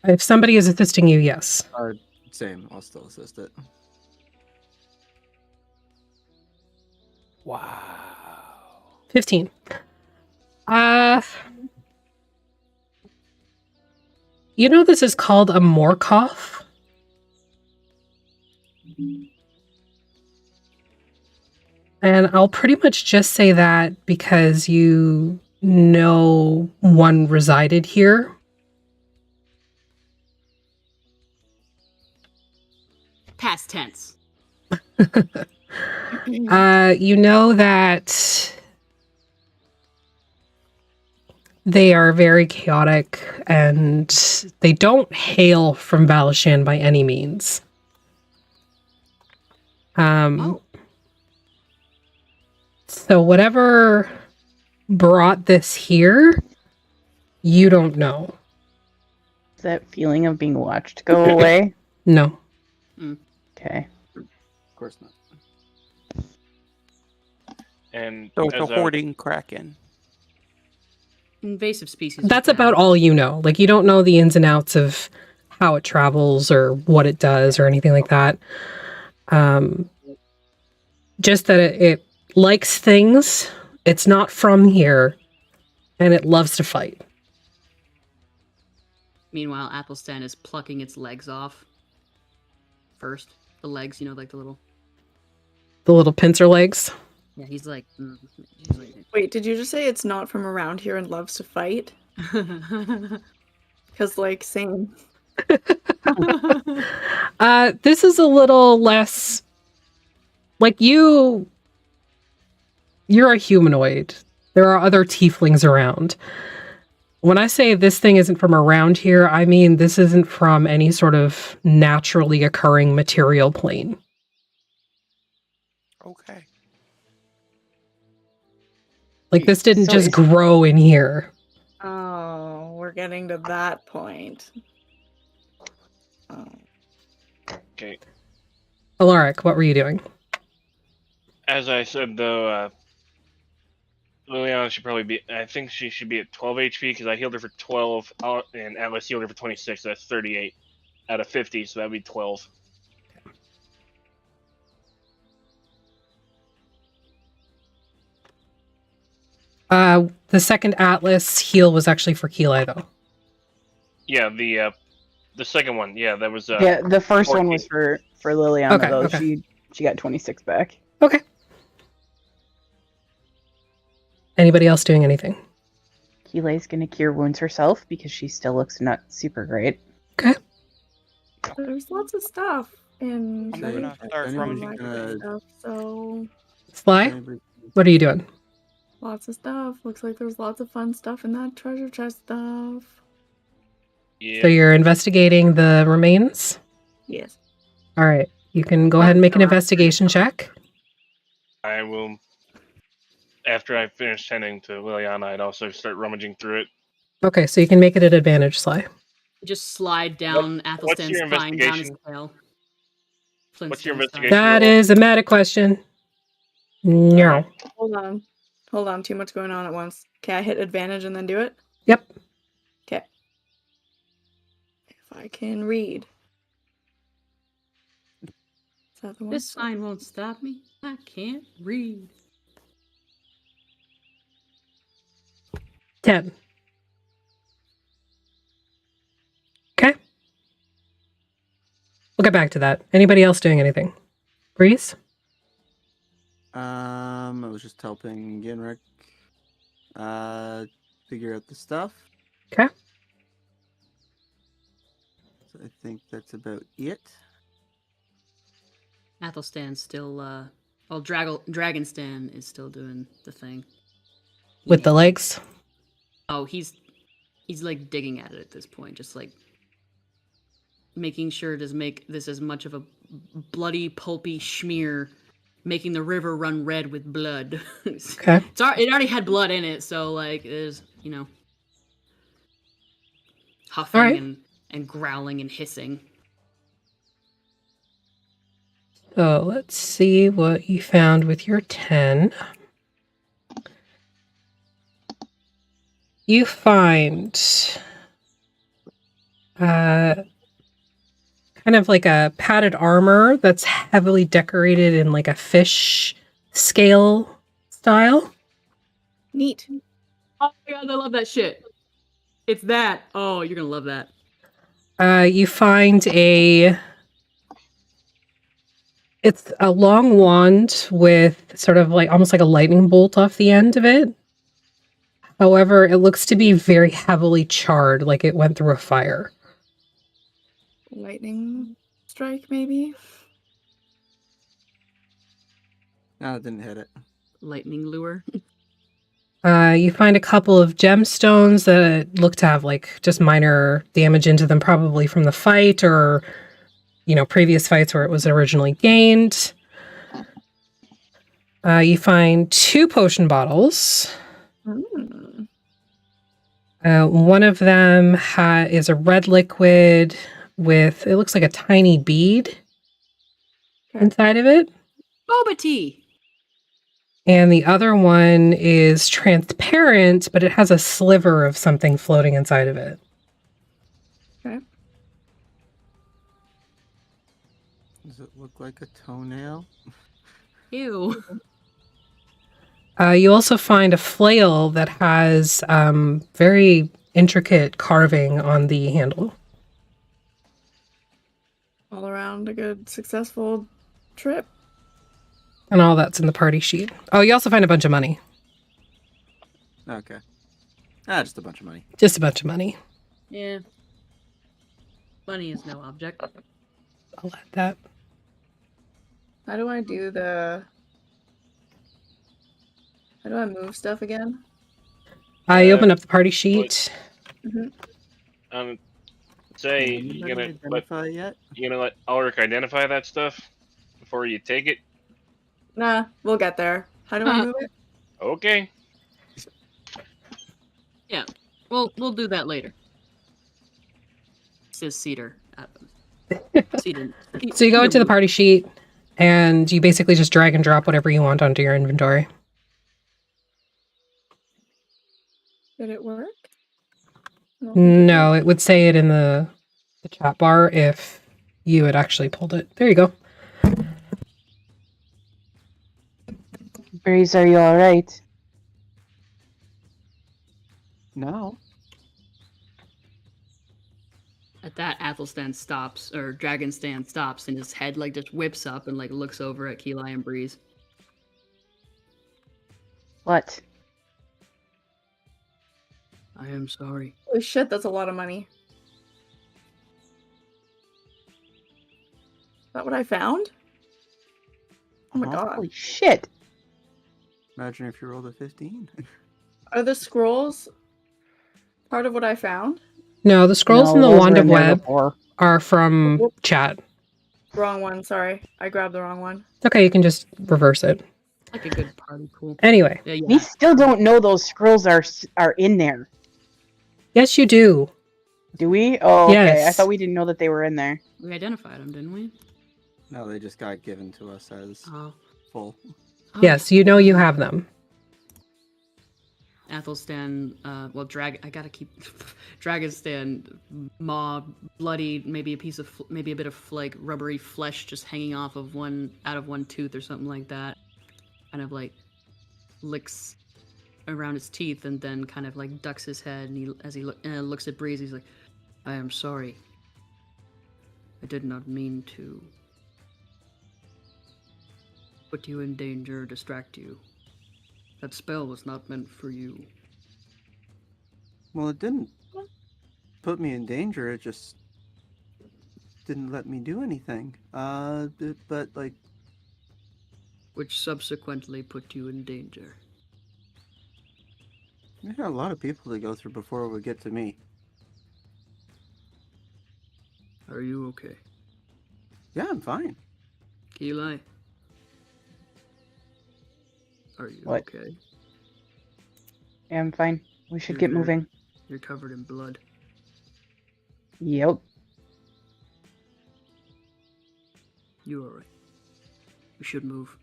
Speaker 1: If somebody is assisting you, yes.
Speaker 5: Same. I'll still assist it.
Speaker 8: Wow.
Speaker 1: 15. You know this is called a Morkoth? And I'll pretty much just say that because you know one resided here.
Speaker 4: Past tense.
Speaker 1: You know that they are very chaotic and they don't hail from Valishan by any means. So whatever brought this here, you don't know.
Speaker 3: Does that feeling of being watched go away?
Speaker 1: No.
Speaker 3: Okay.
Speaker 5: Of course not.
Speaker 2: And
Speaker 8: So it's a
Speaker 2: as
Speaker 8: hoarding kraken.
Speaker 4: Invasive species.
Speaker 1: That's about all you know. Like, you don't know the ins and outs of how it travels or what it does or anything like that. Just that it likes things. It's not from here. And it loves to fight.
Speaker 4: Meanwhile, Athelstan is plucking its legs off. First. The legs, you know, like the little...
Speaker 1: The little pincer legs.
Speaker 4: Yeah, he's like...
Speaker 6: Wait, did you just say it's not from around here and loves to fight? Because, like, same.
Speaker 1: This is a little less... Like, you're a humanoid. There are other tieflings around. When I say this thing isn't from around here, I mean this isn't from any sort of naturally occurring material plane.
Speaker 8: Okay.
Speaker 1: Like, this didn't
Speaker 3: So
Speaker 1: just
Speaker 3: is-
Speaker 1: grow in here.
Speaker 6: Oh, we're getting to that point. Oh.
Speaker 2: Okay.
Speaker 1: Alaric, what were you doing?
Speaker 2: As I said, though, Liliana should probably be. I think she should be at 12 HP because I healed her for 12, and Atlas healed her for 26. So that's 38 out of 50, so that'd be 12.
Speaker 1: The second Atlas heal was actually for Keelai, though.
Speaker 2: Yeah, the second one. Yeah, that was.
Speaker 3: Yeah, the first
Speaker 2: 14.
Speaker 3: one was for Liliana,
Speaker 1: Okay,
Speaker 3: though.
Speaker 1: okay.
Speaker 3: She got 26 back.
Speaker 1: Okay. Anybody else doing anything?
Speaker 3: Keelay's gonna cure wounds herself because she still looks not super great.
Speaker 1: Okay.
Speaker 6: There's lots of stuff in
Speaker 8: I'm gonna start rummaging
Speaker 6: stuff, so
Speaker 1: Sly, what are you doing?
Speaker 6: lots of stuff. Looks like there's lots of fun stuff in that treasure chest stuff.
Speaker 2: Yeah.
Speaker 1: So you're investigating the remains?
Speaker 6: Yes.
Speaker 1: All right. You can go ahead and make an investigation check.
Speaker 2: I will. After I finish tending to Liliana, I'd also start rummaging through it.
Speaker 1: Okay, so you can make it at advantage, Sly.
Speaker 4: Just slide down
Speaker 2: what's
Speaker 4: Athelstan's
Speaker 2: your
Speaker 4: spine down his
Speaker 2: investigation?
Speaker 4: tail.
Speaker 2: What's your
Speaker 4: Flintstone
Speaker 2: investigation?
Speaker 4: style.
Speaker 1: That is a meta question. No.
Speaker 6: Hold on. Too much going on at once. Can I hit advantage and then do it?
Speaker 1: Yep.
Speaker 6: Okay. If I can read. Is that the one?
Speaker 4: This sign won't stop me. I can't read.
Speaker 1: 10. Okay. We'll get back to that. Anybody else doing anything? Breeze?
Speaker 5: I was just helping Genrick figure out the stuff.
Speaker 1: Okay.
Speaker 5: So I think that's about it.
Speaker 4: Athelstan's still, Dragonstan is still doing the thing.
Speaker 1: With the legs?
Speaker 4: Oh, he's like digging at it at this point, just like making sure to make this as much of a bloody, pulpy schmear, making the river run red with blood.
Speaker 1: Okay.
Speaker 4: It already had blood in it, so like there's huffing
Speaker 1: All right.
Speaker 4: and growling and hissing.
Speaker 1: So let's see what you found with your 10. You find kind of like a padded armor that's heavily decorated in like a fish scale style.
Speaker 6: Neat.
Speaker 4: Oh my god, I love that shit. It's that. Oh, you're gonna love that.
Speaker 1: You find it's a long wand with sort of like almost like a lightning bolt off the end of it. However, it looks to be very heavily charred, like it went through a fire.
Speaker 6: Lightning strike, maybe?
Speaker 5: No, it didn't hit it.
Speaker 4: Lightning lure.
Speaker 1: You find a couple of gemstones that look to have like just minor damage into them, probably from the fight or, previous fights where it was originally gained. You find 2 potion bottles.
Speaker 6: Mm.
Speaker 1: One of them is a red liquid with, it looks like a tiny bead inside of it.
Speaker 4: Boba tea.
Speaker 1: And the other one is transparent, but it has a sliver of something floating inside of it.
Speaker 6: Okay.
Speaker 5: Does it look like a toenail?
Speaker 4: Ew.
Speaker 1: You also find a flail that has very intricate carving on the handle.
Speaker 6: All around a good, successful trip.
Speaker 1: And all that's in the party sheet. Oh, you also find a bunch of money.
Speaker 5: Okay. Just a bunch of money.
Speaker 1: Just a bunch of money.
Speaker 4: Yeah. Money is no object.
Speaker 1: I'll add that.
Speaker 6: How do I move stuff again?
Speaker 1: You open up the party sheet.
Speaker 6: Mm-hmm.
Speaker 2: Say
Speaker 5: Anybody identify yet?
Speaker 2: you gonna let Ulrich identify that stuff before you take it.
Speaker 6: Nah, we'll get there. How do I move it?
Speaker 2: Okay.
Speaker 4: Yeah. We'll do that later. Says Cedar. Cedar.
Speaker 1: So you go into the party sheet. and you basically just drag and drop whatever you want onto your inventory.
Speaker 6: Did it work?
Speaker 1: No, it would say it in the chat bar if you had actually pulled it. There you go.
Speaker 3: Breeze, are you alright?
Speaker 5: No.
Speaker 4: At that, Athelstan stops, or Dragonstan stops, and his head like just whips up and like looks over at Key Lion Breeze.
Speaker 3: What?
Speaker 4: I am sorry.
Speaker 6: Holy shit, that's a lot of money. Is that what I found? Oh my god.
Speaker 3: Holy shit.
Speaker 5: Imagine if you rolled a 15.
Speaker 6: Are the scrolls part of what I found?
Speaker 1: No, the scrolls
Speaker 3: No,
Speaker 1: in the
Speaker 3: those
Speaker 1: Wand
Speaker 3: were
Speaker 1: of
Speaker 3: in there
Speaker 1: Web
Speaker 3: before.
Speaker 1: are from chat.
Speaker 6: Wrong one, sorry. I grabbed the wrong one.
Speaker 1: It's okay, you can just reverse it.
Speaker 4: Like a good party pool.
Speaker 1: Anyway,
Speaker 4: Yeah,
Speaker 3: We
Speaker 4: yeah.
Speaker 3: still don't know those scrolls are in there.
Speaker 1: yes, you do.
Speaker 3: Do we? Oh, okay. I
Speaker 1: Yes.
Speaker 3: thought we didn't know that they were in there.
Speaker 4: We identified them, didn't we?
Speaker 5: No, they just got given to us as
Speaker 4: Oh.
Speaker 5: full.
Speaker 1: Yes, you know you have them.
Speaker 4: Athelstan, I gotta keep Dragonstan, maw, bloody, maybe a bit of like rubbery flesh just hanging off of one tooth or something like that. Kind of like licks around his teeth and then kind of like ducks his head and as he looks at Breeze, he's like, "I am sorry. I did not mean to put you in danger or distract you. That spell was not meant for you."
Speaker 5: Well, it didn't put me in danger. It just didn't let me do anything. But like,
Speaker 4: Which subsequently put you in danger.
Speaker 5: there are a lot of people to go through before it would get to me.
Speaker 4: Are you okay?
Speaker 5: Yeah, I'm fine.
Speaker 4: Eli? Are you
Speaker 3: What?
Speaker 4: okay?
Speaker 3: Yeah, I'm fine. We should
Speaker 4: You're
Speaker 3: get
Speaker 4: very-
Speaker 3: moving.
Speaker 4: You're covered in blood.
Speaker 3: Yep.
Speaker 4: You alright? We should move.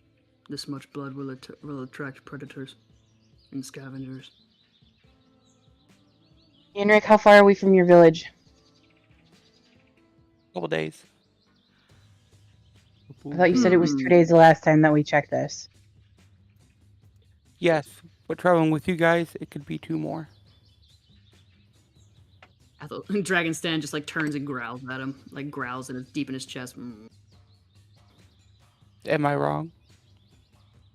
Speaker 4: This much blood will attract predators and scavengers.
Speaker 3: Henrik, how far are we from your village?
Speaker 8: Couple days.
Speaker 3: I thought you said it was 2 days the last time that we checked this.
Speaker 8: Yes, but traveling with you guys, it could be 2 more.
Speaker 4: Dragonstan just like turns and growls at him, like growls and it's deep in his chest.
Speaker 8: Am I wrong?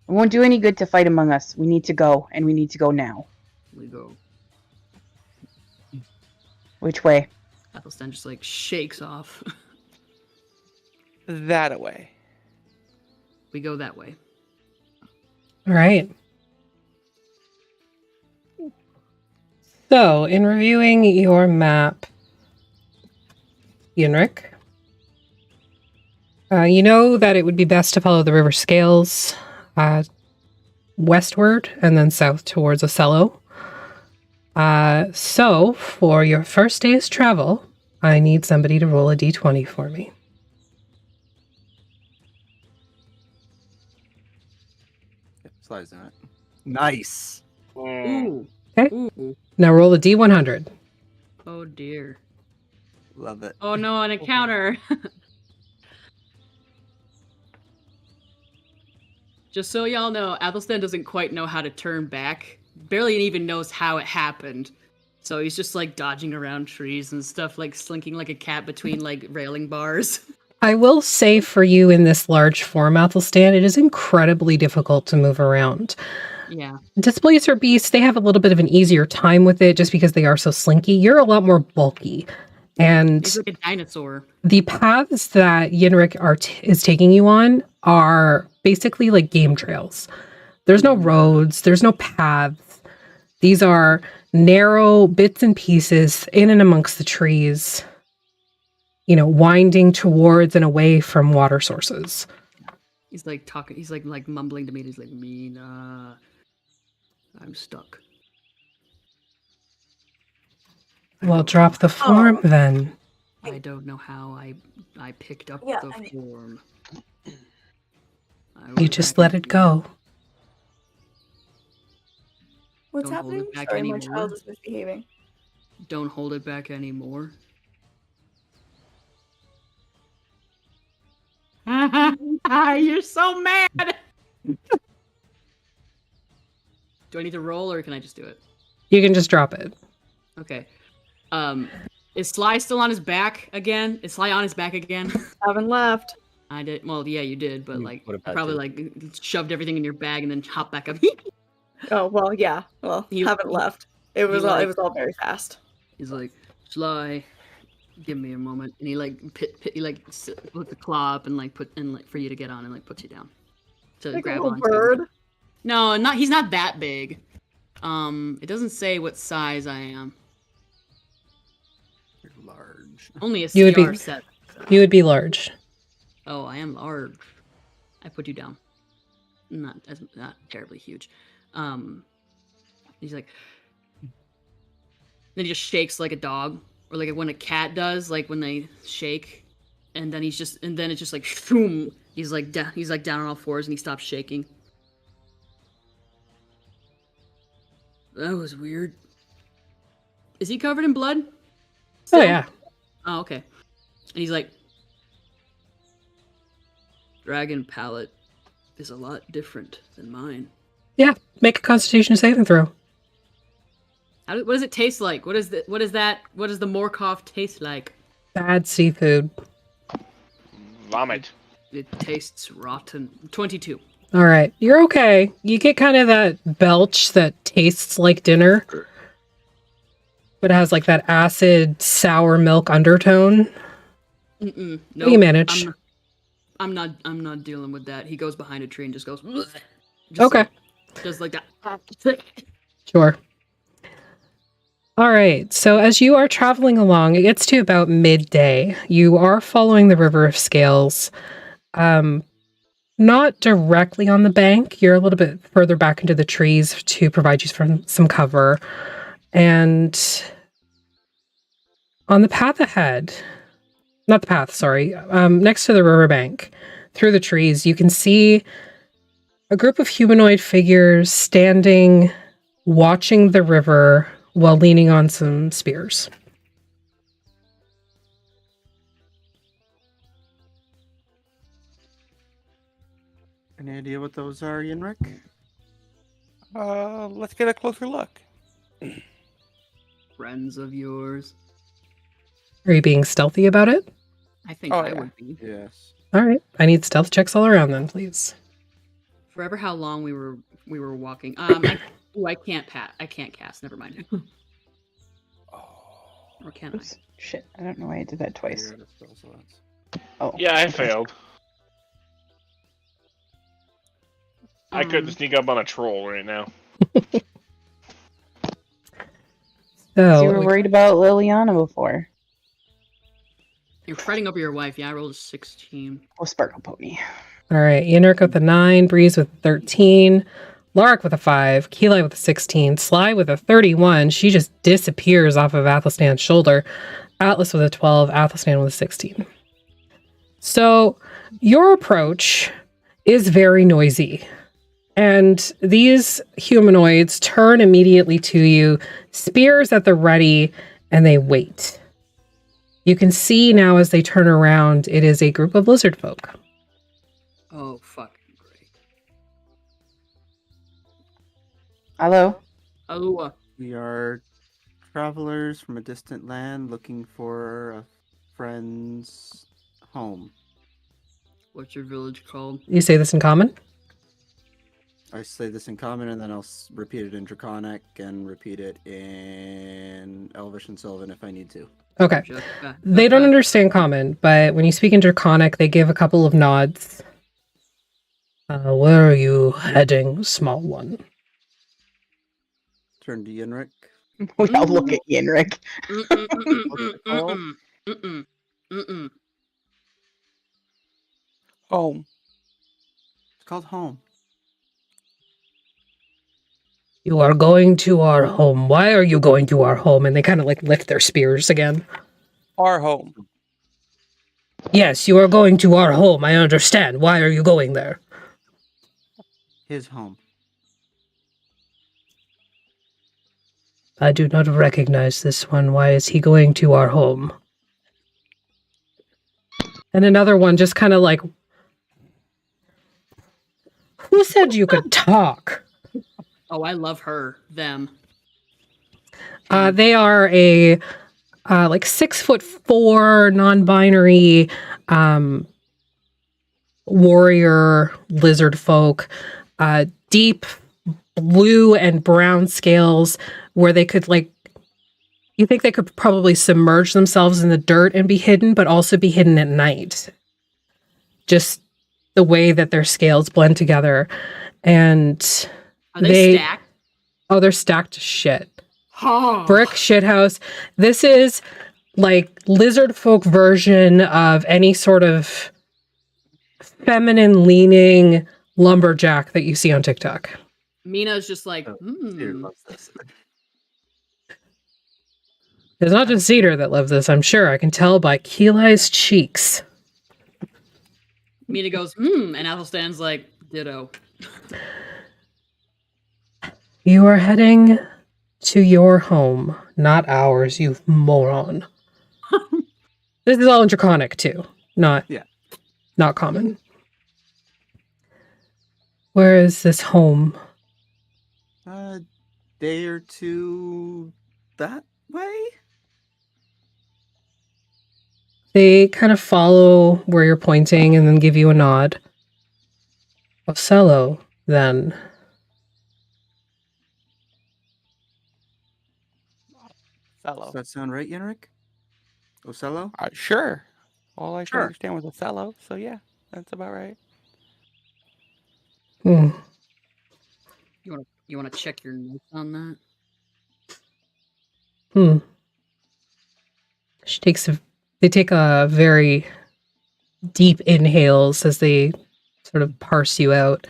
Speaker 3: It won't do any good to fight among us. We need to go, and we need to go now.
Speaker 4: We go.
Speaker 3: Which way?
Speaker 4: Athelstan just like shakes off.
Speaker 8: That away.
Speaker 4: We go that way.
Speaker 1: All right. So, in reviewing your map, Yenrik, you know that it would be best to follow the river scales westward and then south towards Ocello. So, for your first day's travel, I need somebody to roll a d20 for me.
Speaker 5: Slides in it. Nice.
Speaker 4: Ooh.
Speaker 1: Okay.
Speaker 4: Ooh.
Speaker 1: Now roll a d100.
Speaker 4: Oh dear.
Speaker 5: Love it.
Speaker 4: Oh no, an encounter. Just so y'all know, Athelstan doesn't quite know how to turn back. Barely even knows how it happened. So he's just like dodging around trees and stuff, like slinking like a cat between like railing bars.
Speaker 1: I will say for you in this large form, Athelstan, it is incredibly difficult to move around.
Speaker 4: Yeah.
Speaker 1: Displacer beasts, they have a little bit of an easier time with it just because they are so slinky. You're a lot more bulky. And
Speaker 4: He's like a dinosaur.
Speaker 1: the paths that Yenrik is taking you on are basically like game trails. There's no roads, there's no paths. These are narrow bits and pieces in and amongst the trees, you know, winding towards and away from water sources.
Speaker 4: He's like talking, he's like mumbling to me. He's like, Mina, I'm stuck.
Speaker 1: Well, drop the form then.
Speaker 4: I don't know how I picked up
Speaker 6: Yeah,
Speaker 4: the
Speaker 6: I mean-
Speaker 4: form.
Speaker 1: You just let it go.
Speaker 6: What's
Speaker 4: Don't hold
Speaker 6: happening?
Speaker 4: it back
Speaker 6: Sorry, my
Speaker 4: anymore.
Speaker 6: child is misbehaving.
Speaker 4: Don't hold it back anymore. You're so mad. Do I need to roll or can I just do it?
Speaker 1: You can just drop it.
Speaker 4: Okay. Is Sly still on his back again? Is Sly on his back again?
Speaker 6: Haven't left.
Speaker 4: I did. Well, yeah, you did, but
Speaker 5: You
Speaker 4: like
Speaker 5: would have had
Speaker 4: probably
Speaker 5: to.
Speaker 4: like shoved everything in your bag and then hopped back up.
Speaker 6: Oh well, yeah. Well,
Speaker 4: You-
Speaker 6: haven't left. It was all.
Speaker 4: like-
Speaker 6: It was all very fast.
Speaker 4: He's like, Sly, give me a moment, and he like he like put the claw up and like put and like for you to get on and like puts you down to
Speaker 6: Like a
Speaker 4: grab
Speaker 6: little
Speaker 4: onto.
Speaker 6: bird.
Speaker 4: No, not he's not that big. It doesn't say what size I am.
Speaker 5: You're large.
Speaker 4: Only a
Speaker 1: You would be-
Speaker 4: CR7.
Speaker 1: You would be large.
Speaker 4: Oh, I am large. I put you down. Not terribly huge. He's like, then he just shakes like a dog, or like when a cat does, like when they shake, and then it's just like, boom. He's like down on all fours, and he stops shaking. That was weird. Is he covered in blood?
Speaker 1: Oh,
Speaker 4: Still?
Speaker 1: yeah.
Speaker 4: Oh, okay. And he's like, Dragon palate is a lot different than mine.
Speaker 1: Yeah. Make a Constitution saving throw.
Speaker 4: What does it taste like? What does the Morkov taste like?
Speaker 1: Bad seafood.
Speaker 2: Vomit.
Speaker 4: It tastes rotten. 22.
Speaker 1: All right. You're okay. You get kind of that belch that tastes like dinner, but it has like that acid sour milk undertone.
Speaker 4: Mm-mm.
Speaker 1: What do you manage?
Speaker 4: I'm not dealing with that. He goes behind a tree and just goes.
Speaker 1: Okay.
Speaker 4: Just like that.
Speaker 1: Sure. All right. So as you are traveling along, it gets to about midday. You are following the River of Scales. Not directly on the bank. You're a little bit further back into the trees to provide you some cover. And on the path ahead, not the path, sorry, next to the riverbank, through the trees, you can see a group of humanoid figures standing, watching the river while leaning on some spears.
Speaker 5: Any idea what those are, Yenrik?
Speaker 8: Let's get a closer look.
Speaker 4: Friends of yours.
Speaker 1: Are you being stealthy about it?
Speaker 4: I think
Speaker 8: Oh,
Speaker 4: I
Speaker 8: yeah.
Speaker 4: would be.
Speaker 5: Yes.
Speaker 1: All right. I need stealth checks all around then, please.
Speaker 4: Forever how long we were walking. I can't cast. Never mind. Or can I?
Speaker 3: Oops. Shit. I don't know why I did that twice.
Speaker 5: You're out of spell slots.
Speaker 3: Oh.
Speaker 2: Yeah, I failed. I couldn't sneak up on a troll right now.
Speaker 3: You were
Speaker 1: So,
Speaker 3: worried about Liliana before.
Speaker 4: You're fretting over your wife. Yeah, I rolled a 16.
Speaker 3: Oh, Sparkle Pony.
Speaker 1: all right. Yenrik with a 9, Breeze with a 13, Lark with a 5, Keelai with a 16, Sly with a 31. She just disappears off of Athelstan's shoulder. Atlas with a 12, Athelstan with a 16. So, your approach is very noisy. And these humanoids turn immediately to you, spears at the ready, and they wait. You can see now as they turn around, it is a group of lizard folk.
Speaker 4: Oh, fucking great.
Speaker 3: Hello?
Speaker 4: Oh,
Speaker 5: We are travelers from a distant land looking for a friend's home.
Speaker 4: what's your village called?
Speaker 1: You say this in common?
Speaker 5: I say this in common, and then I'll repeat it in Draconic and repeat it in Elvish and Sylvan if I need to.
Speaker 1: Okay.
Speaker 4: Just,
Speaker 1: They don't understand common, but when you speak in Draconic, they give a couple of nods. Where are you heading, small one?
Speaker 5: Turn to Yenrik.
Speaker 3: We all look at Yenrik.
Speaker 8: Home.
Speaker 5: It's called home.
Speaker 1: You are going to our home. Why are you going to our home? And they kind of like lift their spears again.
Speaker 8: Our home.
Speaker 1: Yes, you are going to our home. I understand. Why are you going there?
Speaker 5: his home.
Speaker 1: I do not recognize this one. Why is he going to our home? And another one just kind of like, who said you could talk?
Speaker 4: Oh, I love her. Them.
Speaker 1: They are a like 6'4" non-binary warrior lizard folk, deep blue and brown scales where they could like, you think they could probably submerge themselves in the dirt and be hidden, but also be hidden at night. Just the way that their scales blend together. And
Speaker 4: Are they stacked?
Speaker 1: Oh, they're stacked to shit.
Speaker 4: Oh.
Speaker 1: Brick shithouse. This is like lizard folk version of any sort of feminine leaning lumberjack that you see on TikTok.
Speaker 4: Mina's just like,
Speaker 5: Cedar loves this.
Speaker 1: It's not just Cedar that loves this, I'm sure. I can tell by Keeli's cheeks.
Speaker 4: Mina goes, and Athelstan's like, ditto.
Speaker 1: You are heading to your home, not ours, you moron. This is all in Draconic too, not common. Where is this home?
Speaker 5: A day or two that way?
Speaker 1: They kind of follow where you're pointing and then give you a nod. Ocello, then.
Speaker 8: Othello.
Speaker 5: Does that sound right, Yenrik? Ocello?
Speaker 8: Sure. All I could
Speaker 5: Sure.
Speaker 8: understand was Othello, so yeah, that's about right.
Speaker 1: Hmm.
Speaker 4: You wanna check your notes on that?
Speaker 1: They take a very deep inhales as they sort of parse you out.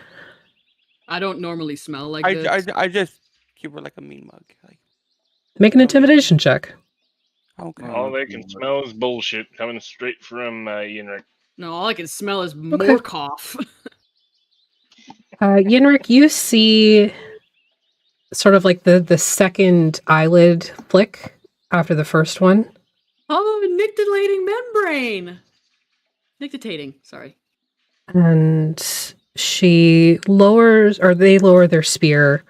Speaker 4: I don't normally smell like this.
Speaker 8: I just keep her like a mean mug. Like,
Speaker 1: Make an intimidation check.
Speaker 8: okay.
Speaker 2: All they can smell is bullshit coming straight from Yenrik.
Speaker 4: No, all I can smell is more cough.
Speaker 1: Yenrik, you see sort of like the second eyelid flick after the first one.
Speaker 4: Oh, nictitating membrane. Nictitating, sorry.
Speaker 1: And they lower their spear.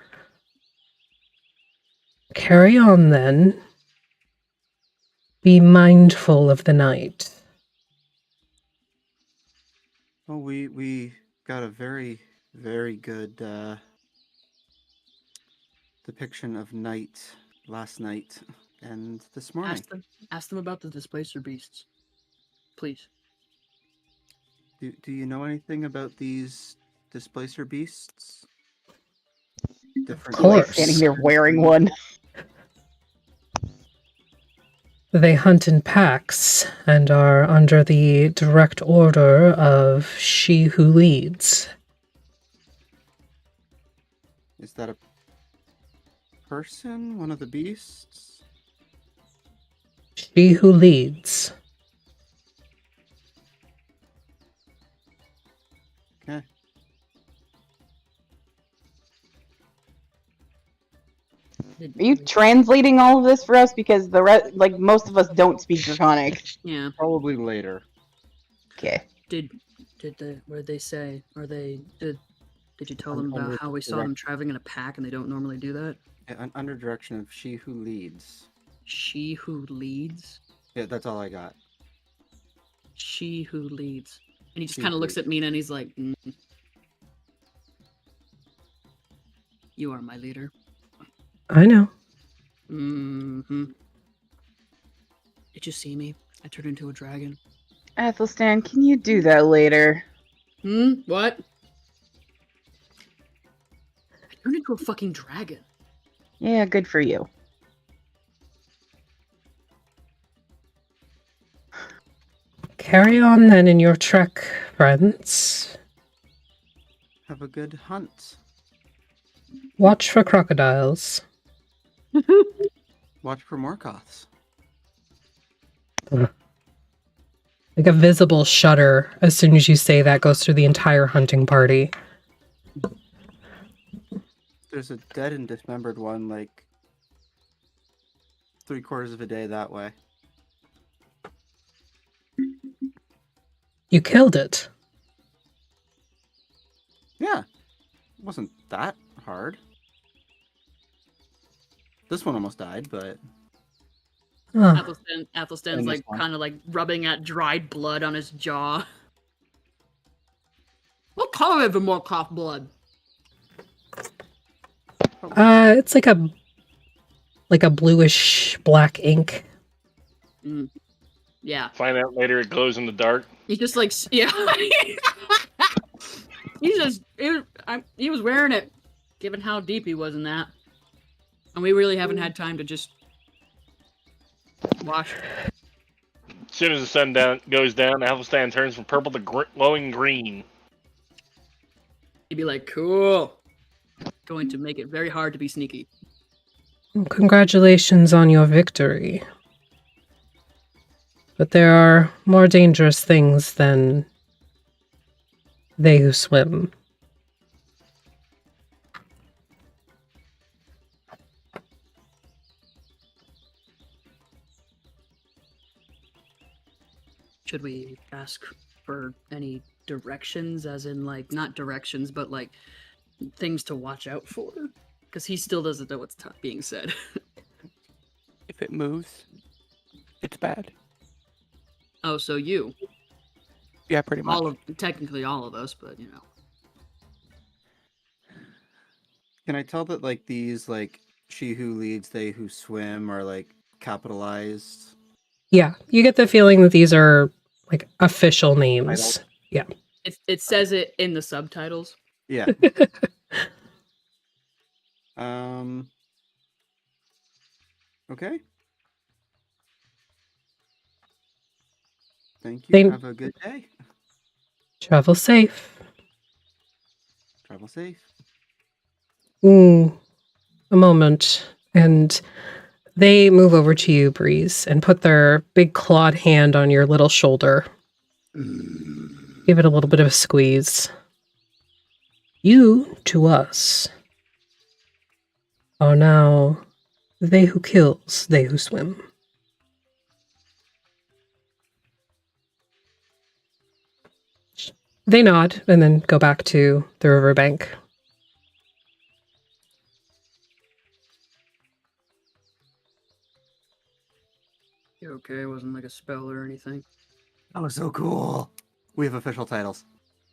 Speaker 1: Carry on then. Be mindful of the night.
Speaker 5: Oh, we got a very, very good depiction of night last night and this morning.
Speaker 4: Ask them about the displacer beasts. Please.
Speaker 5: Do you know anything about these displacer beasts? Different
Speaker 1: course.
Speaker 3: Standing here wearing one.
Speaker 1: They hunt in packs and are under the direct order of she who leads.
Speaker 5: Is that a person? One of the beasts?
Speaker 1: She who leads.
Speaker 5: Okay.
Speaker 3: Are you translating all of this for us? Because most of us don't speak Draconic.
Speaker 4: Yeah.
Speaker 5: Probably later.
Speaker 3: Okay.
Speaker 4: What did they say? Did you tell them about how we saw them traveling in a pack and they don't normally do that?
Speaker 5: Yeah, under direction of she who leads.
Speaker 4: She who leads?
Speaker 5: Yeah, that's all I got.
Speaker 4: She who leads. And he just
Speaker 5: She
Speaker 4: kind of
Speaker 5: who
Speaker 4: looks at Mina and he's like, You are my leader.
Speaker 1: I know.
Speaker 4: Mm-hmm. Did you see me? I turned into a dragon.
Speaker 3: Athelstan, can you do that later?
Speaker 4: What? I turned into a fucking dragon.
Speaker 3: Yeah, good for you.
Speaker 1: Carry on then in your trek, friends.
Speaker 5: Have a good hunt.
Speaker 1: Watch for crocodiles.
Speaker 5: Watch for Morkoths.
Speaker 1: Like a visible shudder as soon as you say that goes through the entire hunting party.
Speaker 5: There's a dead and dismembered one, like 3/4 of a day that way.
Speaker 1: You killed it.
Speaker 5: Yeah, it wasn't that hard. This one almost died, but
Speaker 1: Huh.
Speaker 4: Athelstan's
Speaker 5: And this
Speaker 4: like
Speaker 5: one.
Speaker 4: kind of like rubbing at dried blood on his jaw. What color is the more cough blood?
Speaker 1: It's like a bluish black ink.
Speaker 4: Yeah.
Speaker 2: Find out later it glows in the dark.
Speaker 4: He's just like, yeah. He was wearing it, given how deep he was in that. And we really haven't had time to just wash.
Speaker 2: As soon as the sun goes down, Athelstan turns from purple to glowing green.
Speaker 4: He'd be like, cool. Going to make it very hard to be sneaky.
Speaker 1: Well, congratulations on your victory. But there are more dangerous things than they who swim.
Speaker 4: Should we ask for any directions, as in, like, not directions, but, like, things to watch out for? Because he still doesn't know what's being said.
Speaker 8: If it moves, it's bad.
Speaker 4: Oh, so you.
Speaker 8: Yeah, pretty much.
Speaker 4: Technically all of us, but, you know.
Speaker 5: can I tell that like these like she who leads, they who swim are like capitalized?
Speaker 1: Yeah, you get the feeling that these are like official names.
Speaker 5: Title.
Speaker 1: Yeah.
Speaker 4: It says it in the subtitles.
Speaker 5: Yeah. Okay. Thank you.
Speaker 1: They-
Speaker 5: Have a good day.
Speaker 1: Travel safe.
Speaker 5: Travel safe.
Speaker 1: A moment. And they move over to you, Breeze, and put their big clawed hand on your little shoulder. Give it a little bit of a squeeze. You, to us, are now they who kills, they who swim. They nod and then go back to the riverbank.
Speaker 4: You okay? It wasn't like a spell or anything.
Speaker 5: That was so cool. We have official titles.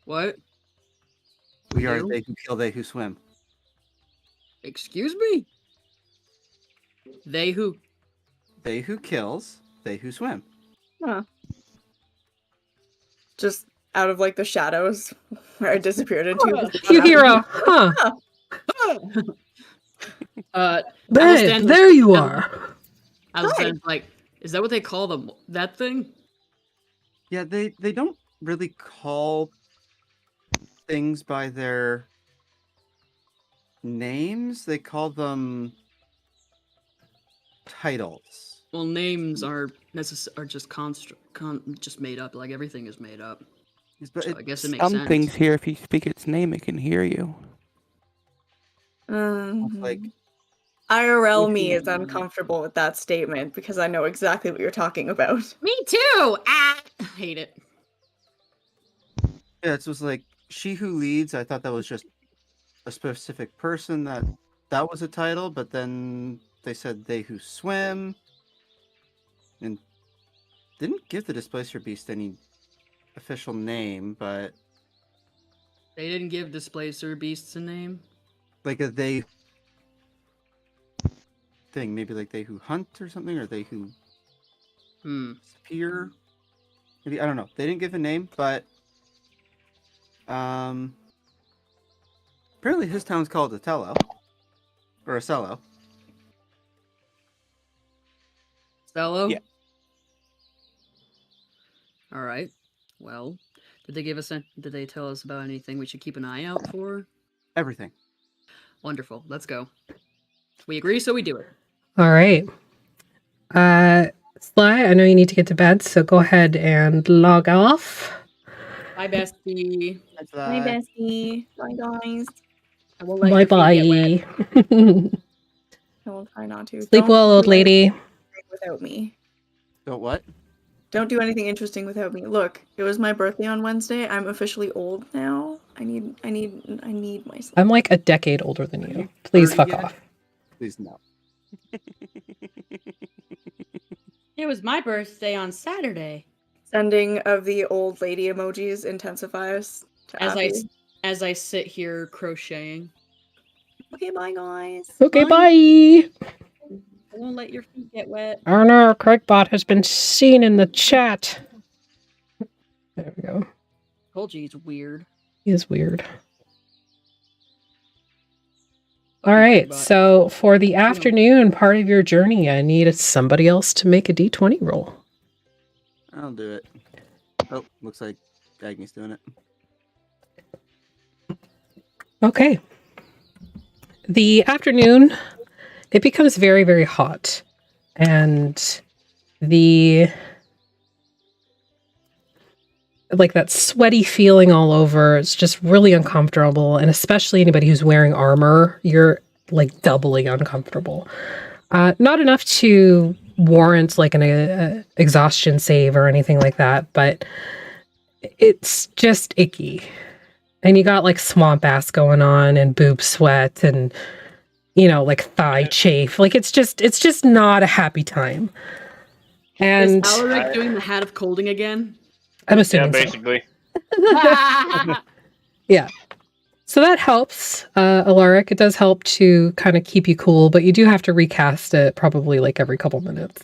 Speaker 4: What?
Speaker 5: We are
Speaker 4: do?
Speaker 5: they who kill, they who swim.
Speaker 4: Excuse me? They who?
Speaker 5: They who kills, they who swim.
Speaker 6: Huh. Just out of like the shadows where I disappeared into.
Speaker 1: You hear a huh. There you are.
Speaker 4: I was saying, like, is that what they call them? That thing?
Speaker 5: Yeah, they don't really call things by their names. They call them titles.
Speaker 4: Well, names are just just made up. Like everything is made up.
Speaker 5: But
Speaker 4: So I guess it makes
Speaker 8: Some
Speaker 4: sense.
Speaker 8: things here, if you speak its name, it can hear you.
Speaker 5: like
Speaker 6: IRL me is uncomfortable with that statement because I know exactly what you're talking about.
Speaker 4: Me too. I hate it.
Speaker 5: yeah, it was like she who leads. I thought that was just a specific person that was a title, but then they said they who swim, and didn't give the displacer beast any official name, but
Speaker 4: They didn't give Displacer Beasts a name.
Speaker 5: like a they thing, maybe like they who hunt or something, or they who spear. Maybe I don't know. They didn't give a name, but apparently his town's called Otello or Ocello.
Speaker 4: Stello?
Speaker 8: Yeah.
Speaker 4: All right. Well, did they tell us about anything we should keep an eye out for?
Speaker 5: Everything.
Speaker 4: Wonderful. Let's go. We agree, so we do it.
Speaker 1: All right. Sly, I know you need to get to bed, so go ahead and log off.
Speaker 4: Bye, bestie.
Speaker 6: My bestie. Bye, guys.
Speaker 4: I won't let
Speaker 1: Bye
Speaker 4: your feet get wet.
Speaker 1: bye.
Speaker 6: I will try not to.
Speaker 1: Sleep well, old
Speaker 6: do anything
Speaker 1: lady.
Speaker 6: without me.
Speaker 5: Don't what?
Speaker 6: Don't do anything interesting without me. Look, it was my birthday on Wednesday. I'm officially old now. I need my sleep.
Speaker 1: I'm like a decade older than you. Please
Speaker 5: 30
Speaker 1: fuck
Speaker 5: yet?
Speaker 1: off.
Speaker 5: Please no.
Speaker 4: It was my birthday on Saturday.
Speaker 6: Sending of the old lady emojis intensifies to Abby.
Speaker 4: As I sit here crocheting.
Speaker 6: Okay, bye guys.
Speaker 1: Okay,
Speaker 4: Bye.
Speaker 1: bye.
Speaker 4: I won't let your feet get wet.
Speaker 1: Oh no, Craigbot has been seen in the chat. There we go.
Speaker 4: Told you he's weird.
Speaker 1: He is weird. All right, so for the afternoon part of your journey, I need somebody else to make a d20 roll.
Speaker 5: I'll do it. Oh, looks like Agni's doing it.
Speaker 1: Okay. The afternoon, it becomes very, very hot. And that sweaty feeling all over, it's just really uncomfortable. And especially anybody who's wearing armor, you're like doubly uncomfortable. Not enough to warrant like an exhaustion save or anything like that, but it's just icky. And you got like swamp ass going on and boob sweat and, like thigh chafe. Like it's just not a happy time. And
Speaker 4: is Alaric doing the hat of colding again?
Speaker 1: I'm assuming
Speaker 2: Yeah, basically.
Speaker 1: Yeah. So that helps, Alaric. It does help to kind of keep you cool, but you do have to recast it probably like every couple minutes.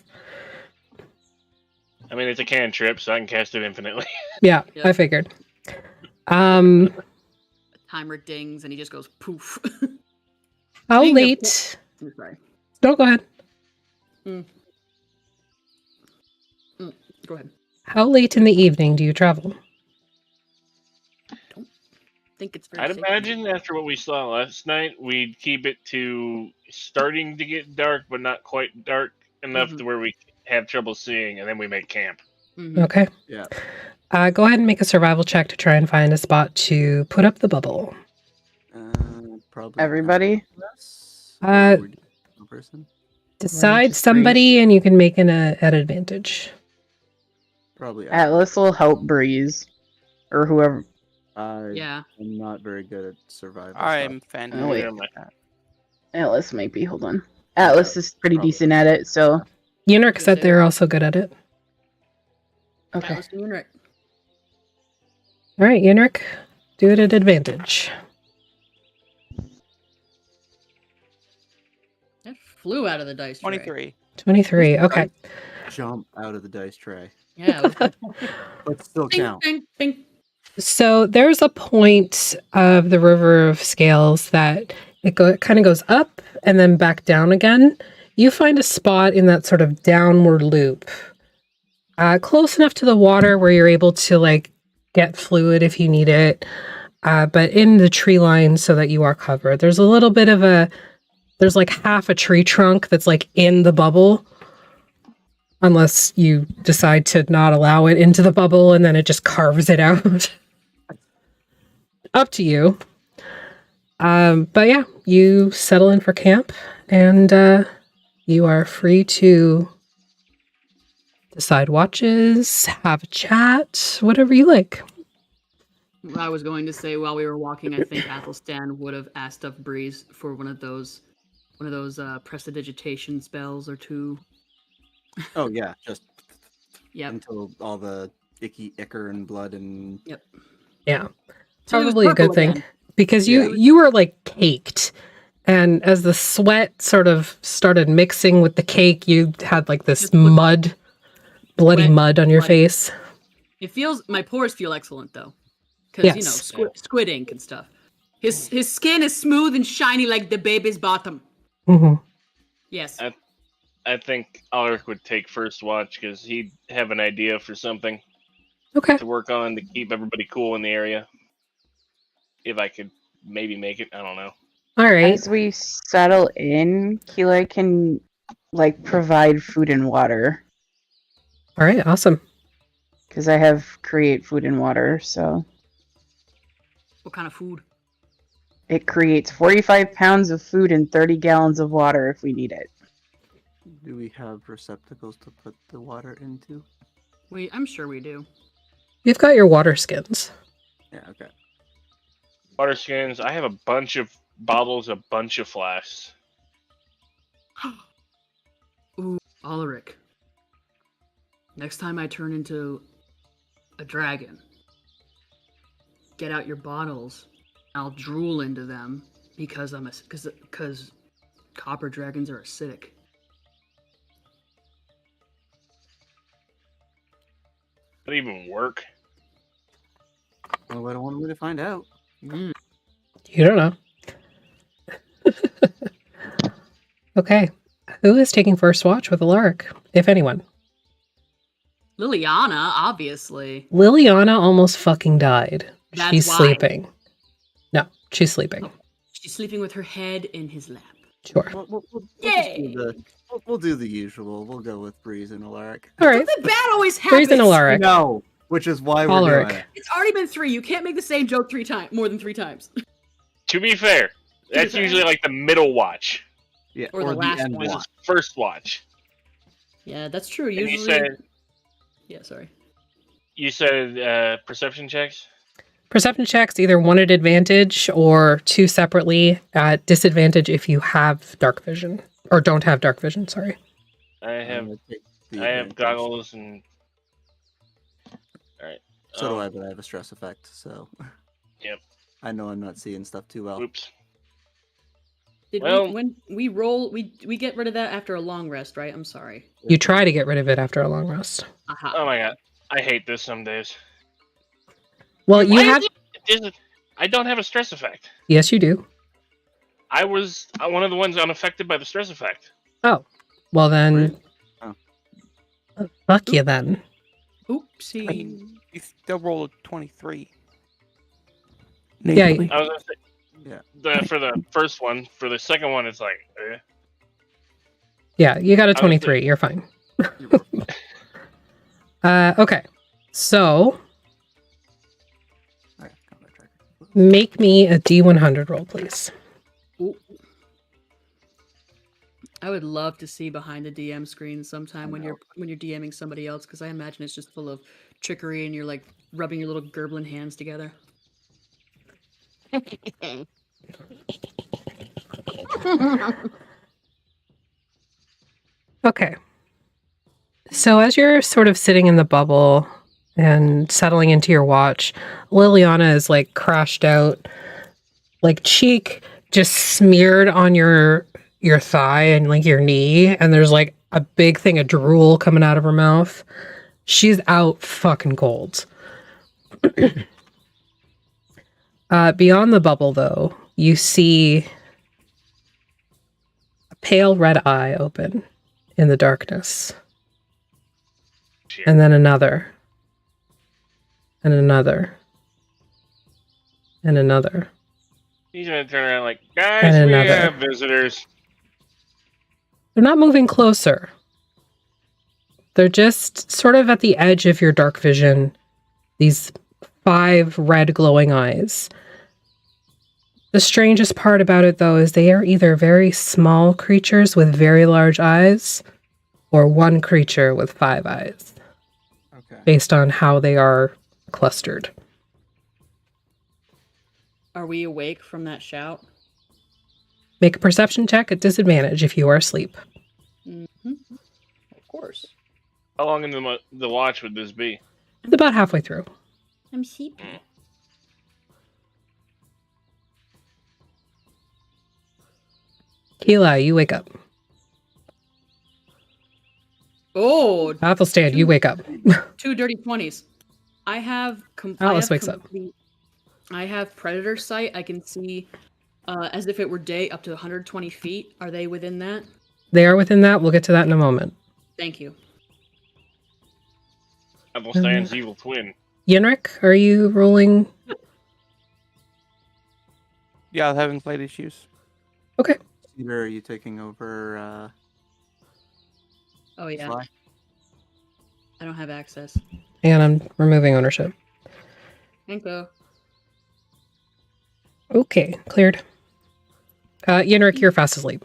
Speaker 2: I mean, it's a cantrip, so I can cast it infinitely.
Speaker 1: Yeah,
Speaker 4: Yep.
Speaker 1: I figured.
Speaker 4: A timer dings and he just goes poof.
Speaker 1: How
Speaker 4: Speaking of
Speaker 1: late?
Speaker 4: I'm sorry.
Speaker 1: No, go ahead.
Speaker 4: Go ahead.
Speaker 1: How late in the evening do you travel?
Speaker 4: Think it's very
Speaker 2: I'd
Speaker 4: safe.
Speaker 2: imagine after what we saw last night, we'd keep it to starting to get dark, but not quite dark enough to where we have trouble seeing, and then we make camp.
Speaker 4: Mhm.
Speaker 1: Okay.
Speaker 5: Yeah.
Speaker 1: Go ahead and make a survival check to try and find a spot to put up the bubble.
Speaker 5: Probably
Speaker 3: Everybody?
Speaker 1: Uh,
Speaker 5: one person.
Speaker 1: Decide
Speaker 3: just
Speaker 1: somebody, and you can make an at advantage.
Speaker 5: Probably
Speaker 3: Atlas will help Breeze. Or whoever.
Speaker 4: Yeah.
Speaker 5: I'm not very good at survival.
Speaker 8: I'm
Speaker 5: stuff.
Speaker 8: fantastic.
Speaker 3: Oh, wait.
Speaker 2: Yeah, my-
Speaker 3: Atlas might be. Hold on. Atlas is pretty
Speaker 5: probably.
Speaker 3: decent at it, so.
Speaker 1: Unric said they're also good at it.
Speaker 3: Okay.
Speaker 4: Atlas and Unric.
Speaker 1: All right, Unric, do it at advantage.
Speaker 4: That flew out of the dice tray.
Speaker 8: 23.
Speaker 1: 23. Okay.
Speaker 5: Jump out of the dice tray,
Speaker 4: Yeah. It was
Speaker 5: but still
Speaker 4: bing,
Speaker 5: count.
Speaker 4: bing, bing.
Speaker 1: So there's a point of the River of Scales that it kind of goes up and then back down again. You find a spot in that sort of downward loop, close enough to the water where you're able to like get fluid if you need it, but in the tree line so that you are covered. There's a little bit of there's like half a tree trunk that's like in the bubble, unless you decide to not allow it into the bubble and then it just carves it out. Up to you. But yeah, you settle in for camp and you are free to decide watches, have a chat, whatever you like.
Speaker 4: I was going to say while we were walking, I think Athelstan would have asked of Breeze for one of those prestidigitation spells or two.
Speaker 5: Oh yeah, just
Speaker 4: Yep.
Speaker 5: until all the icky ichor and blood and
Speaker 4: Yep.
Speaker 1: Yeah.
Speaker 4: So it was
Speaker 1: Probably a good
Speaker 4: purple
Speaker 1: thing.
Speaker 4: again.
Speaker 1: Because
Speaker 5: Yeah.
Speaker 1: you were like caked. And as the sweat sort of started mixing with the cake, you had like this
Speaker 4: Just looked
Speaker 1: bloody
Speaker 4: wet,
Speaker 1: mud on your
Speaker 4: bloody.
Speaker 1: face.
Speaker 4: My pores feel excellent though, because
Speaker 1: Yes.
Speaker 4: squid ink and stuff. His skin is smooth and shiny like the baby's bottom.
Speaker 1: Hmm.
Speaker 4: Yes.
Speaker 2: I think Alaric would take first watch because he'd have an idea for something
Speaker 1: Okay.
Speaker 2: to work on to keep everybody cool in the area. If I could maybe make it, I don't know.
Speaker 1: All right.
Speaker 3: As we settle in, Keela can provide food and water.
Speaker 1: All right. Awesome.
Speaker 3: Because I have create food and water, so.
Speaker 4: What kind of food?
Speaker 3: It creates 45 pounds of food and 30 gallons of water if we need it.
Speaker 5: Do we have receptacles to put the water into?
Speaker 4: I'm sure we do.
Speaker 1: You've got your water skins.
Speaker 5: Yeah, okay.
Speaker 2: Water skins. I have a bunch of bottles, a bunch of flasks.
Speaker 4: Ooh, Ulrich. Next time I turn into a dragon, get out your bottles. I'll drool into them because because copper dragons are acidic.
Speaker 2: Does that even work?
Speaker 5: Well, I don't want me to find out.
Speaker 4: Mm.
Speaker 1: You don't know. Okay. Who is taking first watch with Alaric, if anyone?
Speaker 4: Liliana, obviously.
Speaker 1: Liliana almost fucking died.
Speaker 4: That's
Speaker 1: She's
Speaker 4: why.
Speaker 1: sleeping. No, she's sleeping.
Speaker 4: She's sleeping with her head in his lap.
Speaker 1: Sure.
Speaker 5: We'll
Speaker 4: Yay!
Speaker 5: we'll do the usual. We'll go with Breeze and Alaric.
Speaker 1: All right.
Speaker 4: Something bad always happens.
Speaker 1: Breeze and Alaric.
Speaker 5: No, which is why we're
Speaker 1: Alaric.
Speaker 5: doing it.
Speaker 4: It's already been 3. You can't make the same joke more than 3 times.
Speaker 2: To be fair, that's
Speaker 4: fair.
Speaker 2: usually like the middle watch.
Speaker 5: Yeah,
Speaker 4: Or the last
Speaker 5: end
Speaker 4: one.
Speaker 2: This
Speaker 5: watch.
Speaker 2: is first watch.
Speaker 4: Yeah, that's true.
Speaker 2: And
Speaker 4: Usually. Yeah, sorry.
Speaker 2: you said perception checks?
Speaker 1: Perception checks, either one at advantage or 2 separately at disadvantage if you have dark vision. Or don't have dark vision, sorry.
Speaker 2: I
Speaker 5: I'm
Speaker 2: have
Speaker 5: gonna take the
Speaker 2: I have
Speaker 5: advantage.
Speaker 2: goggles and. Alright.
Speaker 5: So do I, but I have a stress effect, so.
Speaker 2: Yep.
Speaker 5: I know I'm not seeing stuff too well.
Speaker 2: Oops.
Speaker 4: When we roll, we get rid of that after a long rest, right? I'm sorry.
Speaker 1: You try to get rid of it after a long rest.
Speaker 4: Aha.
Speaker 2: Oh my god. I hate this some days.
Speaker 1: Well, you
Speaker 2: Why
Speaker 1: have...
Speaker 2: I don't have a stress effect.
Speaker 1: Yes, you do.
Speaker 2: I was one of the ones unaffected by the stress effect.
Speaker 1: Oh. Well, then...
Speaker 5: Oh.
Speaker 1: Fuck you, then.
Speaker 4: Oopsie.
Speaker 8: You still rolled a 23.
Speaker 1: Yeah,
Speaker 8: Natally.
Speaker 2: I was gonna say,
Speaker 5: Yeah.
Speaker 2: for the first one. For the second one, it's like,
Speaker 1: Yeah, you got a
Speaker 2: I was
Speaker 1: 23. You're fine. Okay. So,
Speaker 5: Alright, combat tracker.
Speaker 1: make me a D100 roll, please.
Speaker 4: Ooh. I would love to see behind the DM screen sometime when you're DMing somebody else, because I imagine it's just full of trickery and you're like rubbing your little gerblin hands together.
Speaker 1: Okay. So as you're sort of sitting in the bubble and settling into your watch, Liliana is like crashed out, like cheek just smeared on your thigh and like your knee, and there's like a big thing of drool coming out of her mouth. She's out fucking cold. Beyond the bubble, though, you see a pale red eye open in the darkness.
Speaker 2: shit.
Speaker 1: And then another. And another. And another.
Speaker 2: He's gonna turn around like, guys,
Speaker 1: And
Speaker 2: we
Speaker 1: another.
Speaker 2: have visitors.
Speaker 1: They're not moving closer. They're just sort of at the edge of your dark vision. These 5 red glowing eyes. The strangest part about it, though, is they are either very small creatures with very large eyes or one creature with 5 eyes,
Speaker 5: Okay.
Speaker 1: based on how they are clustered.
Speaker 4: Are we awake from that shout?
Speaker 1: Make a perception check at disadvantage if you are asleep.
Speaker 4: Mm-hmm. Of course.
Speaker 2: How long in the watch would this be?
Speaker 1: It's about halfway through.
Speaker 7: I'm sleepy.
Speaker 1: Keela, you wake up.
Speaker 4: Oh,
Speaker 1: Athelstan, you wake up.
Speaker 4: 2 dirty 20s. I have
Speaker 1: Alice wakes up.
Speaker 4: I have predator sight. I can see as if it were day up to 120 feet. Are they within that?
Speaker 1: They are within that. We'll get to that in a moment.
Speaker 4: Thank you.
Speaker 2: Athelstan's evil twin.
Speaker 1: Yenrik, are you rolling?
Speaker 8: Yeah, I was having flight issues.
Speaker 1: Okay.
Speaker 5: Cedar, are you taking over
Speaker 4: Oh yeah,
Speaker 5: Sly?
Speaker 4: I don't have access.
Speaker 1: And I'm removing ownership.
Speaker 4: Thank you.
Speaker 1: Okay, cleared. Yenrik, you're fast asleep.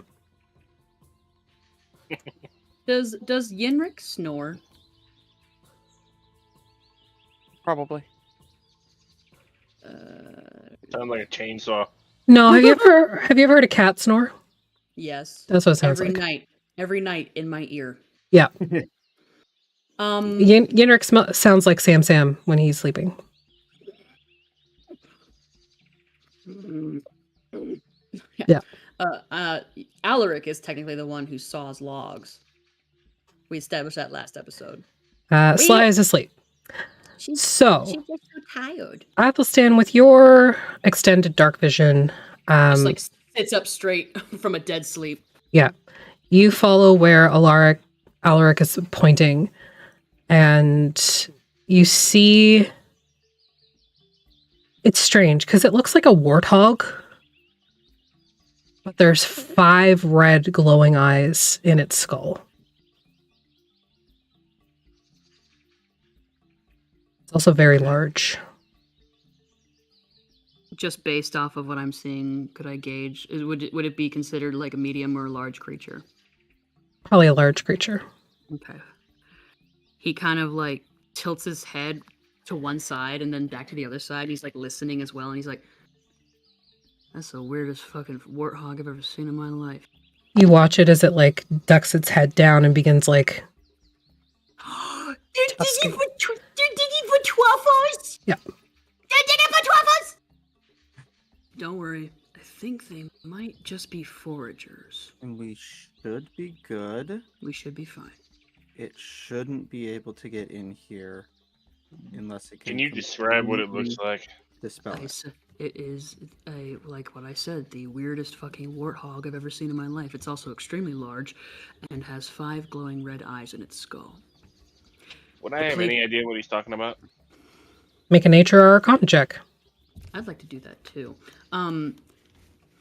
Speaker 4: Does Yenrik snore?
Speaker 8: Probably.
Speaker 2: Sounds like a chainsaw.
Speaker 1: No, have you ever heard a cat snore?
Speaker 4: Yes.
Speaker 1: That's what it sounds
Speaker 4: Every
Speaker 1: like.
Speaker 4: night. Every night in my ear.
Speaker 1: Yeah.
Speaker 4: Um.
Speaker 1: Yenrik sounds like Sam when he's sleeping. Yeah.
Speaker 4: Alaric is technically the one who saws logs. We established that last episode.
Speaker 1: Sly is asleep.
Speaker 7: She's
Speaker 1: So,
Speaker 7: just so tired.
Speaker 1: Athelstan, with your extended dark vision,
Speaker 4: Just like sits up straight from a dead sleep.
Speaker 1: yeah, you follow where Alaric is pointing, and you see it's strange because it looks like a warthog, but there's 5 red glowing eyes in its skull. It's also very large.
Speaker 4: Just based off of what I'm seeing, could I gauge? Would it be considered like a medium or a large creature?
Speaker 1: Probably a large creature.
Speaker 4: Okay. He kind of like tilts his head to one side and then back to the other side. He's like listening as well, and he's like, "That's the weirdest fucking warthog I've ever seen in my life."
Speaker 1: You watch it as it like ducks its head down and begins like
Speaker 7: Did he put truffles?
Speaker 1: Yeah.
Speaker 7: Did he put truffles?
Speaker 4: Don't worry. I think they might just be foragers.
Speaker 5: And we should be good.
Speaker 4: We should be fine.
Speaker 5: It shouldn't be able to get in here unless it
Speaker 2: Can you describe what it looks
Speaker 5: completely
Speaker 2: like?
Speaker 5: dispel
Speaker 4: I
Speaker 5: it.
Speaker 4: said it is like what I said, the weirdest fucking warthog I've ever seen in my life. It's also extremely large and has 5 glowing red eyes in its skull.
Speaker 2: Would I have any idea what he's talking about?
Speaker 1: make a nature or arcana check.
Speaker 4: I'd like to do that too.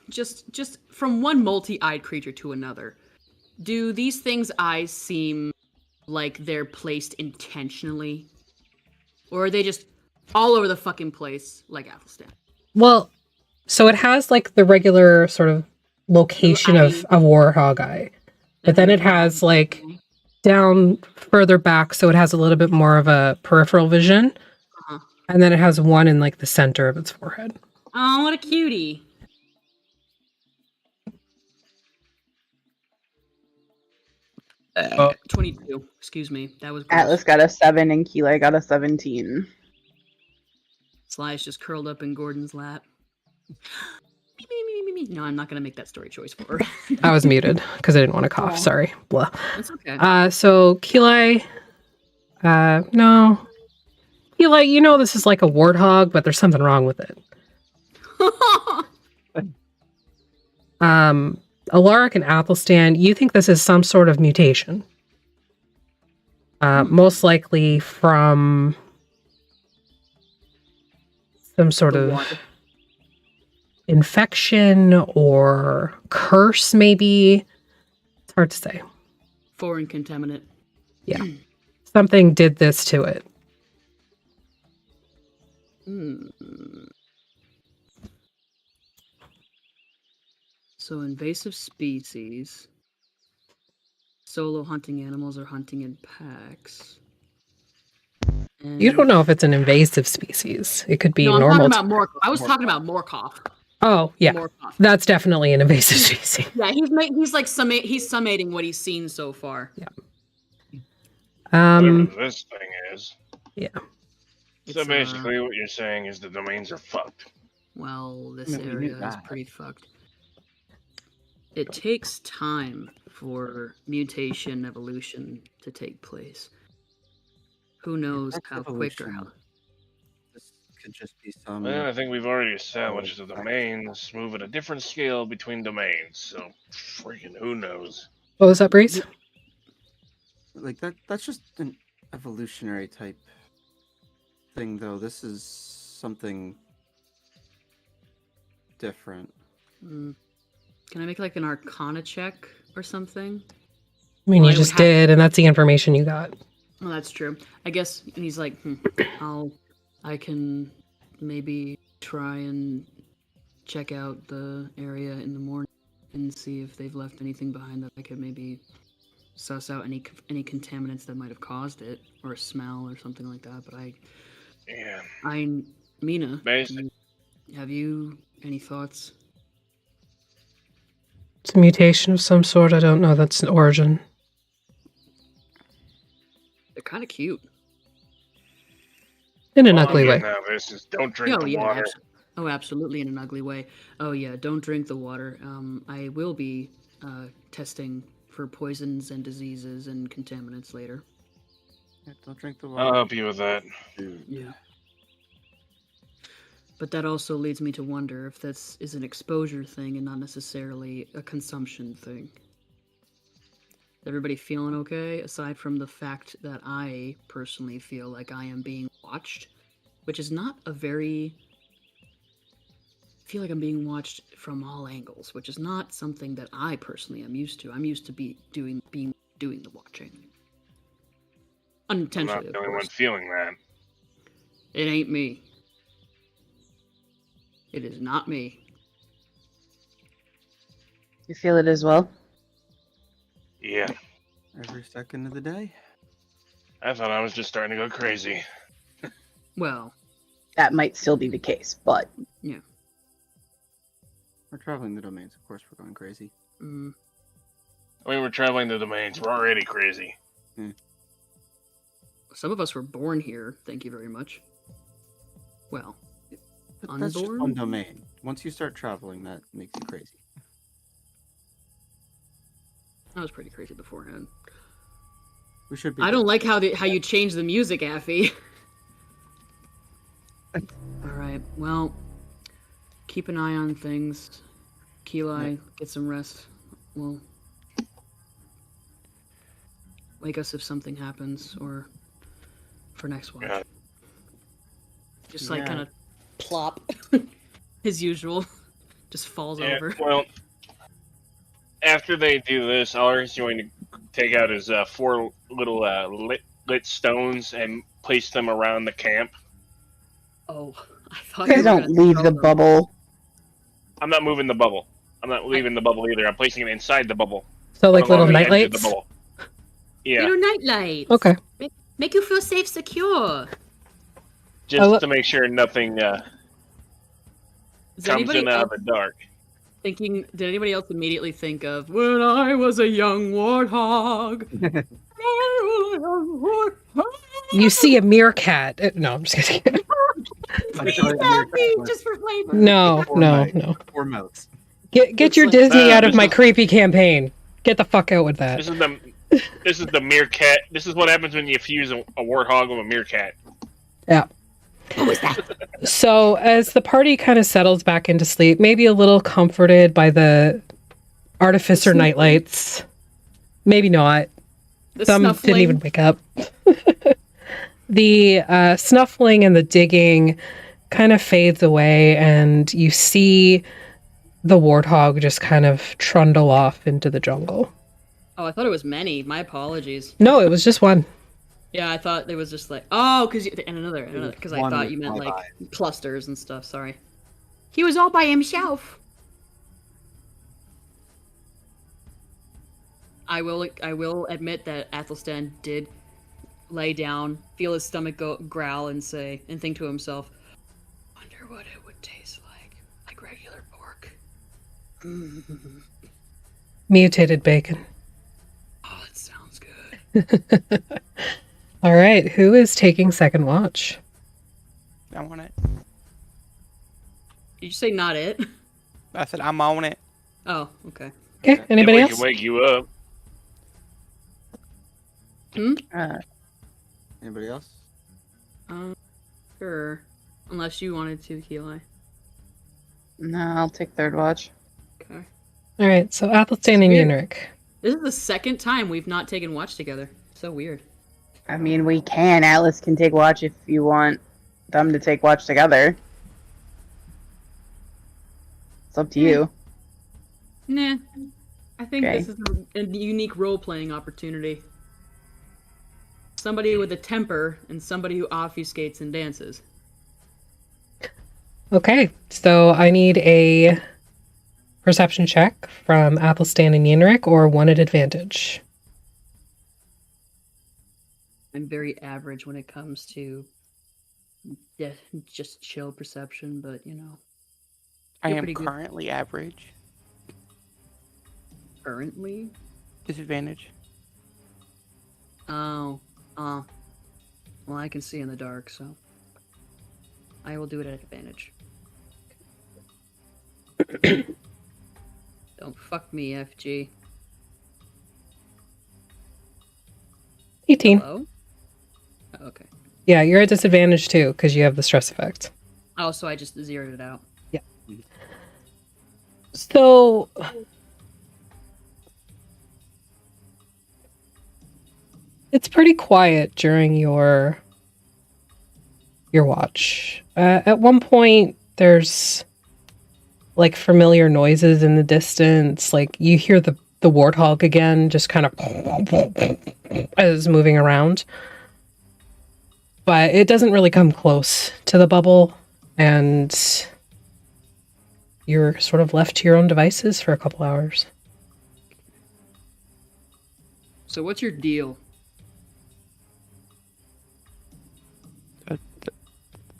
Speaker 4: Just from one multi-eyed creature to another, do these things' eyes seem like they're placed intentionally, or are they just all over the fucking place like Athelstan?
Speaker 1: Well, so it has like the regular sort of location of a warthog eye, but then it has like down further back, so it has a little bit more of a peripheral vision,
Speaker 4: Uh-huh.
Speaker 1: and then it has one in like the center of its forehead.
Speaker 4: Oh, what a cutie!
Speaker 8: Oh.
Speaker 4: 22. Excuse me. That was gross.
Speaker 3: Atlas got a 7 and Keeley got a 17.
Speaker 4: Sly's just curled up in Gordon's lap. No, I'm not gonna make that story choice for her.
Speaker 1: I was muted because I didn't want to cough.
Speaker 4: Aw.
Speaker 1: Sorry. Blah.
Speaker 4: That's okay.
Speaker 1: So Keeley, no. Keeley, you know this is like a warthog, but there's something wrong with it. Alaric and Athelstan, you think this is some sort of mutation. Most likely from some sort
Speaker 4: The
Speaker 1: of
Speaker 4: water.
Speaker 1: infection or curse, maybe. It's hard to say.
Speaker 4: Foreign contaminant.
Speaker 1: Yeah. Something did this to it.
Speaker 4: Hmm. So invasive species. Solo hunting animals are hunting in packs. And...
Speaker 1: You don't know if it's an invasive species. It could be
Speaker 4: No, I'm
Speaker 1: normal.
Speaker 4: talking about I was talking about Morkoff.
Speaker 1: Oh, yeah.
Speaker 4: Morkoff.
Speaker 1: That's definitely an invasive species.
Speaker 4: Yeah, he's like summating what he's seen so far.
Speaker 2: Whatever this thing is.
Speaker 1: Yeah.
Speaker 2: So basically, what you're saying is the domains are fucked.
Speaker 4: Well, this
Speaker 5: I mean, we knew
Speaker 4: area is
Speaker 5: that.
Speaker 4: pretty fucked. It takes time for mutation evolution to take place. Who knows
Speaker 5: That's
Speaker 4: how quick or
Speaker 5: evolution.
Speaker 4: how...
Speaker 5: This could just be some.
Speaker 2: Well, I think we've already established the domains move at a different scale between domains, so freaking who knows?
Speaker 1: What was that, Breeze?
Speaker 5: Like that's just an evolutionary type thing, though. This is something different.
Speaker 4: Mm. Can I make like an Arcana check or something?
Speaker 1: I mean,
Speaker 4: Well,
Speaker 1: you
Speaker 4: I would
Speaker 1: just did, and that's the information you got.
Speaker 4: Well, that's true. I guess and he's like, I can maybe try and check out the area in the morning and see if they've left anything behind that I could maybe suss out any contaminants that might have caused it, or a smell or something like that. But Mina, have you any thoughts?
Speaker 1: It's a mutation of some sort. I don't know that's an origin.
Speaker 4: They're kind of cute.
Speaker 1: In an ugly way.
Speaker 2: No, this is don't drink the water.
Speaker 4: Absolutely in an ugly way. Oh yeah, don't drink the water. I will be testing for poisons and diseases and contaminants later.
Speaker 5: Yeah, don't drink the water.
Speaker 2: I'll help you with that.
Speaker 4: Yeah. But that also leads me to wonder if this is an exposure thing and not necessarily a consumption thing. Everybody feeling okay, aside from the fact that I personally feel like I am being watched, which is not a very... I feel like I'm being watched from all angles, which is not something that I personally am used to. I'm used to doing the watching. Unintentionally,
Speaker 2: I'm not the only one feeling that.
Speaker 4: It ain't me. It is not me.
Speaker 3: You feel it as well?
Speaker 2: Yeah.
Speaker 5: Every second of the day.
Speaker 2: I thought I was just starting to go crazy.
Speaker 4: Well,
Speaker 3: that might still be the case, but
Speaker 4: yeah.
Speaker 5: We're traveling the domains, of course we're going crazy.
Speaker 4: Mm.
Speaker 2: I mean, we're traveling the domains. We're already crazy.
Speaker 4: Some of us were born here, thank you very much. Well,
Speaker 5: but that's just one domain. Once you start traveling, that makes you crazy.
Speaker 4: I was pretty crazy beforehand.
Speaker 5: We should be.
Speaker 4: I don't like how you change the music, Affy. Alright, well, keep an eye on things. Keli, get some rest. We'll wake us if something happens, or for next watch.
Speaker 2: Yeah.
Speaker 4: Just like kind of plop, as usual. Just falls over.
Speaker 2: Well, after they do this, Alari's going to take out his 4 little lit stones and place them around the camp.
Speaker 4: Oh, I thought
Speaker 3: you don't leave the bubble.
Speaker 2: I'm not moving the bubble. I'm not leaving the bubble either. I'm placing it inside the bubble.
Speaker 1: So like little nightlights?
Speaker 2: Yeah.
Speaker 7: Little nightlights.
Speaker 1: Okay.
Speaker 7: Make you feel safe, secure.
Speaker 2: Just to make sure nothing comes in out of the dark.
Speaker 4: Did anybody else immediately think of when I was a young warthog?
Speaker 1: You see a meerkat. No, I'm just kidding.
Speaker 7: Just for flavor.
Speaker 1: No.
Speaker 5: Or mouse.
Speaker 1: Get your Disney out of my creepy campaign. Get the fuck out with that.
Speaker 2: This is the meerkat. This is what happens when you fuse a warthog with a meerkat.
Speaker 1: Yeah.
Speaker 7: What was that?
Speaker 1: So as the party kind of settles back into sleep, maybe a little comforted by the artificer nightlights, maybe not. Some didn't even wake up. The snuffling and the digging kind of fades away, and you see the warthog just kind of trundle off into the jungle.
Speaker 4: Oh, I thought it was many. My apologies.
Speaker 1: No, it was just one.
Speaker 4: Yeah, I thought there was just like, and another, because I thought you meant like clusters and stuff. Sorry.
Speaker 7: He was all by himself.
Speaker 4: I will admit that Athelstan did lay down, feel his stomach growl, and think to himself, "Wonder what it would taste like regular pork."
Speaker 1: Mutated bacon.
Speaker 4: Oh, that sounds good.
Speaker 1: All right, who is taking second watch?
Speaker 8: I want it.
Speaker 4: Did you say not it?
Speaker 8: I said I'm on it.
Speaker 4: Oh, okay.
Speaker 1: Okay, anybody else?
Speaker 2: We can wake you up.
Speaker 5: Anybody else?
Speaker 4: Sure. Unless you wanted to, Keli.
Speaker 3: No, I'll take third watch.
Speaker 4: Okay.
Speaker 1: All right, so Athelstan and Yenrik.
Speaker 4: This is the second time we've not taken watch together. So weird.
Speaker 3: I mean, we can. Atlas can take watch if you want them to take watch together. It's up to you.
Speaker 4: Nah. I think
Speaker 3: Okay.
Speaker 4: this is a unique role-playing opportunity. Somebody with a temper and somebody who obfuscates and dances.
Speaker 1: Okay, so I need a perception check from Athelstan and Yenrik, or one at advantage.
Speaker 4: I'm very average when it comes to just chill perception, but you know.
Speaker 8: I
Speaker 4: You're
Speaker 8: am
Speaker 4: pretty good.
Speaker 8: currently average.
Speaker 4: Currently?
Speaker 8: Disadvantage.
Speaker 4: Oh. Well, I can see in the dark, so I will do it at advantage. Don't fuck me, FG.
Speaker 1: 18.
Speaker 4: Hello? Oh, okay.
Speaker 1: Yeah, you're at disadvantage too, because you have the stress effect.
Speaker 4: Oh, so I just zeroed it out.
Speaker 1: So, it's pretty quiet during your watch. At one point, there's like familiar noises in the distance. Like you hear the warthog again, just kind of as moving around. But it doesn't really come close to the bubble, and you're sort of left to your own devices for a couple hours.
Speaker 4: So what's your deal?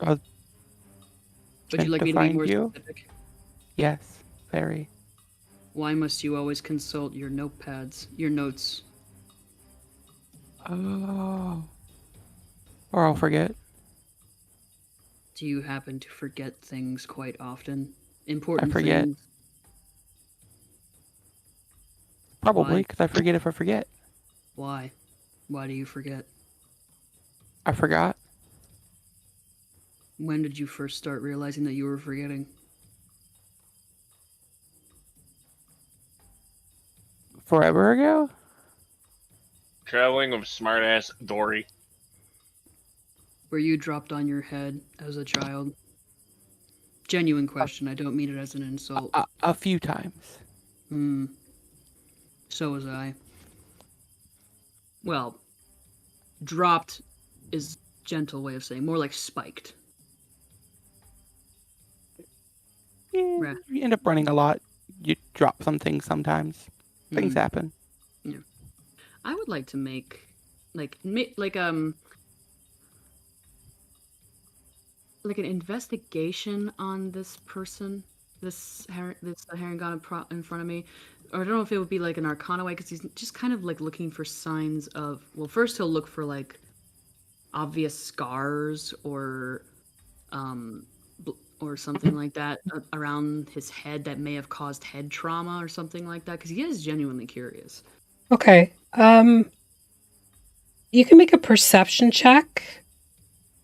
Speaker 8: I'll
Speaker 4: Would you like
Speaker 8: to
Speaker 4: me to be
Speaker 8: find
Speaker 4: more
Speaker 8: you?
Speaker 4: specific?
Speaker 8: Yes, very.
Speaker 4: Why must you always consult your notepads, your notes?
Speaker 8: Oh. Or I'll forget.
Speaker 4: Do you happen to forget things quite often? Important
Speaker 8: forget.
Speaker 4: things?
Speaker 8: Probably,
Speaker 4: Why?
Speaker 8: because I forget if I forget.
Speaker 4: Why? Why do you forget?
Speaker 8: I forgot.
Speaker 4: When did you first start realizing that you were forgetting?
Speaker 8: Forever ago?
Speaker 2: Traveling with smartass Dory.
Speaker 4: Were you dropped on your head as a child? Genuine question. I don't mean it as an insult.
Speaker 8: A few times.
Speaker 4: So was I. Well, dropped is a gentle way of saying, more like spiked.
Speaker 8: Yeah,
Speaker 4: Right.
Speaker 8: you end up running a lot. You drop some things sometimes. Things happen.
Speaker 4: I would like to make like an investigation on this person, this Harangon in front of me. Or I don't know if it would be like an Arcana way, because he's just kind of like looking for signs of. Well, first he'll look for like obvious scars or something like that around his head that may have caused head trauma or something like that, because he is genuinely curious.
Speaker 1: Okay. You can make a perception check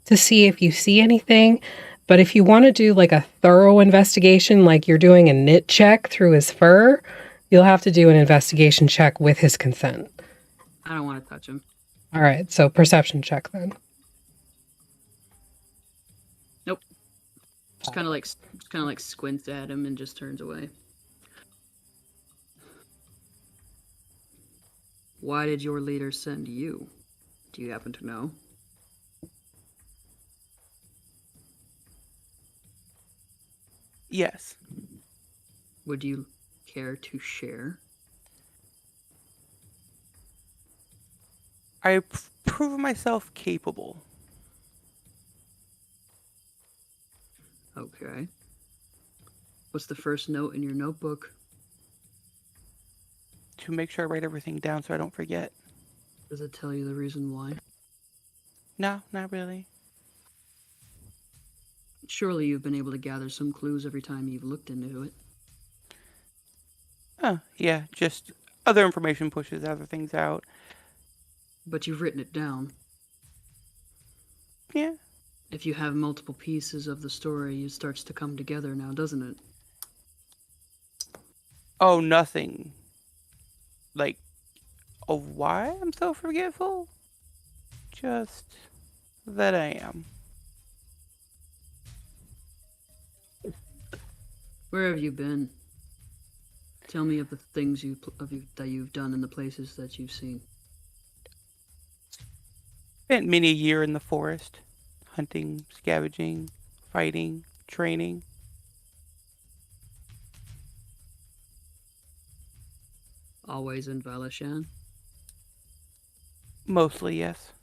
Speaker 1: to see if you see anything, but if you want to do like a thorough investigation, like you're doing a knit check through his fur, you'll have to do an investigation check with his consent.
Speaker 4: I don't want to touch him.
Speaker 1: All right, so perception check then.
Speaker 4: Nope. Just kind of like squints at him and just turns away. Why did your leader send you? Do you happen to know?
Speaker 8: Yes.
Speaker 4: Would you care to share?
Speaker 8: I prove myself capable.
Speaker 4: Okay. What's the first note in your notebook?
Speaker 8: To make sure I write everything down so I don't forget.
Speaker 4: Does it tell you the reason why?
Speaker 8: No, not really.
Speaker 4: Surely you've been able to gather some clues every time you've looked into it.
Speaker 8: Oh, yeah, just other information pushes other things out.
Speaker 4: But you've written it down.
Speaker 8: Yeah.
Speaker 4: If you have multiple pieces of the story, it starts to come together now, doesn't it?
Speaker 8: Oh, nothing. Like, oh, why I'm so forgetful? Just that I am.
Speaker 4: Where have you been? Tell me of the things that you've done and the places that you've seen.
Speaker 8: Spent many a year in the forest, hunting, scavenging, fighting, training.
Speaker 4: Always in Valashan.
Speaker 8: Mostly, yes.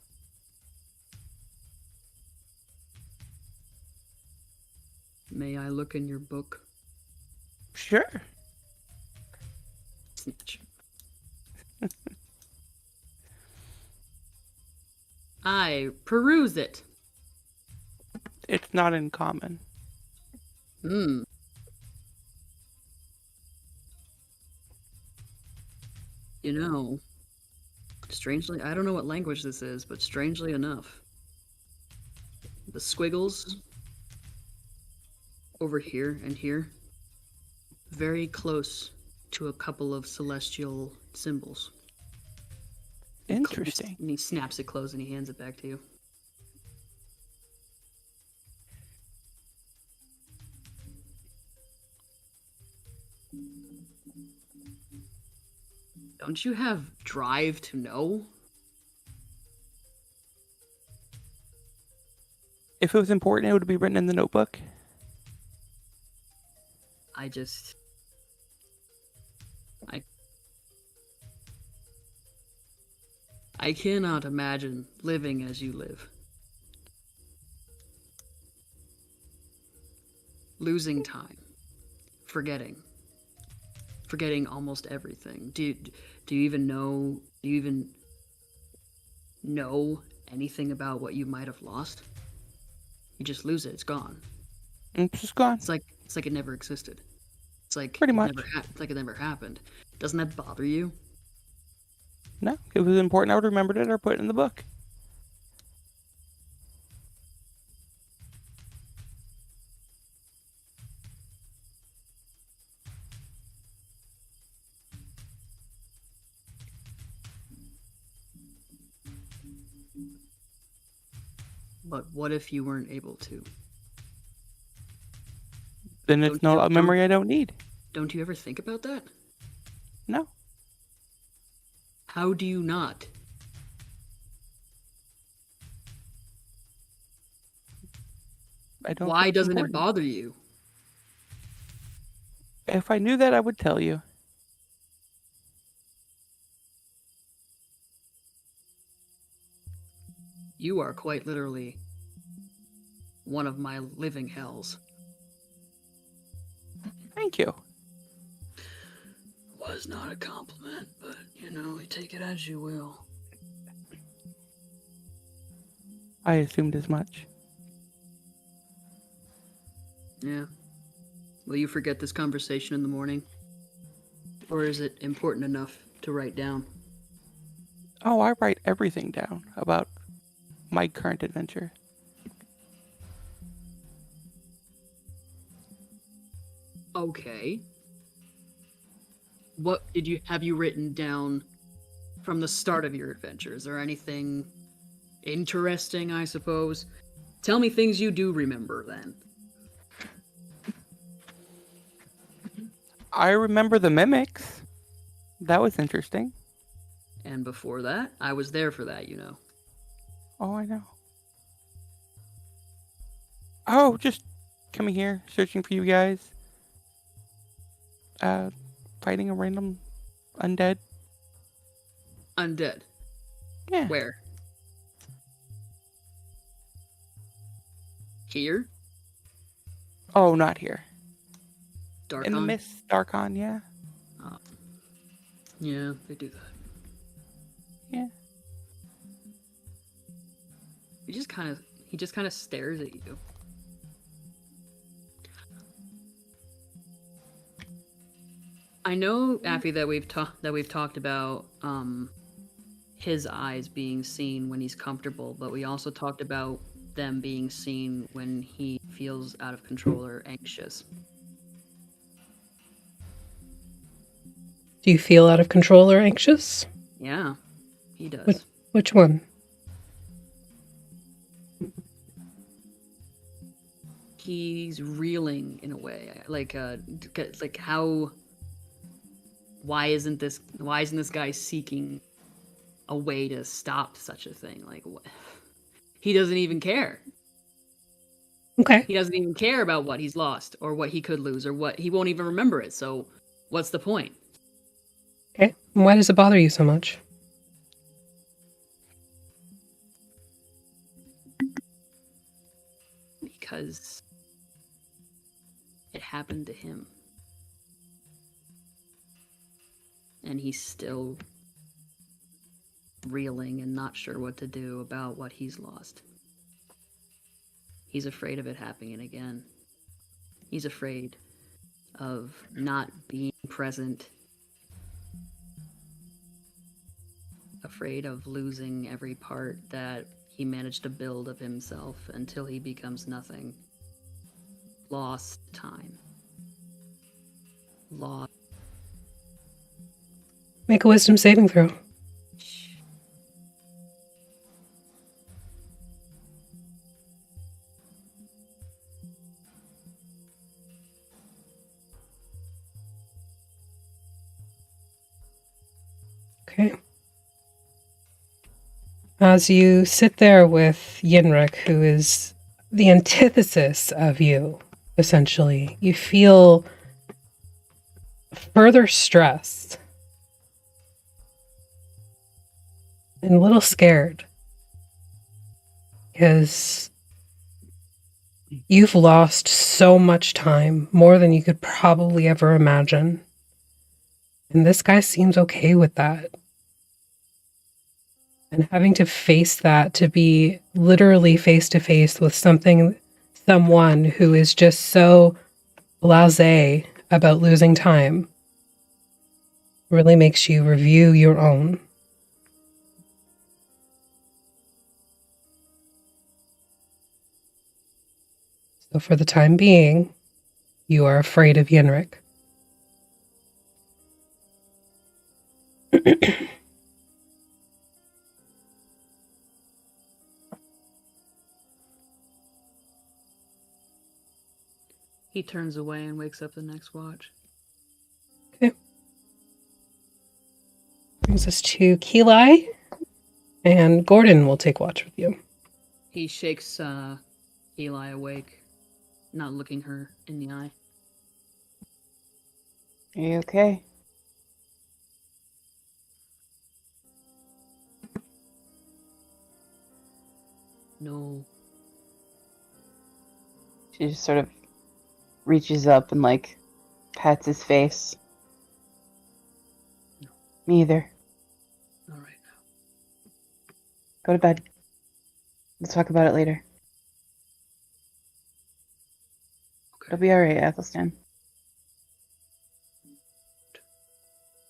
Speaker 4: May I look in your book?
Speaker 8: Sure.
Speaker 4: Snitch. I peruse it.
Speaker 8: It's not in common.
Speaker 4: Hmm. You know, strangely, I don't know what language this is, but strangely enough, the squiggles over here and here, very close to a couple of celestial symbols.
Speaker 8: Interesting.
Speaker 4: And he snaps it closed and he hands it back to you. Don't you have drive to know?
Speaker 8: If it was important, it would be written in the notebook.
Speaker 4: I cannot imagine living as you live. Losing time. Forgetting almost everything. Do you even know anything about what you might have lost? You just lose it, it's gone.
Speaker 8: It's just gone.
Speaker 4: It's like it never existed. It's like
Speaker 8: Pretty much.
Speaker 4: it's like it never happened. Doesn't that bother you?
Speaker 8: No, if it was important, I would have remembered it or put it in the book.
Speaker 4: But what if you weren't able to?
Speaker 8: Then it's a memory I don't need.
Speaker 4: Don't you ever think about that?
Speaker 8: No.
Speaker 4: How do you not?
Speaker 8: I don't.
Speaker 4: Why
Speaker 8: think it's
Speaker 4: doesn't it
Speaker 8: important.
Speaker 4: bother you?
Speaker 8: If I knew that, I would tell you.
Speaker 4: You are quite literally one of my living hells.
Speaker 8: Thank you.
Speaker 4: Was not a compliment, but you take it as you will.
Speaker 8: I assumed as much.
Speaker 4: Yeah. Will you forget this conversation in the morning? Or is it important enough to write down?
Speaker 8: Oh, I write everything down about my current adventure.
Speaker 4: Okay. What have you written down from the start of your adventure? Is there anything interesting, I suppose? Tell me things you do remember then.
Speaker 8: I remember the mimics. That was interesting.
Speaker 4: And before that, I was there for that,
Speaker 8: Oh, I know. Oh, just coming here, searching for you guys. Fighting a random undead.
Speaker 4: Undead.
Speaker 8: Yeah.
Speaker 4: Where? Here?
Speaker 8: Oh, not here.
Speaker 4: Darkon?
Speaker 8: In the mist, Darkon, yeah.
Speaker 4: Yeah, they do that.
Speaker 8: Yeah.
Speaker 4: He just kind of stares at you. I know, Affy, that we've talked about his eyes being seen when he's comfortable, but we also talked about them being seen when he feels out of control or anxious.
Speaker 1: Do you feel out of control or anxious?
Speaker 4: Yeah, he does.
Speaker 1: Which one?
Speaker 4: He's reeling in a way, like how. Why isn't this guy seeking a way to stop such a thing? Like, what? He doesn't even care.
Speaker 1: Okay.
Speaker 4: He doesn't even care about what he's lost or what he could lose or what he won't even remember it. So what's the point?
Speaker 1: Okay. Why does it bother you so much?
Speaker 4: Because it happened to him. And he's still reeling and not sure what to do about what he's lost. He's afraid of it happening again. He's afraid of not being present. Afraid of losing every part that he managed to build of himself until he becomes nothing. Lost time. Lost.
Speaker 1: Make a wisdom saving throw. Okay. As you sit there with Yinrik, who is the antithesis of you, essentially, you feel further stressed and a little scared because you've lost so much time, more than you could probably ever imagine. And this guy seems okay with that. And having to face that, to be literally face to face with someone who is just so blasé about losing time, really makes you review your own. So for the time being, you are afraid of Yenrik.
Speaker 4: He turns away and wakes up the next watch.
Speaker 1: Okay. Brings us to Keli, and Gordon will take watch with you.
Speaker 4: He shakes Eli awake, not looking her in the eye.
Speaker 3: Are you okay?
Speaker 4: No.
Speaker 3: She just sort of reaches up and, like, pats his face.
Speaker 4: No.
Speaker 3: Me either.
Speaker 4: All right now.
Speaker 3: Go to bed. Let's talk about it later.
Speaker 4: Okay.
Speaker 3: It'll be alright, Athelstan.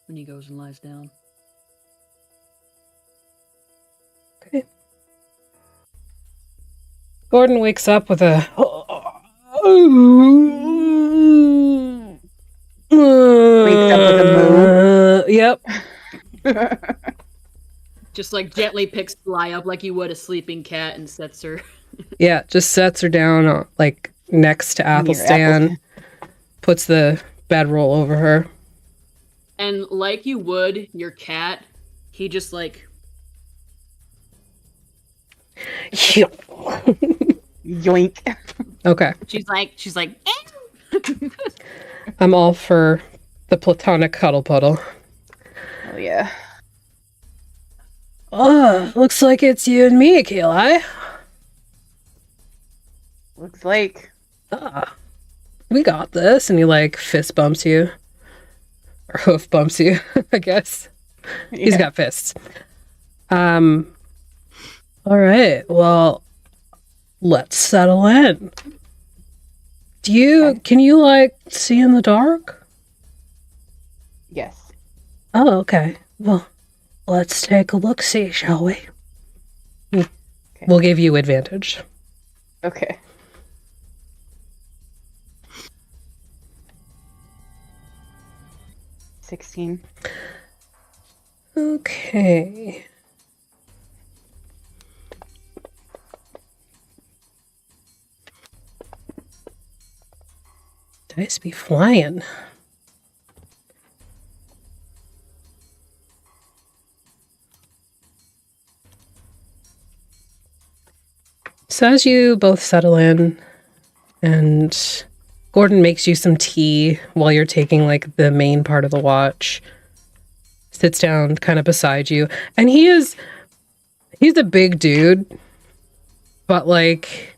Speaker 4: When he goes and lies down.
Speaker 1: Okay. Gordon wakes up with a...
Speaker 3: Wakes up with a
Speaker 1: Yep.
Speaker 4: Just like gently picks Sly up like you would a sleeping cat and sets her.
Speaker 1: Yeah, just sets her down like next to
Speaker 3: Near
Speaker 1: Athelstan, puts the bedroll over her.
Speaker 4: And like you would your cat, he just like...
Speaker 3: Yoink.
Speaker 1: Okay.
Speaker 7: She's like,
Speaker 1: I'm all for the platonic cuddle puddle.
Speaker 3: Oh, yeah.
Speaker 1: Oh, looks like it's you and me, Keli.
Speaker 3: Looks like.
Speaker 1: We got this. And he like fist bumps you. Or hoof bumps you, I guess.
Speaker 3: Yeah.
Speaker 1: He's got fists. All right. Well, let's settle in. Can you like see in the dark?
Speaker 3: Yes.
Speaker 1: Oh, okay. Well, let's take a look-see, shall we?
Speaker 3: Okay.
Speaker 1: We'll give you advantage.
Speaker 3: Okay. $16.
Speaker 1: Okay. Dice be flying. So as you both settle in, And Gordon makes you some tea while you're taking like the main part of the watch. Sits down kind of beside you. And he's a big dude, but like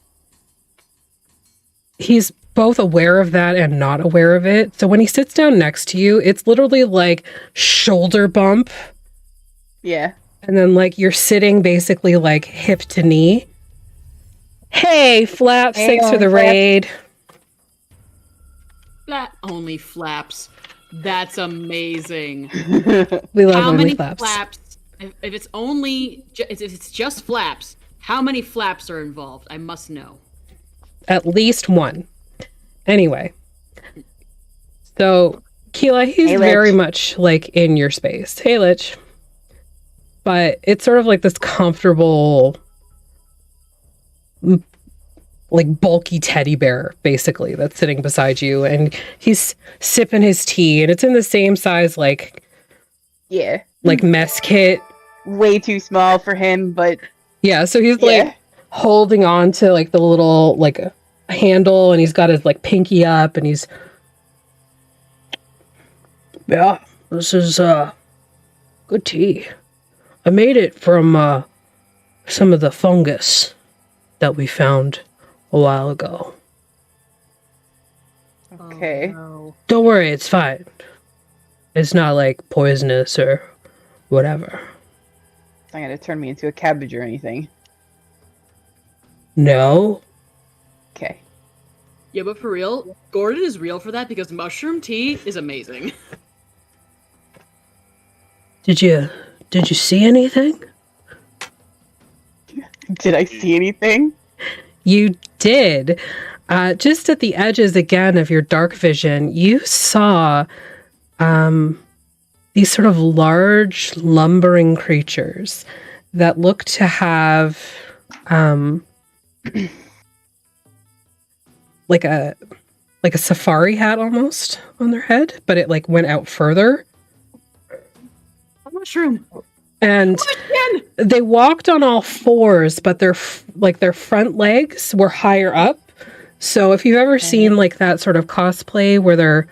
Speaker 1: he's both aware of that and not aware of it. So when he sits down next to you, it's literally like shoulder bump.
Speaker 3: Yeah.
Speaker 1: And then like you're sitting basically like hip to knee. Hey, Flaps, thanks for the
Speaker 3: Flaps.
Speaker 1: raid.
Speaker 4: That only Flaps. That's amazing.
Speaker 1: We love
Speaker 4: How
Speaker 1: when
Speaker 4: many
Speaker 1: we Flaps.
Speaker 4: Flaps? If it's only if it's just Flaps, how many Flaps are involved? I must know.
Speaker 1: At least one. Anyway. So, Keela, he's
Speaker 3: Hey,
Speaker 1: very
Speaker 3: Lich.
Speaker 1: much like in your space. Hey, Lich. But it's sort of like this comfortable, like bulky teddy bear, basically, that's sitting beside you. And he's sipping his tea, and it's in the same size, like
Speaker 3: Yeah.
Speaker 1: mess kit.
Speaker 3: Way too small for him, but
Speaker 1: Yeah, so he's
Speaker 3: yeah.
Speaker 1: like holding on to like the little like handle, and he's got his like pinky up, and he's yeah, this is good tea. I made it from some of the fungus that we found a while ago.
Speaker 3: Okay.
Speaker 4: Oh, no.
Speaker 1: Don't worry, it's fine. It's not like poisonous or whatever.
Speaker 3: It's not gonna turn me into a cabbage or anything.
Speaker 1: No?
Speaker 3: Okay.
Speaker 4: Yeah, but for real, Gordon is real for that because mushroom tea is amazing.
Speaker 1: Did you see anything?
Speaker 3: Did I see anything?
Speaker 1: You did. Just at the edges again of your dark vision, you saw these sort of large, lumbering creatures that look to have like a safari hat almost on their head, but it like went out further.
Speaker 4: Mushroom.
Speaker 1: And they walked on all fours, but their front legs were higher up. So if you've ever seen like that sort of cosplay where they're,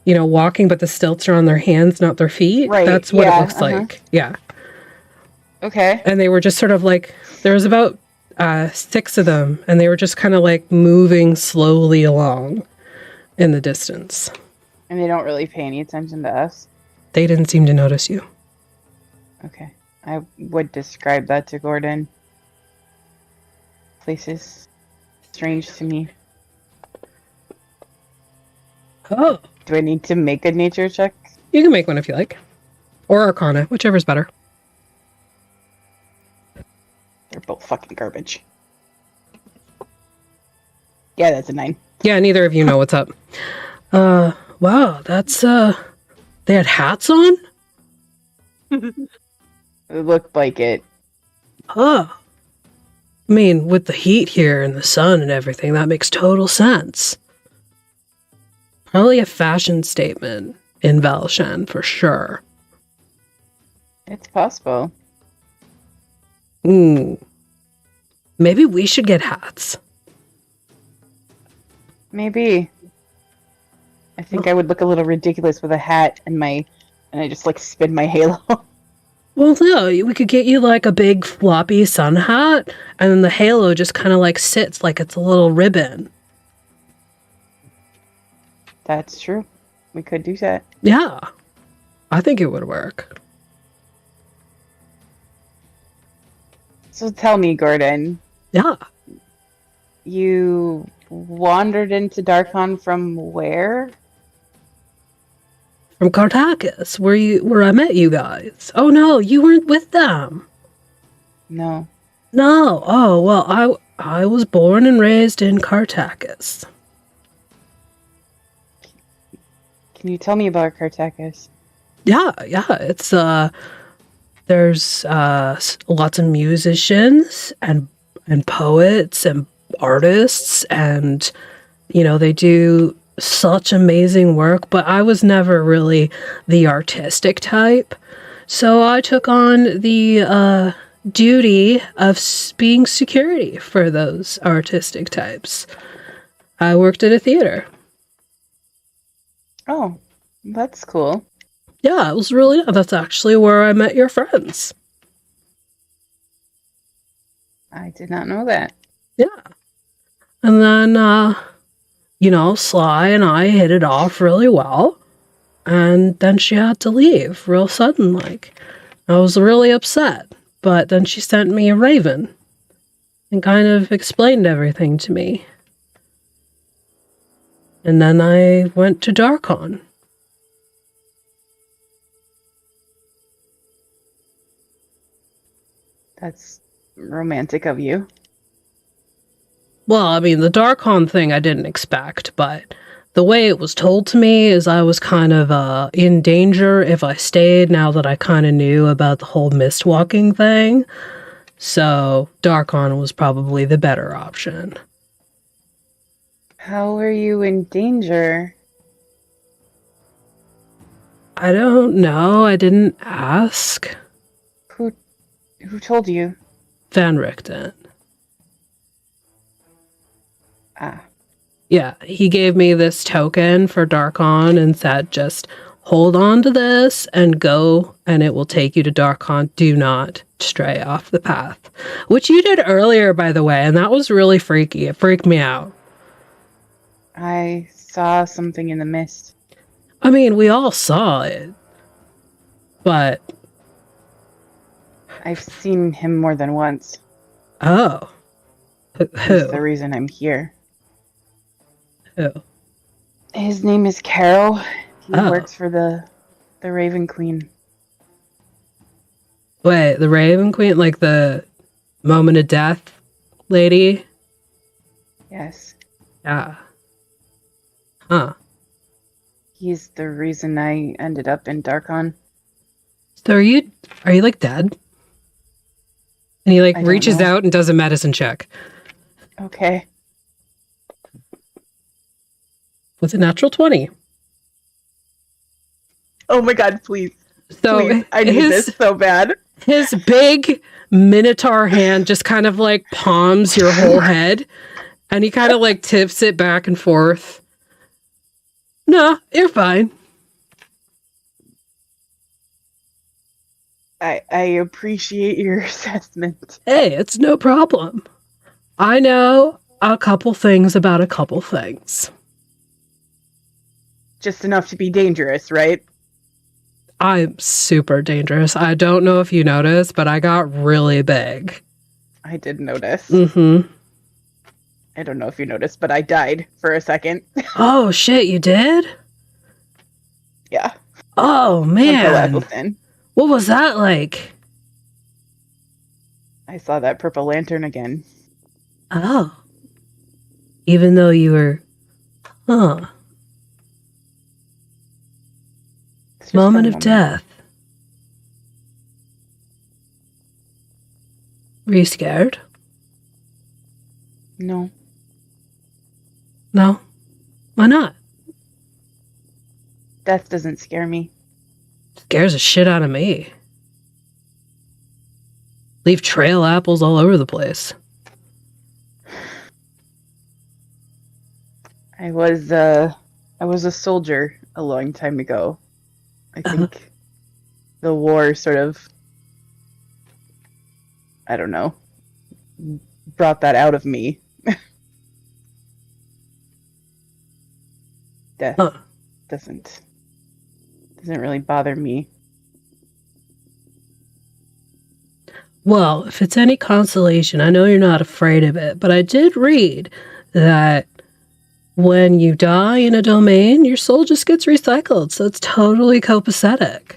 Speaker 1: you know, walking, but the stilts are on their hands, not their feet,
Speaker 3: Right,
Speaker 1: that's what
Speaker 3: yeah,
Speaker 1: it looks like. Yeah.
Speaker 3: Okay.
Speaker 1: And they were just sort of like, there was about 6 of them, and they were just kind of like moving slowly along in the distance.
Speaker 3: And they don't really pay any attention to us.
Speaker 1: They didn't seem to notice you.
Speaker 3: Okay. I would describe that to Gordon. Place is strange to me.
Speaker 1: Oh.
Speaker 3: Do I need to make a nature check?
Speaker 1: You can make one if you like. Or Arcana, whichever's better.
Speaker 3: They're both fucking garbage. Yeah, that's a 9.
Speaker 1: Yeah, neither of you know what's up. Wow, that's, they had hats on?
Speaker 3: It looked like it.
Speaker 1: Huh. I mean, with the heat here and the sun and everything, that makes total sense. Probably a fashion statement in Valshan, for sure.
Speaker 3: It's possible.
Speaker 1: Maybe we should get hats.
Speaker 3: Maybe. I think I would look a little ridiculous with a hat and I just like spin my halo.
Speaker 1: Well, no, we could get you like a big floppy sun hat, and then the halo just kind of like sits like it's a little ribbon.
Speaker 3: That's true. We could do that.
Speaker 1: Yeah, I think it would work.
Speaker 3: So tell me, Gordon,
Speaker 1: Yeah.
Speaker 3: you wandered into from where?
Speaker 1: From Cartacus, where I met you guys. Oh no, you weren't with them.
Speaker 3: No.
Speaker 1: No. Oh well, I was born and raised in Cartacus.
Speaker 3: Can you tell me about Cartacus?
Speaker 1: Yeah. It's there's lots of musicians and poets and artists, and you know they do such amazing work, but I was never really the artistic type. So I took on the duty of being security for those artistic types. I worked at a theater.
Speaker 3: Oh, that's cool.
Speaker 1: Yeah, it was really, that's actually where I met your friends.
Speaker 3: I did not know that.
Speaker 1: Yeah. And then, Sly and I hit it off really well. And then she had to leave real sudden, like. I was really upset. But then she sent me a raven and kind of explained everything to me. And then I went to Darkon.
Speaker 3: That's romantic of you.
Speaker 1: Well, I mean, the Darkon thing I didn't expect, but the way it was told to me is I was kind of in danger if I stayed now that I kind of knew about the whole mistwalking thing. So Darkon was probably the better option.
Speaker 3: How are you in danger?
Speaker 1: I don't know. I didn't ask.
Speaker 3: Who told you?
Speaker 1: Van Richten.
Speaker 3: Ah.
Speaker 1: Yeah, he gave me this token for Darkon and said, just hold on to this and go, and it will take you to Darkon. Do not stray off the path. Which you did earlier, by the way, and that was really freaky. It freaked me out.
Speaker 3: I saw something in the mist.
Speaker 1: I mean, we all saw it. But...
Speaker 3: I've seen him more than once.
Speaker 1: Oh. Who?
Speaker 3: That's the reason I'm here.
Speaker 1: Who?
Speaker 3: His name is Carol. He
Speaker 1: Oh.
Speaker 3: works for the Raven Queen.
Speaker 1: Wait, the Raven Queen? Like the moment of death lady?
Speaker 3: Yes.
Speaker 1: Yeah. Huh.
Speaker 3: He's the reason I ended up in Darkon.
Speaker 1: So are you like dead? And he like
Speaker 3: I don't
Speaker 1: reaches
Speaker 3: know.
Speaker 1: out and does a medicine check.
Speaker 3: Okay.
Speaker 1: With a natural 20.
Speaker 3: Oh my god, please.
Speaker 1: So
Speaker 3: Please. I need this so bad.
Speaker 1: His big minotaur hand just kind of like palms your whole head. And he kind of like tips it back and forth. No, you're fine.
Speaker 3: I appreciate your assessment.
Speaker 1: Hey, it's no problem. I know a couple things about a couple things.
Speaker 3: Just enough to be dangerous, right?
Speaker 1: I'm super dangerous. I don't know if you noticed, but I got really big.
Speaker 3: I did notice.
Speaker 1: Mm-hmm.
Speaker 3: I don't know if you noticed, but I died for a second.
Speaker 1: Oh, shit, you did?
Speaker 3: Yeah.
Speaker 1: Oh,
Speaker 3: Uncle
Speaker 1: man.
Speaker 3: Athelstan.
Speaker 1: What was that like?
Speaker 3: I saw that purple lantern again.
Speaker 1: Oh. Even though you were... Huh.
Speaker 3: It's just for a
Speaker 1: Moment of
Speaker 3: moment.
Speaker 1: death. Were you scared?
Speaker 3: No.
Speaker 1: No? Why not?
Speaker 3: Death doesn't scare me.
Speaker 1: Scares the shit out of me. Leave trail apples all over the place.
Speaker 3: I was a soldier a long time ago. I think the war sort of, I don't know, brought that out of me. Death
Speaker 1: Huh.
Speaker 3: doesn't really bother me.
Speaker 1: Well, if it's any consolation, I know you're not afraid of it, but I did read that when you die in a domain, your soul just gets recycled, so it's totally copacetic.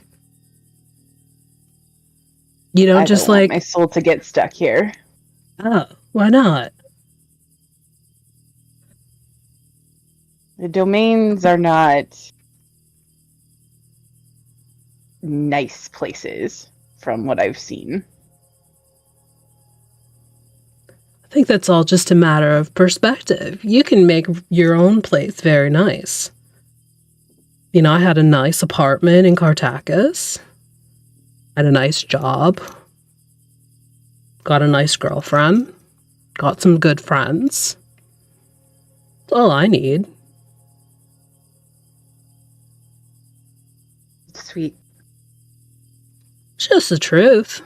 Speaker 1: You don't
Speaker 3: I
Speaker 1: just
Speaker 3: don't want
Speaker 1: like,
Speaker 3: my soul to get stuck here.
Speaker 1: oh, why not?
Speaker 3: The domains are not nice places from what I've seen.
Speaker 1: I think that's all just a matter of perspective. You can make your own place very nice. You know, I had a nice apartment in Cartacus. Had a nice job. Got a nice girlfriend. Got some good friends. That's all I need.
Speaker 3: Sweet.
Speaker 1: It's just the truth.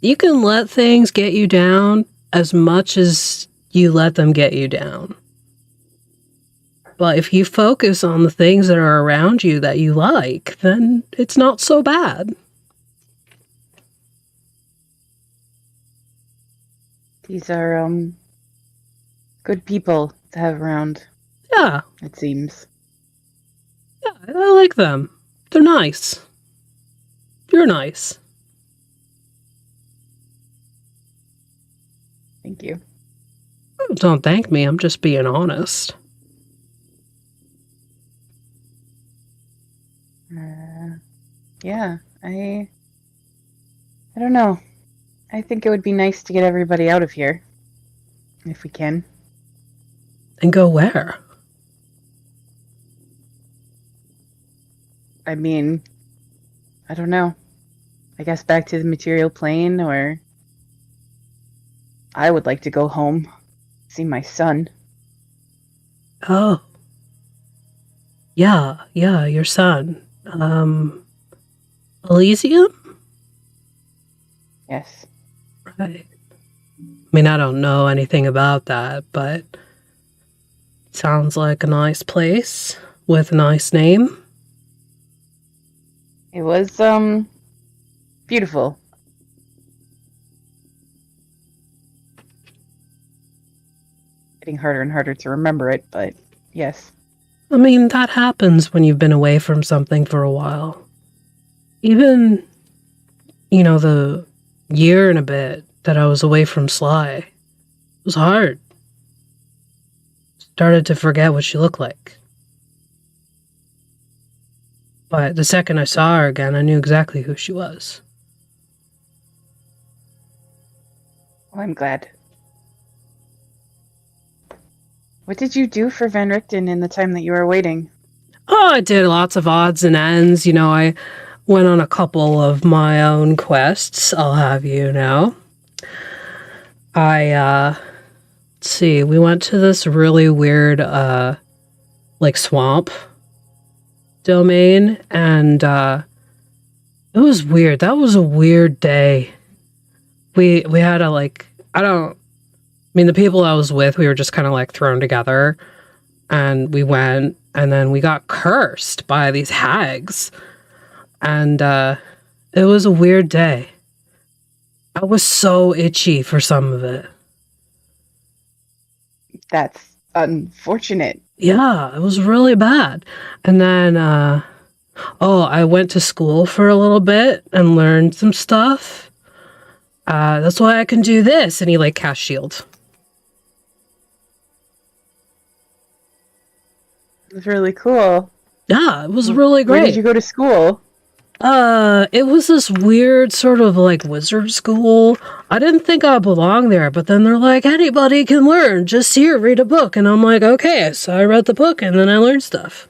Speaker 1: You can let things get you down as much as you let them get you down. But if you focus on the things that are around you that you like, then it's not so bad.
Speaker 3: These are, good people to have around,
Speaker 1: Yeah,
Speaker 3: it seems.
Speaker 1: yeah, I like them. They're nice. You're nice.
Speaker 3: Thank you.
Speaker 1: Don't thank me, I'm just being honest.
Speaker 3: Yeah, I don't know. I think it would be nice to get everybody out of here. If we can.
Speaker 1: And go where?
Speaker 3: I mean, I don't know. I guess back to the material plane, or I would like to go home, see my son.
Speaker 1: Oh. Yeah, your son. Elysium?
Speaker 3: Yes.
Speaker 1: Right. I mean, I don't know anything about that, but sounds like a nice place with a nice name.
Speaker 3: It was, beautiful. Getting harder and harder to remember it, but yes.
Speaker 1: I mean, that happens when you've been away from something for a while. Even, the year and a bit that I was away from Sly, it was hard. Started to forget what she looked like. But the second I saw her again, I knew exactly who she was.
Speaker 3: Well, I'm glad. What did you do for Van Richten in the time that you were waiting?
Speaker 1: Oh, I did lots of odds and ends. I went on a couple of my own quests, I'll have you know. Let's see, we went to this really weird, swamp domain, and, it was weird. That was a weird day. We had the people I was with, we were just kind of thrown together, and we went, and then we got cursed by these hags, and it was a weird day. I was so itchy for some of it.
Speaker 3: That's unfortunate.
Speaker 1: Yeah, it was really bad. And then, I went to school for a little bit and learned some stuff. That's why I can do this. And he cast shield.
Speaker 3: It was really cool.
Speaker 1: Yeah, it was really great.
Speaker 3: Where did you go to school?
Speaker 1: It was this weird sort of wizard school. I didn't think I belonged there, but then they're like, anybody can learn. Just here, read a book. And I'm like, okay. So I read the book and then I learned stuff.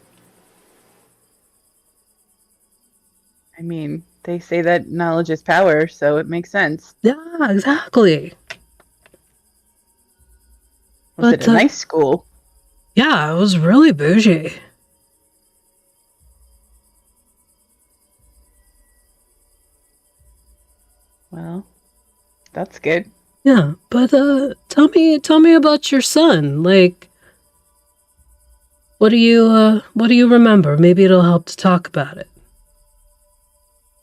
Speaker 3: I mean, they say that knowledge is power, so it makes sense.
Speaker 1: Yeah, exactly.
Speaker 3: Was it a nice school?
Speaker 1: Yeah, it was really bougie.
Speaker 3: Well, that's good.
Speaker 1: Yeah, but tell me about your son. What do you remember? Maybe it'll help to talk about it.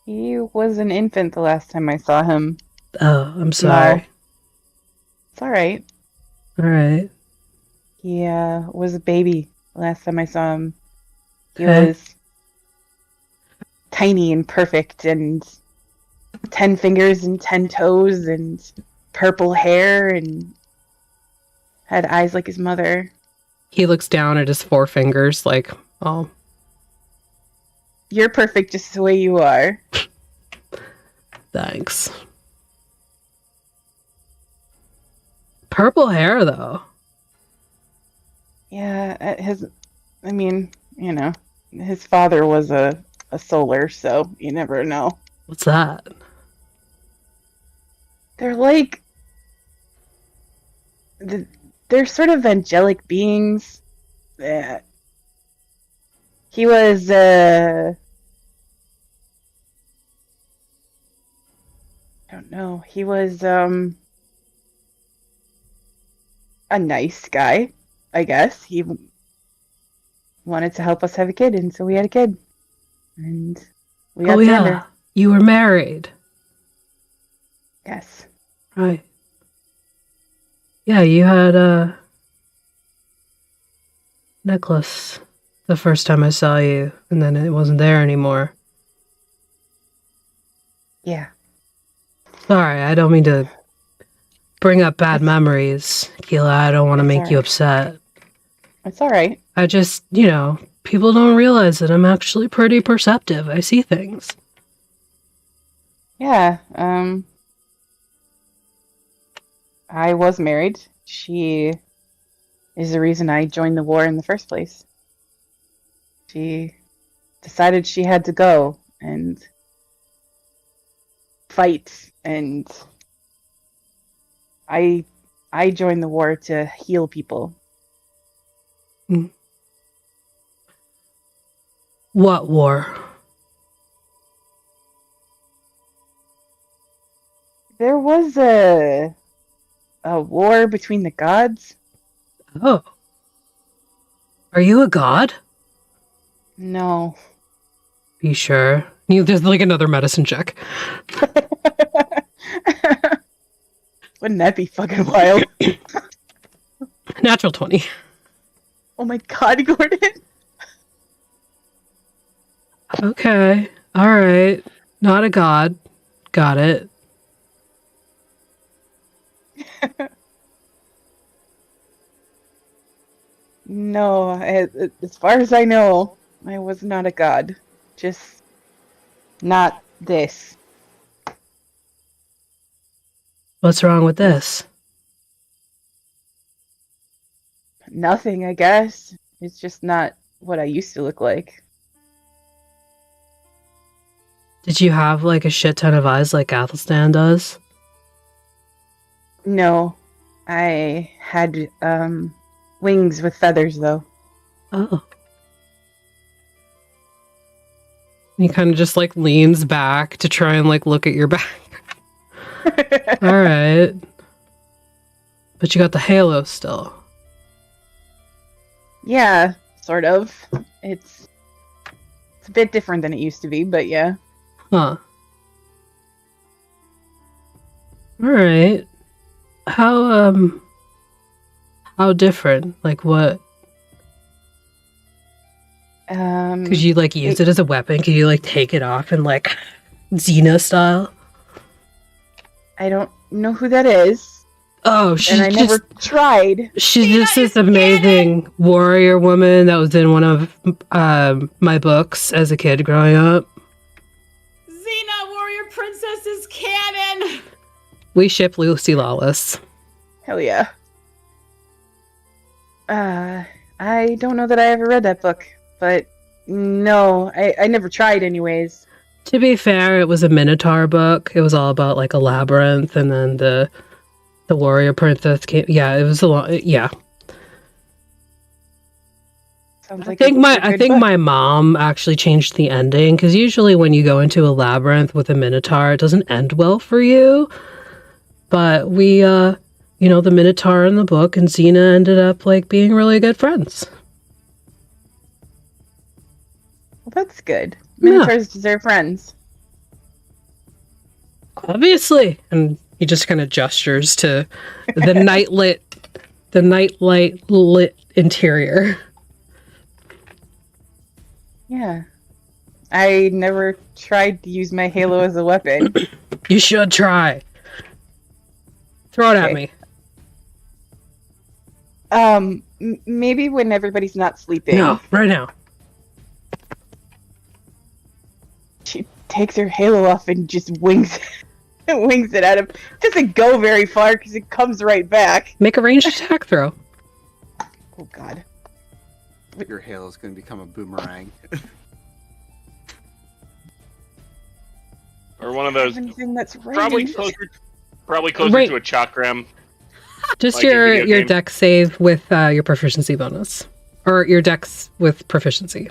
Speaker 3: He was an infant the last time I saw him.
Speaker 1: Oh, I'm sorry.
Speaker 3: No. It's all right.
Speaker 1: All right.
Speaker 3: He was a baby the last time I saw him. He
Speaker 1: Okay.
Speaker 3: was tiny and perfect and 10 fingers and 10 toes and purple hair and had eyes like his mother.
Speaker 1: He looks down at his four fingers oh.
Speaker 3: You're perfect just the way you are.
Speaker 1: Thanks. Purple hair, though.
Speaker 3: Yeah, his father was a solar, so you never know.
Speaker 1: What's that?
Speaker 3: They're like they're sort of angelic beings. He was I don't know. He was a nice guy, I guess. He wanted to help us have a kid, and so we had a kid. And we got
Speaker 1: Oh,
Speaker 3: together.
Speaker 1: yeah. You were married.
Speaker 3: Yes.
Speaker 1: Right. Yeah, you had a necklace the first time I saw you, and then it wasn't there anymore.
Speaker 3: Yeah.
Speaker 1: Sorry, I don't mean to bring up bad memories, Keela. I don't want to
Speaker 3: That's
Speaker 1: make you
Speaker 3: alright.
Speaker 1: upset.
Speaker 3: It's all right.
Speaker 1: I just, people don't realize that I'm actually pretty perceptive. I see things.
Speaker 3: Yeah. I was married. She is the reason I joined the war in the first place. She decided she had to go and fight, and I joined the war to heal people.
Speaker 1: What war?
Speaker 3: There was a war between the gods.
Speaker 1: Oh. Are you a god?
Speaker 3: No.
Speaker 1: Be sure. There's like another medicine check.
Speaker 3: Wouldn't that be fucking wild?
Speaker 1: Natural 20.
Speaker 3: Oh my god, Gordon.
Speaker 1: Okay. All right. Not a god. Got it.
Speaker 3: No, as far as I know, I was not a god. Just not this.
Speaker 1: What's wrong with this?
Speaker 3: Nothing, I guess. It's just not what I used to look like.
Speaker 1: Did you have like a shit ton of eyes like Athelstan does?
Speaker 3: No, I had wings with feathers though.
Speaker 1: Oh. He kind of just like leans back to try and like look at your back. All right. But you got the halo still.
Speaker 3: Yeah, sort of. It's a bit different than it used to be, but yeah.
Speaker 1: Huh. All right. How different? Like what? Could you like use it as a weapon? Could you like take it off and like Xena style?
Speaker 3: I don't know who that is.
Speaker 1: Oh, she's
Speaker 3: and I never tried.
Speaker 1: She's just this amazing warrior woman that was in one of my books as a kid growing up.
Speaker 4: Xena, warrior princess, is canon!
Speaker 1: We ship Lucy Lawless.
Speaker 3: Hell yeah. I don't know that I ever read that book, but no, I never tried anyways.
Speaker 1: To be fair, it was a Minotaur book. It was all about like a labyrinth, and then the warrior princess came. Yeah, it was a lot. Yeah.
Speaker 3: Sounds like
Speaker 1: I think my mom actually changed the ending, because usually when you go into a labyrinth with a Minotaur, it doesn't end well for you. But we, the Minotaur in the book and Xena ended up like being really good friends.
Speaker 3: Well, that's good. Minotaurs deserve friends.
Speaker 1: Obviously. And he just kind of gestures to the nightlight lit interior.
Speaker 3: Yeah. I never tried to use my halo as a weapon.
Speaker 1: You should try. Throw it at me.
Speaker 3: Maybe when everybody's not sleeping.
Speaker 1: No, right now.
Speaker 3: She takes her halo off and just wings it at him. Doesn't go very far because it comes right back.
Speaker 1: Make a ranged attack throw.
Speaker 3: Oh god.
Speaker 5: Your halo is going to become a boomerang.
Speaker 2: Or one of those.
Speaker 3: Anything that's
Speaker 2: Probably
Speaker 3: ranged.
Speaker 2: closer to a chakram.
Speaker 1: Just
Speaker 2: Like in
Speaker 1: your
Speaker 2: video games.
Speaker 1: dex save with your proficiency bonus. Or your dex with proficiency.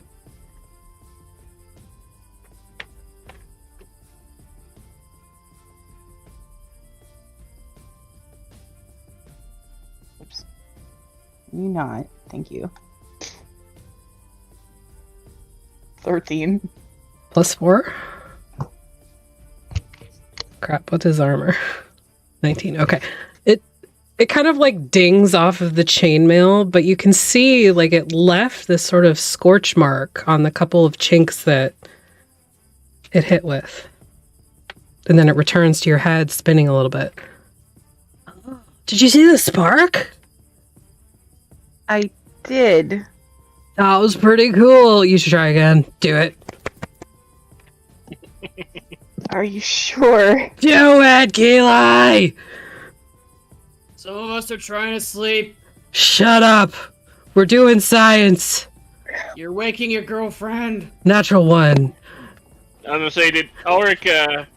Speaker 3: Oops. You not. Thank you. 13.
Speaker 1: +4. Crap, what's his armor? 19. Okay. It kind of like dings off of the chainmail, but you can see like it left this sort of scorch mark on the couple of chinks that it hit with. And then it returns to your head, spinning a little bit. Did you see the spark?
Speaker 3: I did.
Speaker 1: That was pretty cool. You should try again. Do it.
Speaker 3: Are you sure?
Speaker 1: Do it, Keely!
Speaker 4: Some of us are trying to sleep.
Speaker 1: Shut up. We're doing science.
Speaker 4: You're waking your girlfriend.
Speaker 1: Natural 1.
Speaker 2: I was gonna say, did Ulrich hear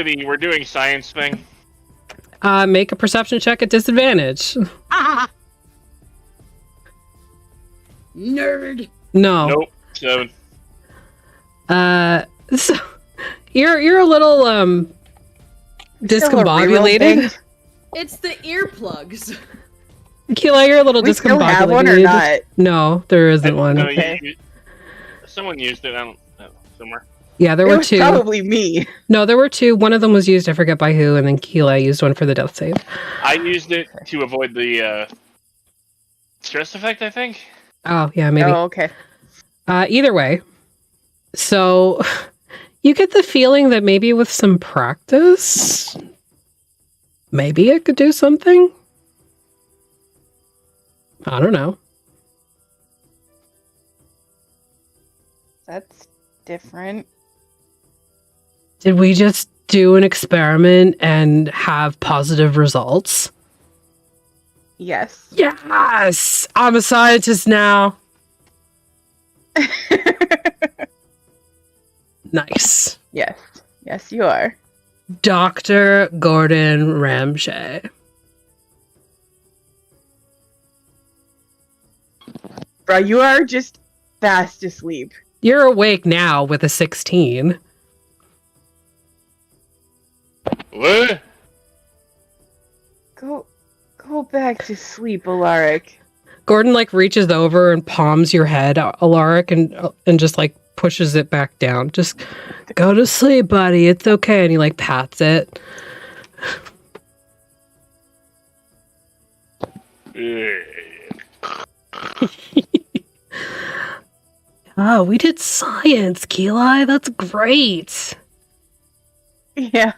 Speaker 2: the "we're doing science" thing?
Speaker 1: Make a perception check at disadvantage.
Speaker 7: Nerd.
Speaker 1: No.
Speaker 2: Nope. 7.
Speaker 1: So you're a little
Speaker 3: Still a real
Speaker 1: discombobulated.
Speaker 3: thing?
Speaker 4: It's the earplugs.
Speaker 1: Keela, you're a little
Speaker 3: We
Speaker 1: discombobulated.
Speaker 3: still have one or not?
Speaker 1: No, there isn't one.
Speaker 2: No,
Speaker 3: Okay.
Speaker 2: someone used it. I don't know. Somewhere.
Speaker 1: Yeah, there
Speaker 3: It
Speaker 1: were
Speaker 3: was
Speaker 1: 2.
Speaker 3: probably me.
Speaker 1: No, there were 2. One of them was used, I forget by who, and then Keela used one for the death save.
Speaker 2: I used it to avoid the stress effect, I think.
Speaker 1: Oh, yeah, maybe.
Speaker 3: Oh, okay.
Speaker 1: Either way, so you get the feeling that maybe with some practice, maybe it could do something. I don't know.
Speaker 3: That's different.
Speaker 1: Did we just do an experiment and have positive results?
Speaker 3: Yes.
Speaker 1: Yes! I'm a scientist now. Nice.
Speaker 3: Yes. Yes, you are.
Speaker 1: Dr. Gordon Ramsay.
Speaker 3: Bro, you are just fast asleep.
Speaker 1: You're awake now with a 16.
Speaker 2: What?
Speaker 3: Go back to sleep, Alaric.
Speaker 1: Gordon like reaches over and palms your head, Alaric, and just like pushes it back down. Just go to sleep, buddy. It's okay. And he like pats it. Oh, we did science, Keeli. That's great.
Speaker 3: Yeah,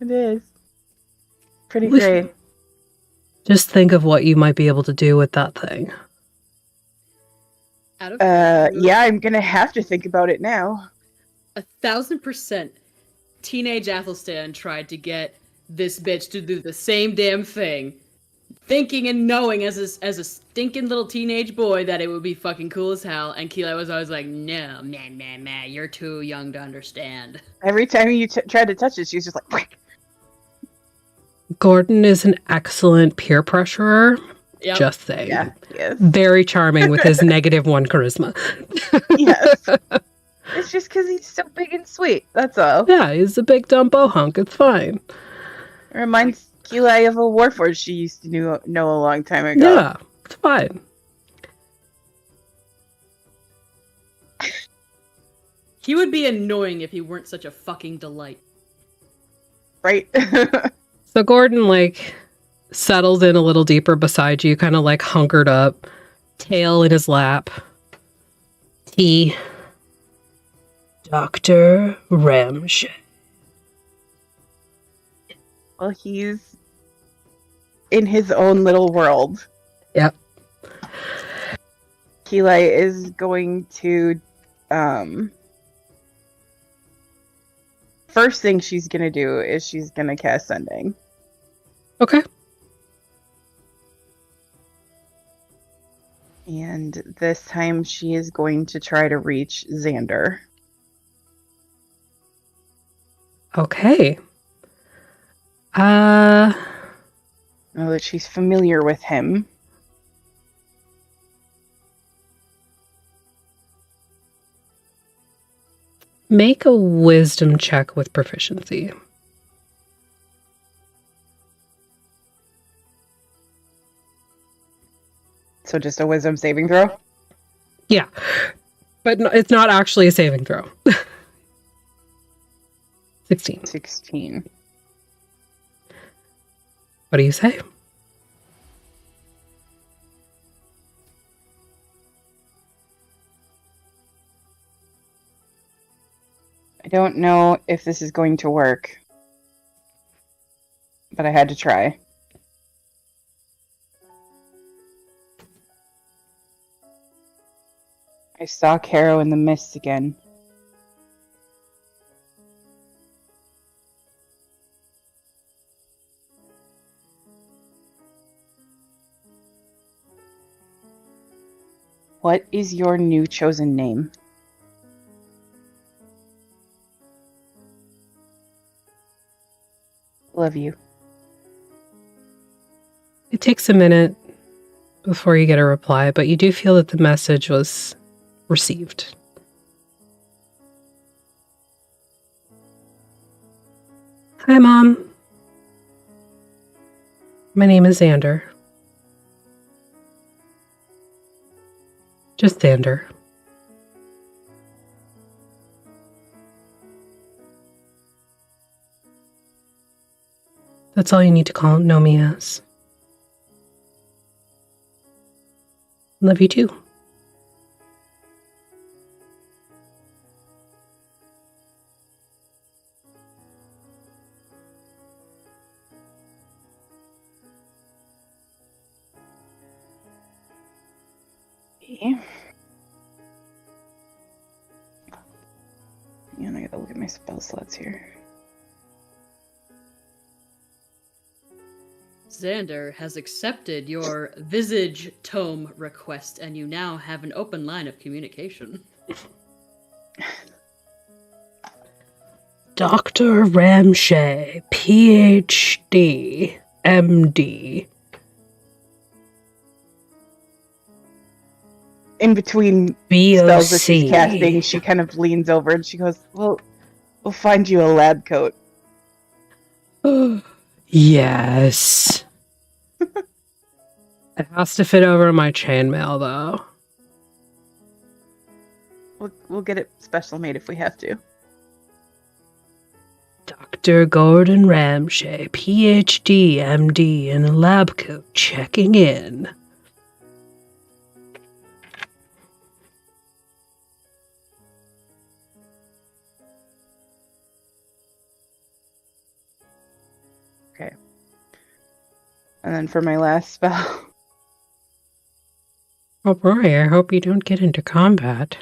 Speaker 3: it is. Pretty
Speaker 1: We-
Speaker 3: great.
Speaker 1: Just think of what you might be able to do with that thing.
Speaker 4: Out of
Speaker 3: Yeah, I'm gonna have to think about it now.
Speaker 4: 1,000%, teenage Athelstan tried to get this bitch to do the same damn thing, thinking and knowing as a stinking little teenage boy that it would be fucking cool as hell. And Keely was always like, "No, man, you're too young to understand."
Speaker 3: Every time you tried to touch it, she was just like, "Whack."
Speaker 1: Gordon is an excellent peer pressurer.
Speaker 4: Yep.
Speaker 1: Just saying.
Speaker 3: Yeah, yes.
Speaker 1: Very charming with his -1 charisma.
Speaker 3: Yes. It's just because he's so big and sweet. That's all.
Speaker 1: Yeah, he's a big dumb bohunk. It's fine.
Speaker 3: It reminds Keely of a Warforged she used to know a long time ago.
Speaker 1: Yeah, it's fine.
Speaker 4: He would be annoying if he weren't such a fucking delight.
Speaker 3: Right?
Speaker 1: So Gordon, like, settles in a little deeper beside you, kind of like hunkered up, tail in his lap. Tea. Dr. Ramshay.
Speaker 3: Well, he's in his own little world.
Speaker 1: Yep.
Speaker 3: Keely is going to, first thing she's gonna do is she's gonna cast Sending.
Speaker 1: Okay.
Speaker 3: And this time she is going to try to reach Xander.
Speaker 1: Okay.
Speaker 3: know that she's familiar with him.
Speaker 1: Make a wisdom check with proficiency.
Speaker 3: So just a wisdom saving throw?
Speaker 1: Yeah. But it's not actually a saving throw. 16.
Speaker 3: 16.
Speaker 1: What do you say?
Speaker 3: I don't know if this is going to work, but I had to try. I saw Caro in the mist again. What is your new chosen name? Love you.
Speaker 1: It takes a minute before you get a reply, but you do feel that the message was received. Hi, Mom. My name is Xander. Just Xander. That's all you need to know me as. Love you too.
Speaker 3: Okay. And I gotta look at my spell slots here.
Speaker 4: Xander has accepted your visage tome request, and you now have an open line of communication.
Speaker 1: Dr. Ramshay, PhD, MD.
Speaker 3: In between spells that she's casting, she kind of leans over and she goes, "Well, we'll find you a lab coat."
Speaker 1: Yes. It has to fit over my chainmail, though.
Speaker 3: We'll get it special made if we have to.
Speaker 1: Dr. Gordon Ramshay, PhD, MD, in a lab coat, checking in.
Speaker 3: Okay. And then for my last spell.
Speaker 1: Oh boy, I hope you don't get into combat.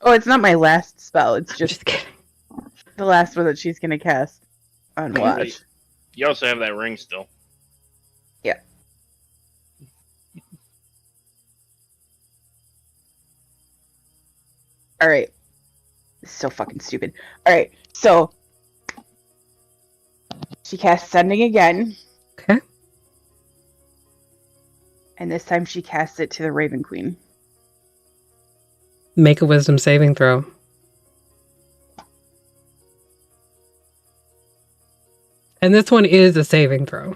Speaker 3: Oh, it's not my last spell. It's just
Speaker 1: kidding.
Speaker 3: the last one that she's gonna cast on Watch.
Speaker 2: You also have that ring still.
Speaker 3: Yeah. Alright. This is so fucking stupid. Alright, so she casts Sending again.
Speaker 1: Okay.
Speaker 3: And this time she casts it to the Raven Queen.
Speaker 1: Make a wisdom saving throw. And this one is a saving throw.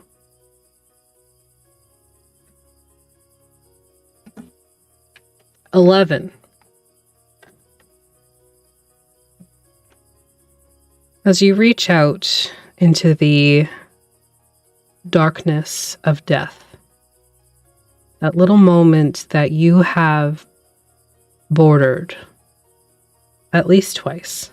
Speaker 1: $11. As you reach out into the darkness of death, that little moment that you have bordered at least twice.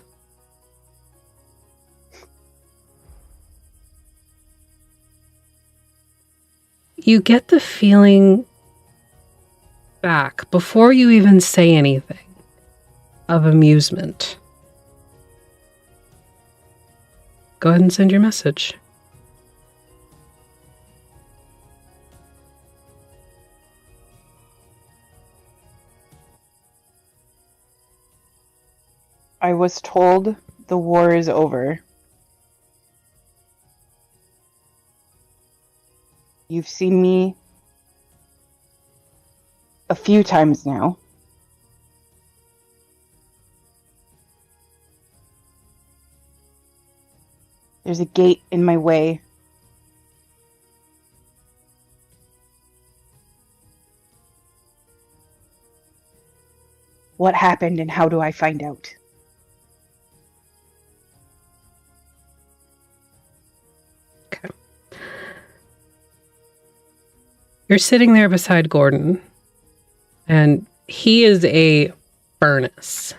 Speaker 1: You get the feeling back before you even say anything of amusement. Go ahead and send your message.
Speaker 3: I was told the war is over. You've seen me a few times now. There's a gate in my way. What happened and how do I find out?
Speaker 1: Okay. You're sitting there beside Gordon, and he is a furnace.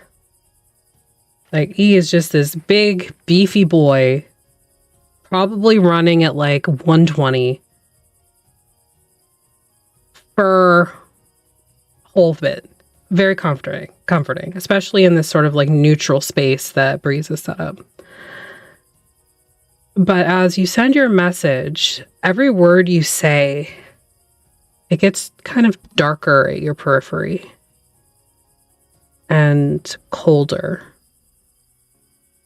Speaker 1: Like, he is just this big, beefy boy, probably running at like 120 for whole bit. Very comforting, especially in this sort of like neutral space that Breeze has set up. But as you send your message, every word you say, it gets kind of darker at your periphery and colder.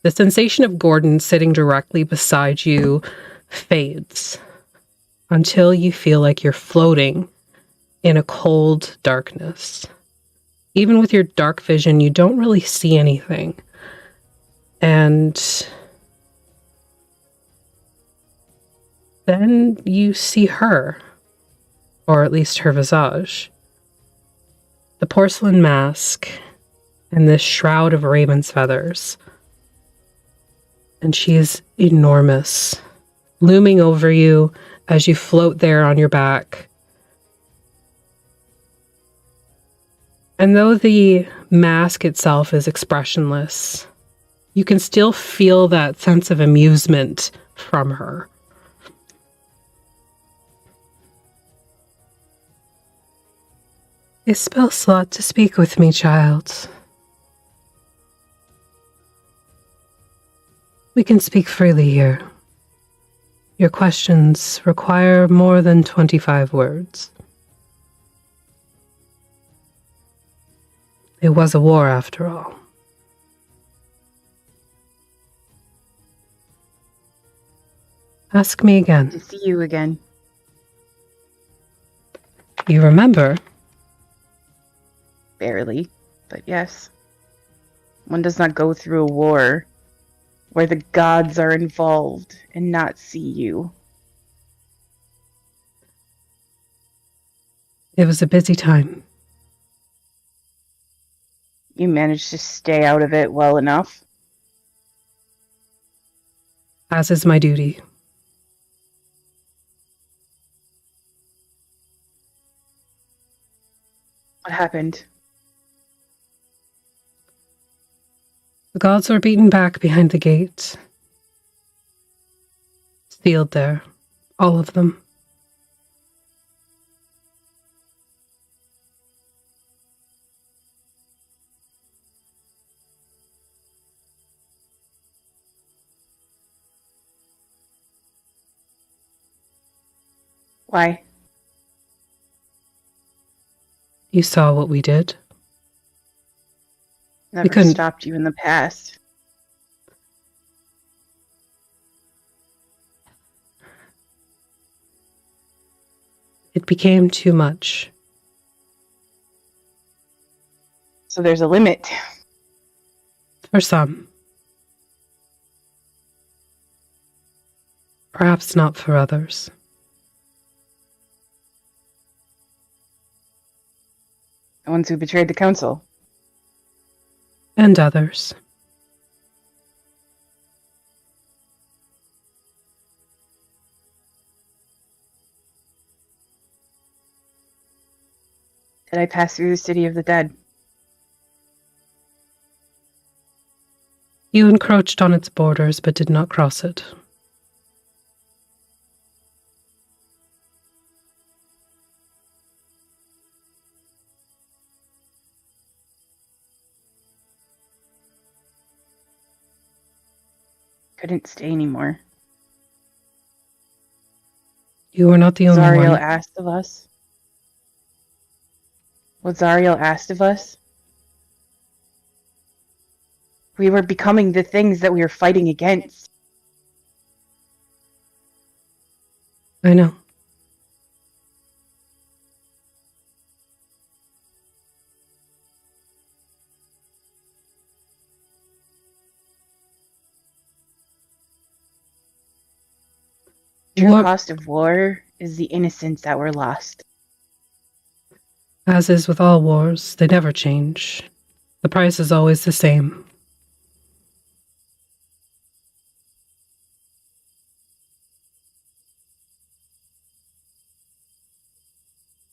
Speaker 1: The sensation of Gordon sitting directly beside you fades until you feel like you're floating in a cold darkness. Even with your dark vision, you don't really see anything. And then you see her, or at least her visage. The porcelain mask and this shroud of raven's feathers. And she is enormous, looming over you as you float there on your back. And though the mask itself is expressionless, you can still feel that sense of amusement from her. Is Spellslot to speak with me, child? We can speak freely here. Your questions require more than 25 words. It was a war, after all. Ask me again.
Speaker 3: To see you again.
Speaker 1: You remember?
Speaker 3: Barely, but yes. One does not go through a war where the gods are involved and not see you.
Speaker 1: It was a busy time.
Speaker 3: You managed to stay out of it well enough.
Speaker 1: As is my duty.
Speaker 3: What happened?
Speaker 1: The gods were beaten back behind the gate. Sealed there. All of them.
Speaker 3: Why?
Speaker 1: You saw what we did.
Speaker 3: Never
Speaker 1: couldn't-
Speaker 3: stopped you in the past.
Speaker 1: It became too much.
Speaker 3: So there's a limit.
Speaker 1: For some. Perhaps not for others.
Speaker 3: The ones who betrayed the council.
Speaker 1: And others.
Speaker 3: Did I pass through the city of the dead?
Speaker 1: You encroached on its borders, but did not cross it.
Speaker 3: Couldn't stay anymore.
Speaker 1: You were not the only
Speaker 3: Zariel
Speaker 1: one.
Speaker 3: asked of us. What Zariel asked of us? We were becoming the things that we were fighting against.
Speaker 1: I know.
Speaker 3: True
Speaker 1: What-
Speaker 3: cost of war is the innocents that were lost.
Speaker 1: As is with all wars, they never change. The price is always the same.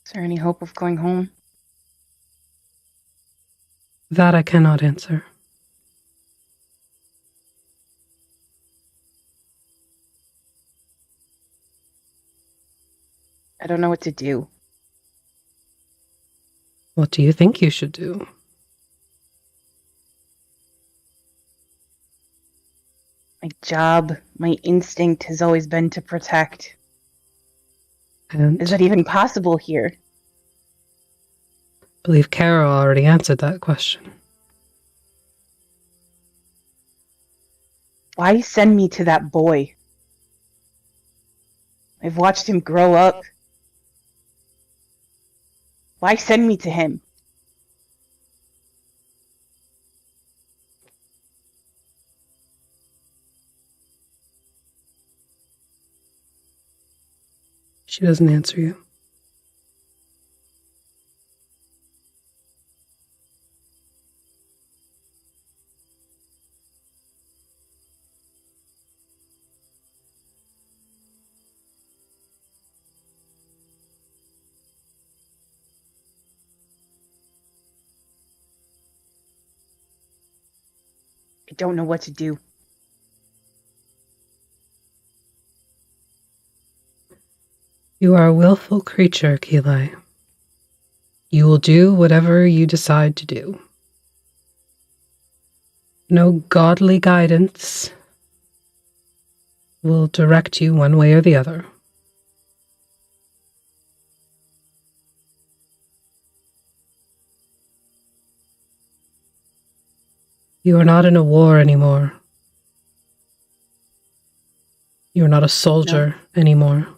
Speaker 3: Is there any hope of going home?
Speaker 1: That I cannot answer.
Speaker 3: I don't know what to do.
Speaker 1: What do you think you should do?
Speaker 3: My job, my instinct has always been to protect.
Speaker 1: And
Speaker 3: Is that even possible here?
Speaker 1: I believe Carol already answered that question.
Speaker 3: Why send me to that boy? I've watched him grow up. Why send me to him?
Speaker 1: She doesn't answer you.
Speaker 3: I don't know what to do.
Speaker 1: You are a willful creature, Keelai. You will do whatever you decide to do. No godly guidance will direct you one way or the other. You are not in a war anymore. You are not a soldier anymore.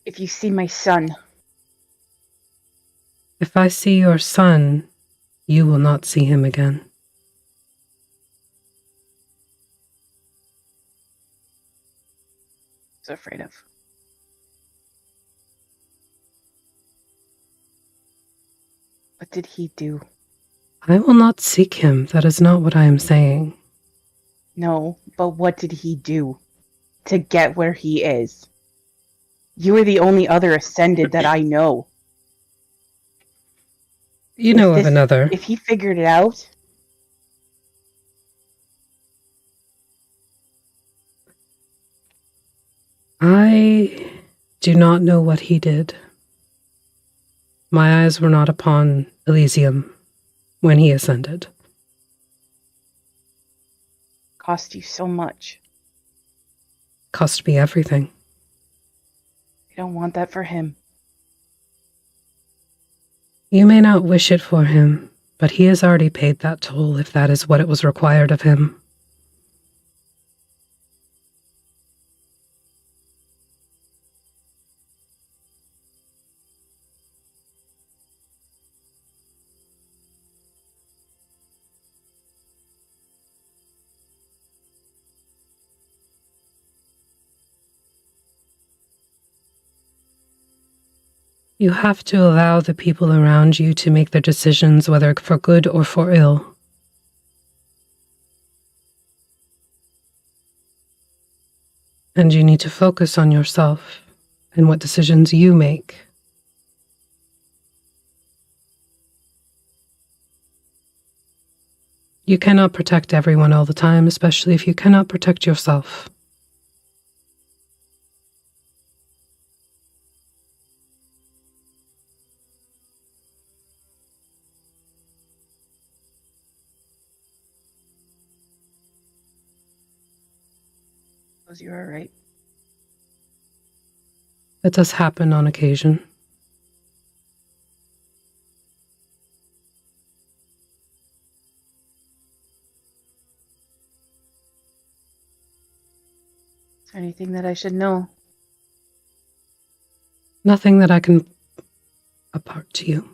Speaker 3: If you see my son,
Speaker 1: If I see your son, you will not see him again.
Speaker 3: I was afraid of. What did he do?
Speaker 1: I will not seek him. That is not what I am saying.
Speaker 3: No, but what did he do to get where he is? You are the only other ascended that I know.
Speaker 1: You know of another.
Speaker 3: If he figured it out,
Speaker 1: I do not know what he did. My eyes were not upon Elysium when he ascended.
Speaker 3: cost you so much.
Speaker 1: Cost me everything.
Speaker 3: I don't want that for him.
Speaker 1: You may not wish it for him, but he has already paid that toll if that is what it was required of him. You have to allow the people around you to make their decisions, whether for good or for ill. And you need to focus on yourself and what decisions you make. You cannot protect everyone all the time, especially if you cannot protect yourself.
Speaker 3: Suppose you are right.
Speaker 1: That does happen on occasion.
Speaker 3: Anything that I should know?
Speaker 1: Nothing that I can impart to you.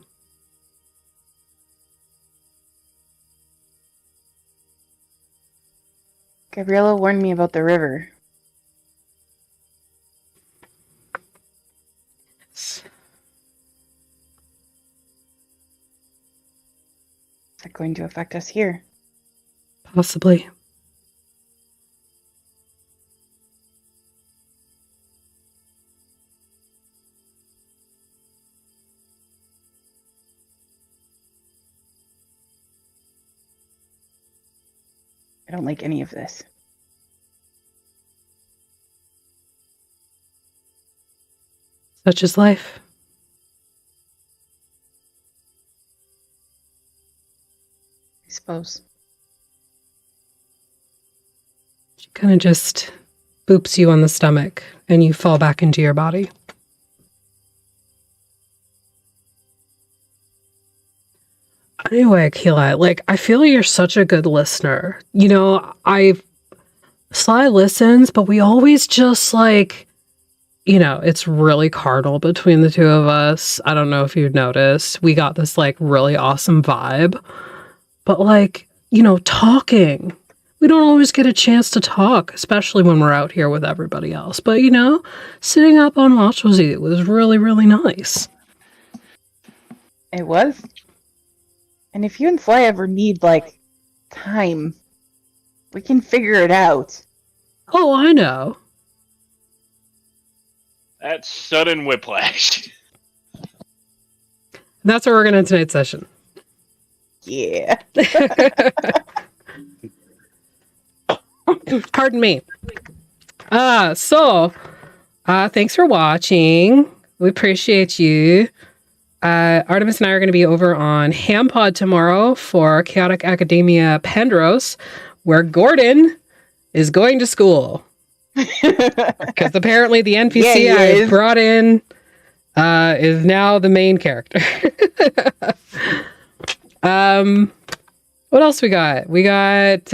Speaker 3: Gabriella warned me about the river.
Speaker 1: Yes.
Speaker 3: Is that going to affect us here?
Speaker 1: Possibly.
Speaker 3: I don't like any of this.
Speaker 1: Such is life.
Speaker 3: I suppose.
Speaker 1: She kind of just boops you on the stomach and you fall back into your body. Anyway, Akila, like, I feel you're such a good listener. You know, Sly listens, but we always just, like, you know, it's really carnal between the two of us. I don't know if you've noticed. We got this, like, really awesome vibe. But, like, you know, talking. We don't always get a chance to talk, especially when we're out here with everybody else. But, you know, sitting up on watch was really, really nice.
Speaker 3: It was. And if you and Sly ever need, like, time, we can figure it out.
Speaker 1: Oh, I know.
Speaker 2: That's sudden whiplash.
Speaker 1: That's what we're going to end tonight's session.
Speaker 3: Yeah.
Speaker 1: Pardon me. So, thanks for watching. We appreciate you. Artemis and I are going to be over on HamPod tomorrow for Chaotic Academia Pendros, where Gordon is going to school. Because apparently the NPC I brought in is now the main character. What else we got? We got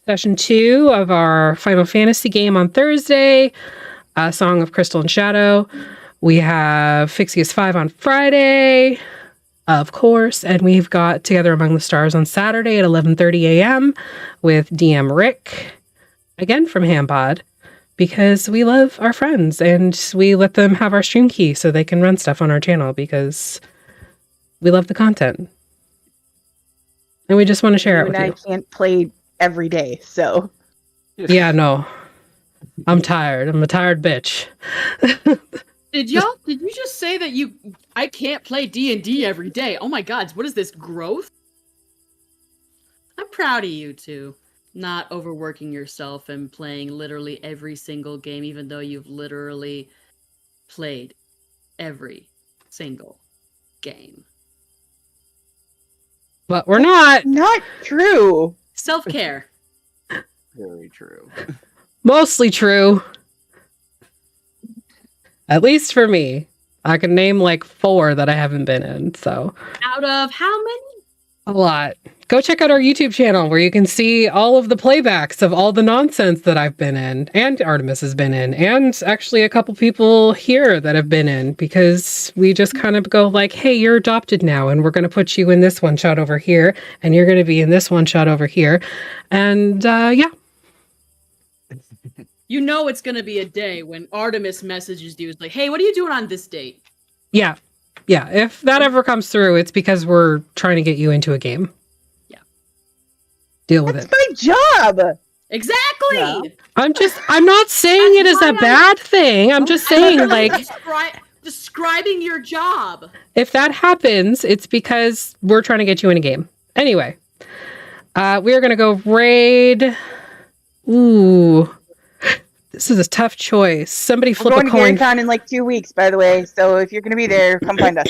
Speaker 1: session 2 of our Final Fantasy game on Thursday, Song of Crystal and Shadow. We have Fixius 5 on Friday, of course, and we've got Together Among the Stars on Saturday at 11:30 a.m. with DM Rick, again from HamPod, because we love our friends and we let them have our stream key so they can run stuff on our channel because we love the content. And we just want to share it with you.
Speaker 3: I can't play every day, so.
Speaker 1: Yeah, no. I'm tired. I'm a tired bitch.
Speaker 4: Did you just say that I can't play D&D every day? Oh my god, what is this, growth? I'm proud of you two. Not overworking yourself and playing literally every single game, even though you've literally played every single game.
Speaker 1: But we're not.
Speaker 3: Not true.
Speaker 4: Self-care.
Speaker 5: Very true.
Speaker 1: Mostly true. At least for me. I can name like 4 that I haven't been in, so.
Speaker 4: Out of how many?
Speaker 1: A lot. Go check out our YouTube channel where you can see all of the playbacks of all the nonsense that I've been in, and Artemis has been in, and actually a couple people here that have been in, because we just kind of go like, hey, you're adopted now, and we're going to put you in this one shot over here, and you're going to be in this one shot over here. And yeah.
Speaker 4: You know it's going to be a day when Artemis messages you, is like, hey, what are you doing on this date?
Speaker 1: Yeah. Yeah. If that ever comes through, it's because we're trying to get you into a game. Yeah. Deal with it.
Speaker 3: That's my job.
Speaker 4: Exactly.
Speaker 3: Yeah.
Speaker 1: I'm not saying it as a bad thing. I'm just saying, like,
Speaker 4: describing your job.
Speaker 1: If that happens, it's because we're trying to get you in a game. Anyway, we are going to go raid. Ooh. This is a tough choice. Somebody flip a coin.
Speaker 3: We're going to GaryCon in like 2 weeks, by the way. So if you're going to be there, come find us.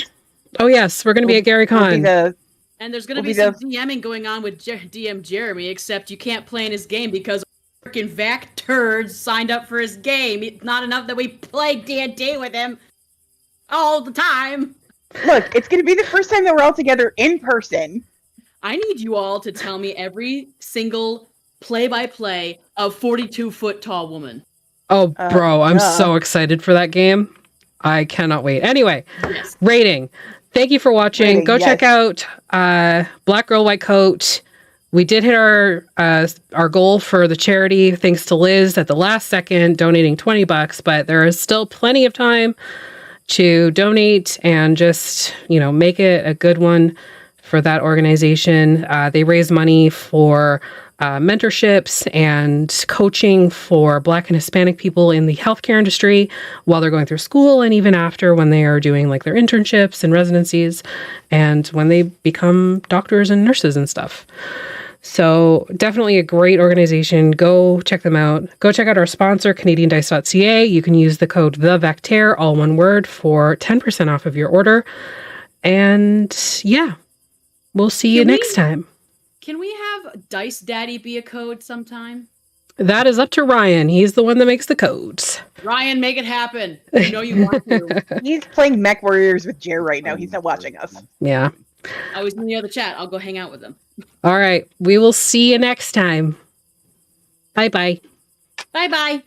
Speaker 1: Oh, yes. We're going to be at GaryCon.
Speaker 4: And there's going to be some DMing going on with DM Jeremy, except you can't play in his game because freaking Vac turds signed up for his game. It's not enough that we play D&D with him all the time.
Speaker 3: Look, it's going to be the first time that we're all together in person.
Speaker 4: I need you all to tell me every single play-by-play of 42-foot tall woman.
Speaker 1: Oh, bro, I'm
Speaker 3: yeah.
Speaker 1: so excited for that game. I cannot wait. Anyway,
Speaker 4: Yes.
Speaker 1: rating. Thank you for watching.
Speaker 3: Rating,
Speaker 1: Go check
Speaker 3: yes.
Speaker 1: out Black Girl, White Coat. We did hit our goal for the charity, thanks to Liz at the last second, donating $20, but there is still plenty of time to donate and just, make it a good one for that organization. They raise money for mentorships and coaching for Black and Hispanic people in the healthcare industry while they're going through school, and even after, when they are doing like their internships and residencies, and when they become doctors and nurses and stuff. So definitely a great organization. Go check them out. Go check out our sponsor, CanadianDice.ca. You can use the code TheVectaire, all one word, for 10% off of your order. And yeah, we'll see you next time.
Speaker 4: Can we have Dice Daddy be a code sometime?
Speaker 1: That is up to Ryan. He's the one that makes the codes.
Speaker 4: Ryan, make it happen. I know you want to.
Speaker 3: He's playing Mech Warriors with Jer right now. He's not watching us.
Speaker 1: Yeah.
Speaker 4: I was in the other chat. I'll go hang out with them.
Speaker 1: All right. We will see you next time. Bye-bye.
Speaker 4: Bye-bye.